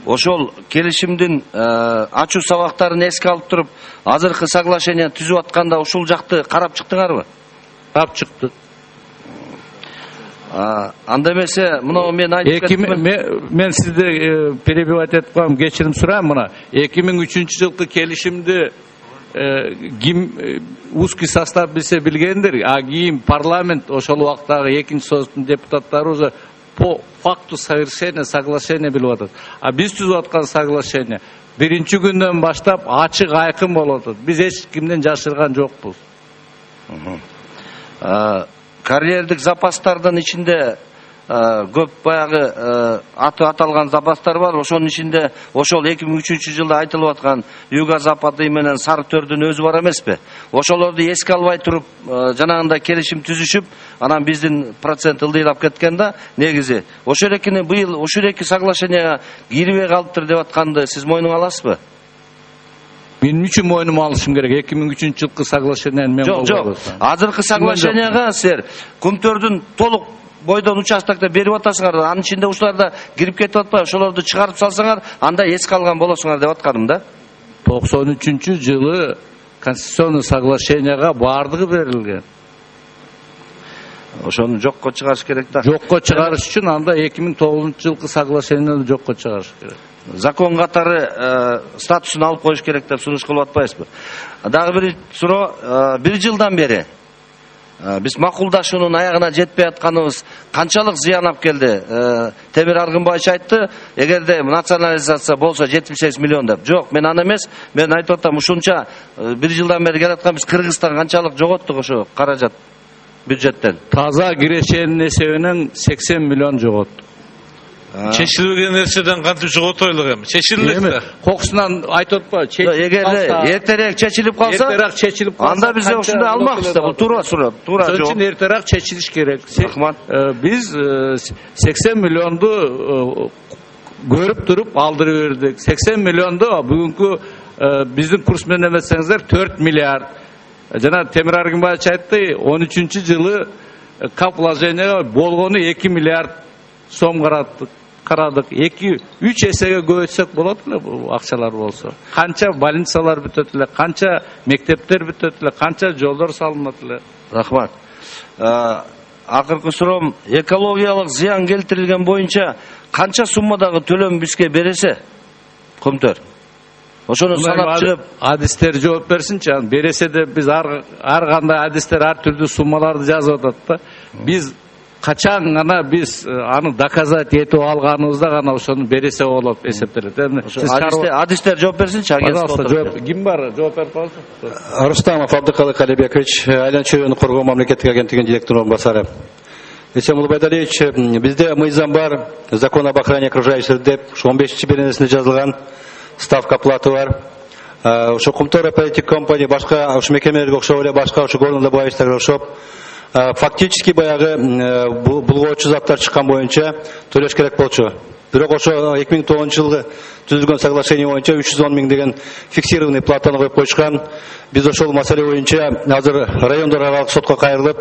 Ошол келишимдин ачуу сабактарын эске алып туруп, азыркы соглашение түзүп атканда ушул жакты карап чыктыңарбы? Карап чыктык. Анда эмесе, мына мен айтып кеттим. Мен сизди перебивать этип коем, кечирим сурайм. Мына 2003-жылкы келишимди ким узкий состав билсе билгендир, а кийин парламент ошол убактагы 2-созуктун депутаттары уже по факту совершения соглашения билип атат. А биз түзүп аткан соглашение 1-күндөн баштап ачык айкын болуп атат. Биз эч кимден жашырган жокпуз. Карьердик запастардын ичинде көп баягы аты аталган запастар бар. Ошонун ичинде ошол 2003-жылда айтылып аткан Юго-Запады менен Сары Төрдүн өзү бар эмеспи? Ошолорду эске албай туруп, жанагында келишим түзүшүп, анан биздин процент ылдыйлап кеткен да, негизи. Ошол экини быйыл ушул эки соглашенияга кирбей калыптыр деп атканды сиз мойнуңа аласызбы? Мен үчүн мойнума алышым керек. 2003-жылкы соглашениени мен Жок. Азыркы соглашенияга силер Кумтөрдүн толук бойдон участокто берип атасыңар, анын ичинде ушуларда кирип кетип атпайбы? Ошолорду чыгарып салсаңар, анда эске алган болосуңар деп атканым да. 93-жылы конституционный соглашенияга баардыгы берилген. Ошону жокко чыгарыш керек да. Жокко чыгарыш үчүн анда 2009-жылкы соглашенияны жокко чыгарыш керек. Закон катары статусун алып коюш керек деп сунуш кылып атпайсызбы? Дагы бир суроо, 1 жылдан бери биз макулдашуунун аягына жетпей атканыбыз канчалык зыян алып келди? Темир Аргымбаевич айтты, эгерде национализация болсо 78 миллион деп. Жок, мен аны эмес, мен айтып атам, ушунча 1 жылдан бери келаткан биз Кыргызстан канчалык жоготтук ошо каражат бюджеттен? Таза кирешенин эсебинен 80 миллион жоготтук. Чечилбеген нерседен кантип жоготойлук эми? Чечилбек да. Кокусунан айтып атпа, эгерде эртерээк чечилип калса, анда биз ушундай алмакпыз да. Бул туура суроо, туура жок. Ошон үчүн эртерээк чечилиш керек. Биз 80 миллионду көрүп туруп алдырып бердик. 80 миллионду бүгүнкү биздин курс менен эметсеңиздер 4 миллиард. Жана Темир Аргымбаевич айтты, 13-жылы кап вложения болгону 2 миллиард сом карадык. 2-3 эсеге көбөйтсөк болот эле бул акчалар болсо. Канча больницалар бүтөт эле, канча мектептер бүтөт эле, канча жолдор салынат эле. Рахмат. Акыркы суроом, экологиялык зыян келтирилген боюнча канча суммадагы төлөм бизге бересе? Көмтөр. Ошону санап чыгып, адистер жооп берсинчи. Бересе де биз ар кандай адистер ар түрдүү суммаларды жазып атат да. Биз качан гана биз аны доказать этип алганыбызда гана ошону бересе болот эсептелет. Адистер жооп берсинчи. Пожалуйста, жооп. Ким бар? Жооп берип коесуң. Рустамов Абдыкалык Алибекович, Айлан чөйрөнү коргоо мамлекеттик агенттигинин директорунун орун басары. Эсенгул Байдарович, бизде мыйзам бар, закон об охране окружающей среды деп 15-беренесинде жазылган ставка оплаты бар. Ошо Кумтөр оператив компания башка ушу мекемелерге окшоп эле башка ушу горнодобываевичтерге окшоп фактически баягы булгоочу заттар чыккан боюнча төлөш керек болчу. Бирок ошо 2009 жылы түзүлгөн соглашение боюнча 310 миң деген фиксированный платаны коюп коюшкан. Биз ошол маселе боюнча азыр райондор аралык сотко кайрылып,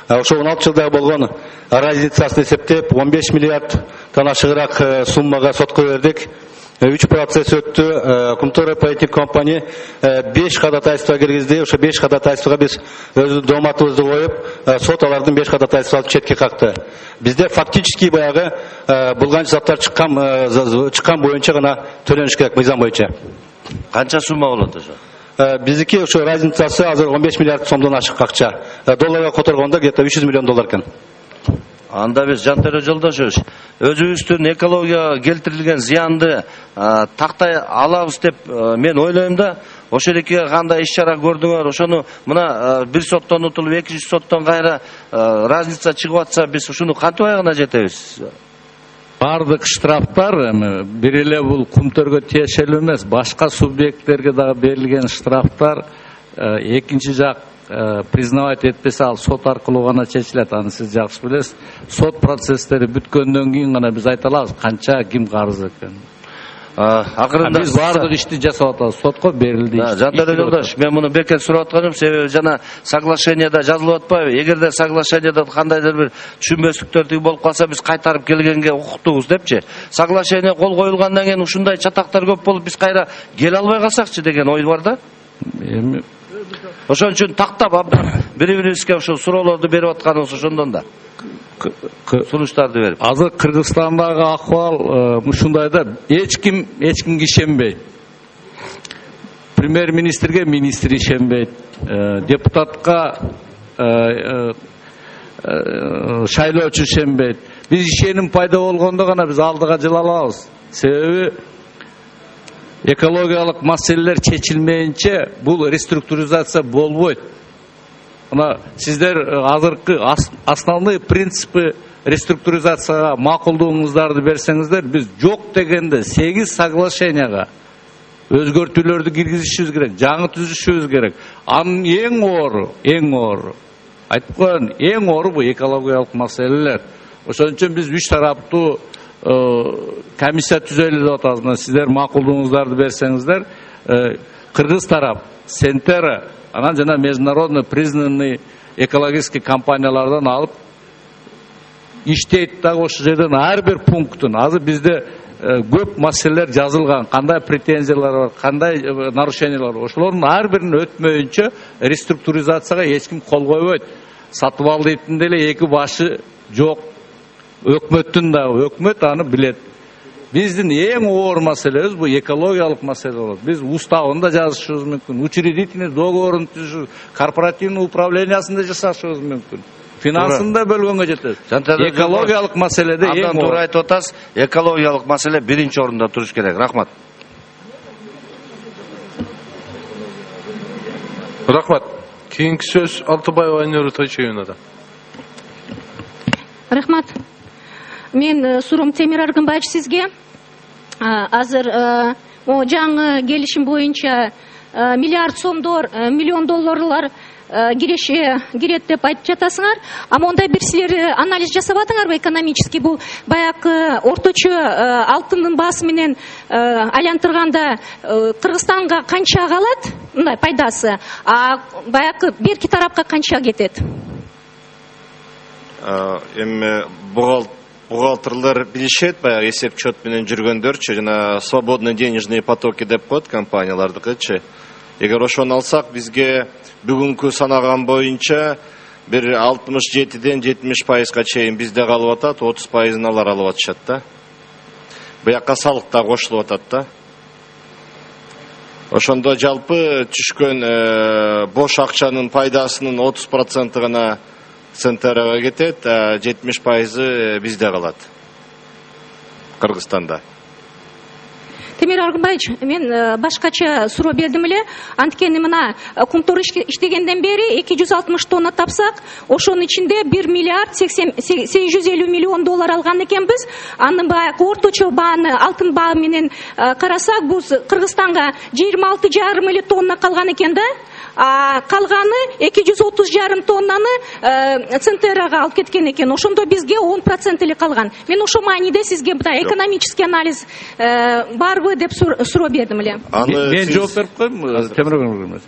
ошо 16 жылда болгон разницасын эсептеп 15 миллиарддан ашыгыраак суммага сотко бердик. 3 процесс өттү. Кумтор оператив компания 5 ходатайство киргизди. Ошо 5 ходатайствого биз өз дооматыбызды коюп, сот алардын 5 ходатайствосын четке какты. Бизде фактически баягы булган заттар чыккан боюнча гана төлөнүш керек мыйзам боюнча. Канча сумма болот ошо? Биздики ошо разницасы азыр 15 миллиард сомдон ашык акча. Долларга которгондо где-то 300 миллион доллар экен. Анда биз Жантөре Жолдошевич өзүбүздүн экологияга келтирилген зыянды тактай алабыз деп мен ойлойм да. Ошо эреке кандай иш чара көрдүңөр? Ошону мына бир соттон утулуп, экинчи соттон кайра разница чыгып атса, биз ушуну кантип аягына жетебиз? Бардык штрафтар бир эле бул Кумтөргө тиешелүү эмес, башка субъекттерге дагы берилген штрафтар экинчи жак признавать этпесе ал сот аркылуу гана чечилет. Аны сиз жакшы билесиз. Сот процесстери бүткөндөн кийин гана биз айта алабыз канча ким карыз экенин. Акырында биз бардык ишти жасап атабыз, сотко берилди. Жантөре Жолдош, мен муну бекер сурап атканым, себеби жана соглашениеда жазылып атпайбы? Эгерде соглашениеда кандайдыр бир түшүнбөстүктөр болуп калса, биз кайтарып келгенге укуктугуз депчи. Соглашение кол коюлгандан кийин ушундай чатактар көп болуп, биз кайра келе албай калсакчы деген ой бар да. Ошон үчүн тактап абдан бири-бирибизге ошо суроолорду берип атканыбыз ошондон да. Сунуштарды берип. Азыр Кыргызстандагы акыбал ушундайда эч кимге ишенбейт. Премьер-министрге министр ишенбейт, депутатка шайлоочу ишенбейт. Биз ишеним пайда болгондо гана биз алдыга жыла алабыз. Себеби экологиялык маселелер чечилмейинче бул реструктуризация болбойт. Мына сиздер азыркы основной принципи реструктуризацияга макулдугуңуздарды берсеңиздер, биз жок дегенде 8 соглашенияга өзгөртүүлөрдү киргизишибиз керек, жаңы түзүшүбүз керек. Анын эң оору айтып коеюн, эң оору бул экологиялык маселелер. Ошон үчүн биз 3 тараптуу комиссия түзөлү деп атабыз. Мына сиздер макулдугуңуздарды берсеңиздер, кыргыз тарап, Сентера, анан жана международно признанный экологический компаниялардан алып иштейт дагы ошол жерден ар бир пунктун. Азыр бизде көп маселелер жазылган, кандай претензиялар бар, кандай нарушениялар бар. Ошолордун ар бирин өтмөйүнчө реструктуризацияга эч ким кол койбойт. Сатып алдыптын деле эки башы жок. Өкмөттүн да, өкмөт аны билет. Биздин эң оор маселебиз бул экологиялык маселе болот. Биз уставын да жазышыбыз мүмкүн, учредительный договорун түзүшүбүз, корпоративный управлениясын да жасашыбыз мүмкүн. Финансын да бөлгөнгө жетет. Экологиялык маселеде эң оор. Туура айтып атасыз, экологиялык маселе биринчи орунда туруш керек. Рахмат. Рахмат. Кийинки сөз Алтыбаева Айнур Тойчоюнада. Рахмат. Мен суроом Темир Аргынбаевич сизге. Азыр жаңы келишим боюнча миллиард сомдор, миллион долларлар кирет деп айтып жатасыңар. А мондай бир силер анализ жасап атыңарбы экономический? Бул баягы орточо алтындын баасы менен айлантырганда Кыргызстанга канча калат мындай пайдасы? А баягы берки тарапка канча кетет? Эми бухгалтерлер билишет, баягы эсеп чөт менен жүргөндөрчү, жана свободный денежные потоки деп коет компаниялардыкычы. Эгер ошону алсак, бизге бүгүнкү санаган боюнча бир 67ден 70%га чейин бизде калып атат, 30%ын алар алып атышат да. Буякка салык да кошулуп атат да. Ошондо жалпы түшкөн бош акчанын пайдасынын 30% гана Центрага кетет, 70% бизде калат. Кыргызстанда. Темир Аргынбаевич, мен башкача суроо бердим эле. Анткени мына Кумтор иштегенден бери 260 тонна тапсак, ошонун ичинде 1 миллиард 850 миллион доллар алган экенбиз. Анын баягы орточо бааны, алтын баа менен карасак, бул Кыргызстанга 26,5 тонна калган экен да. Калганы 230,5 тоннаны Центерага алып кеткен экен. Ошондо бизге 10% эле калган. Мен ошо мааниде сизге мындай экономический анализ барбы деп суроо бердим эле. Мен жооп берип коем, Темирбек.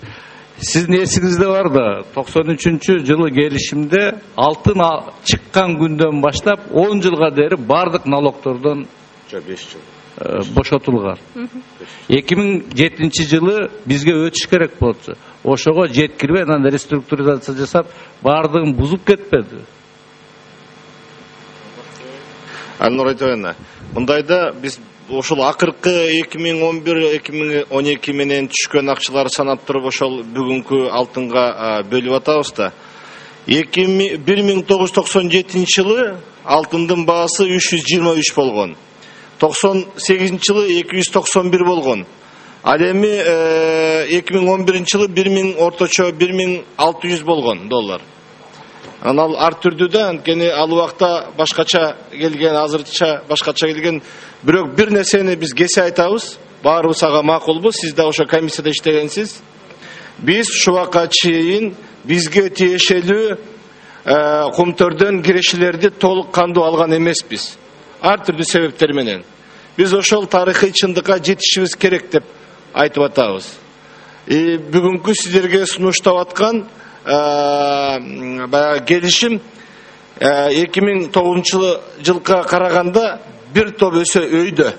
Сиздин эсиңизде бар да 93-жылы келишимде алтын чыккан күндөн баштап 10 жылга дейин бардык налогтордон 5 жыл бошотулган. 2007-жылы бизге өтүш керек болчу. Ошого жеткирбей анан реструктуризация жасап бардыгын бузуп кетпеди. Анур айтабайна, мындайда биз ошол акыркы 2011-2012 менен түшкөн акчаларды санап туруп ошол бүгүнкү алтынга бөлүп атабыз да. 1997-жылы алтындын баасы 323 болгон. 98-жылы 291 болгон. Ал эми 2011-жылы 1000 орточо 1600 болгон доллар. Анал ар түрдүү да, анткени ал убакта башкача келген, азырча башкача келген. Бирок бир нерсени биз кесе айтабыз, баарыбыз ага макулбуз, сиз да ошо комиссияда иштегенсиз. Биз ушуга чейин бизге тиешелүү кумтөрдөн кирешелерди толук кандуу алган эмеспиз. Ар түрдүү себептер менен. Биз ошол тарыхый чындыкка жетишибиз керек деп айтып атабыз. Бүгүнкү сиздерге сунуштап аткан келишим 2009-жылга караганда бир топ эсе өйдө.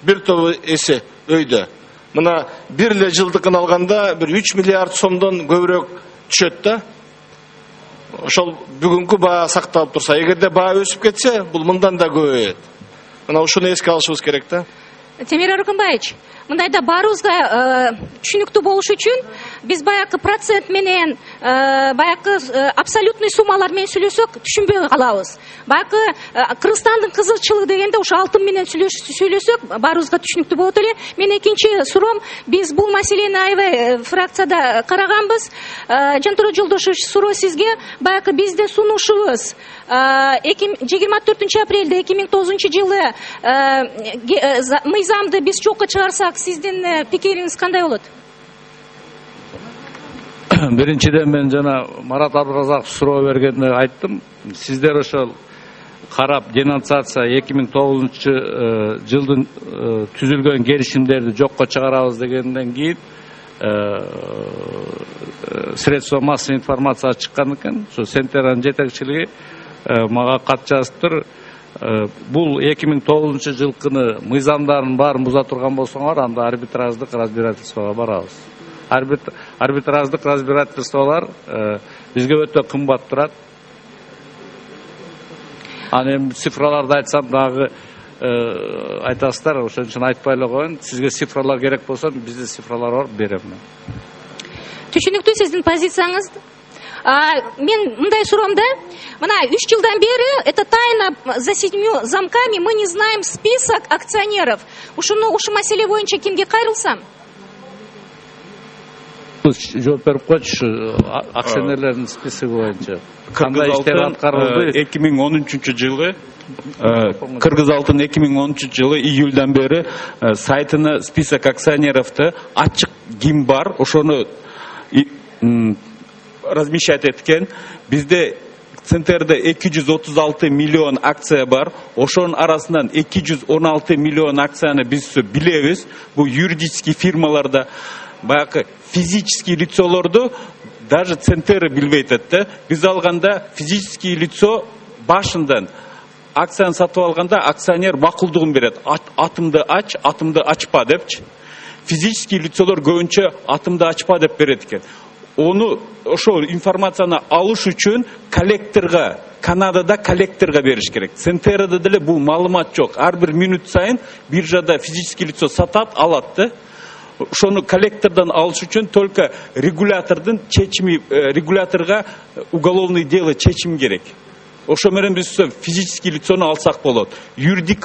Бир топ эсе өйдө. Мына бир эле жылдыкын алганда бир 3 миллиард сомдон көбүрөөк түшөт да. Ошол бүгүнкү баа сакталып турса, эгерде баа өсүп кетсе, бул мындан да көбөйөт. Мына ушуну эске алышыбыз керек да. Темир Аркынбаевич, мындайда баарыбызга түшүнүктүү болуш үчүн биз баягы процент менен, баягы абсолютный суммалар менен сүйлөсөк түшүнбөй калабыз. Баягы Кыргызстандын кызылчылыгы дегенде ошо алтын менен сүйлөсөк баарыбызга түшүнүктүү болот эле. Мен экинчи суроом, биз бул маселени аябай фракцияда караганбыз. Жантура Жолдошевич, суроо сизге, баягы биздин сунушубуз 24 апрелде 2009-жылы мыйзамды биз жокко чыгарсак, сиздин пикириңиз кандай болот? Биринчиден мен жана Марат Абдыразаков суроо бергенде айттым. Сиздер ошол карап денонсация 2009-жылдын түзүлгөн келишимдерди жокко чыгарабыз дегенден кийин средства массовой информация чыккан экен. Ошо Сентеранын жетекчилиги мага кат жазыптыр. Бул 2009-жылкыны мыйзамдарын баарын буза турган болсоңор, анда арбитраждык разбирательствого барабыз. Арбитраждык разбирательстволор бизге өтө кымбат турат. Аны эми цифраларды айтсам дагы айтасыздар, ошон үчүн айтпай эле коеюн. Сизге цифралар керек болсо, бизде цифралар бар, берем. Түшүнүктүү сиздин позицияңыз. Мен мындай суроомда, мына 3 жылдан бери это тайна за 7 замками, мы не знаем список акционеров. Ушу маселе боюнча кимге кайрылсам? Жооп берип койчу, акционерлердин списоги боюнча. Кандай иштер аткарылды? 2013-жылы Кыргыз алтын 2013-жылы июльдан бери сайтына список акционеровду ачык ким бар, ошону размещать эткен. Бизде Центерде 236 миллион акция бар. Ошонун арасынан 216 миллион акцияны биз билебиз. Бул юридический фирмаларда баягы физический лицолорду даже Центер билбейт да. Биз алганда физический лицо башындан акцияны сатып алганда акционер макулдугун берет. Атымды ачпа депчи. Физический лицолор көбүнчө атымды ачпа деп берет экен. Onu ошол информацияны алыш үчүн коллекторго, Канадада коллекторго бериш керек. Центерде деле бул маалымат жок. Ар бир минут сайын биржада физический лицо сатат, алат да. Ошону коллектордон алыш үчүн только регулятордун чечими, регуляторго уголовный дело чечим керек. Ошо менен биз физический лицону алсак болот. Юридик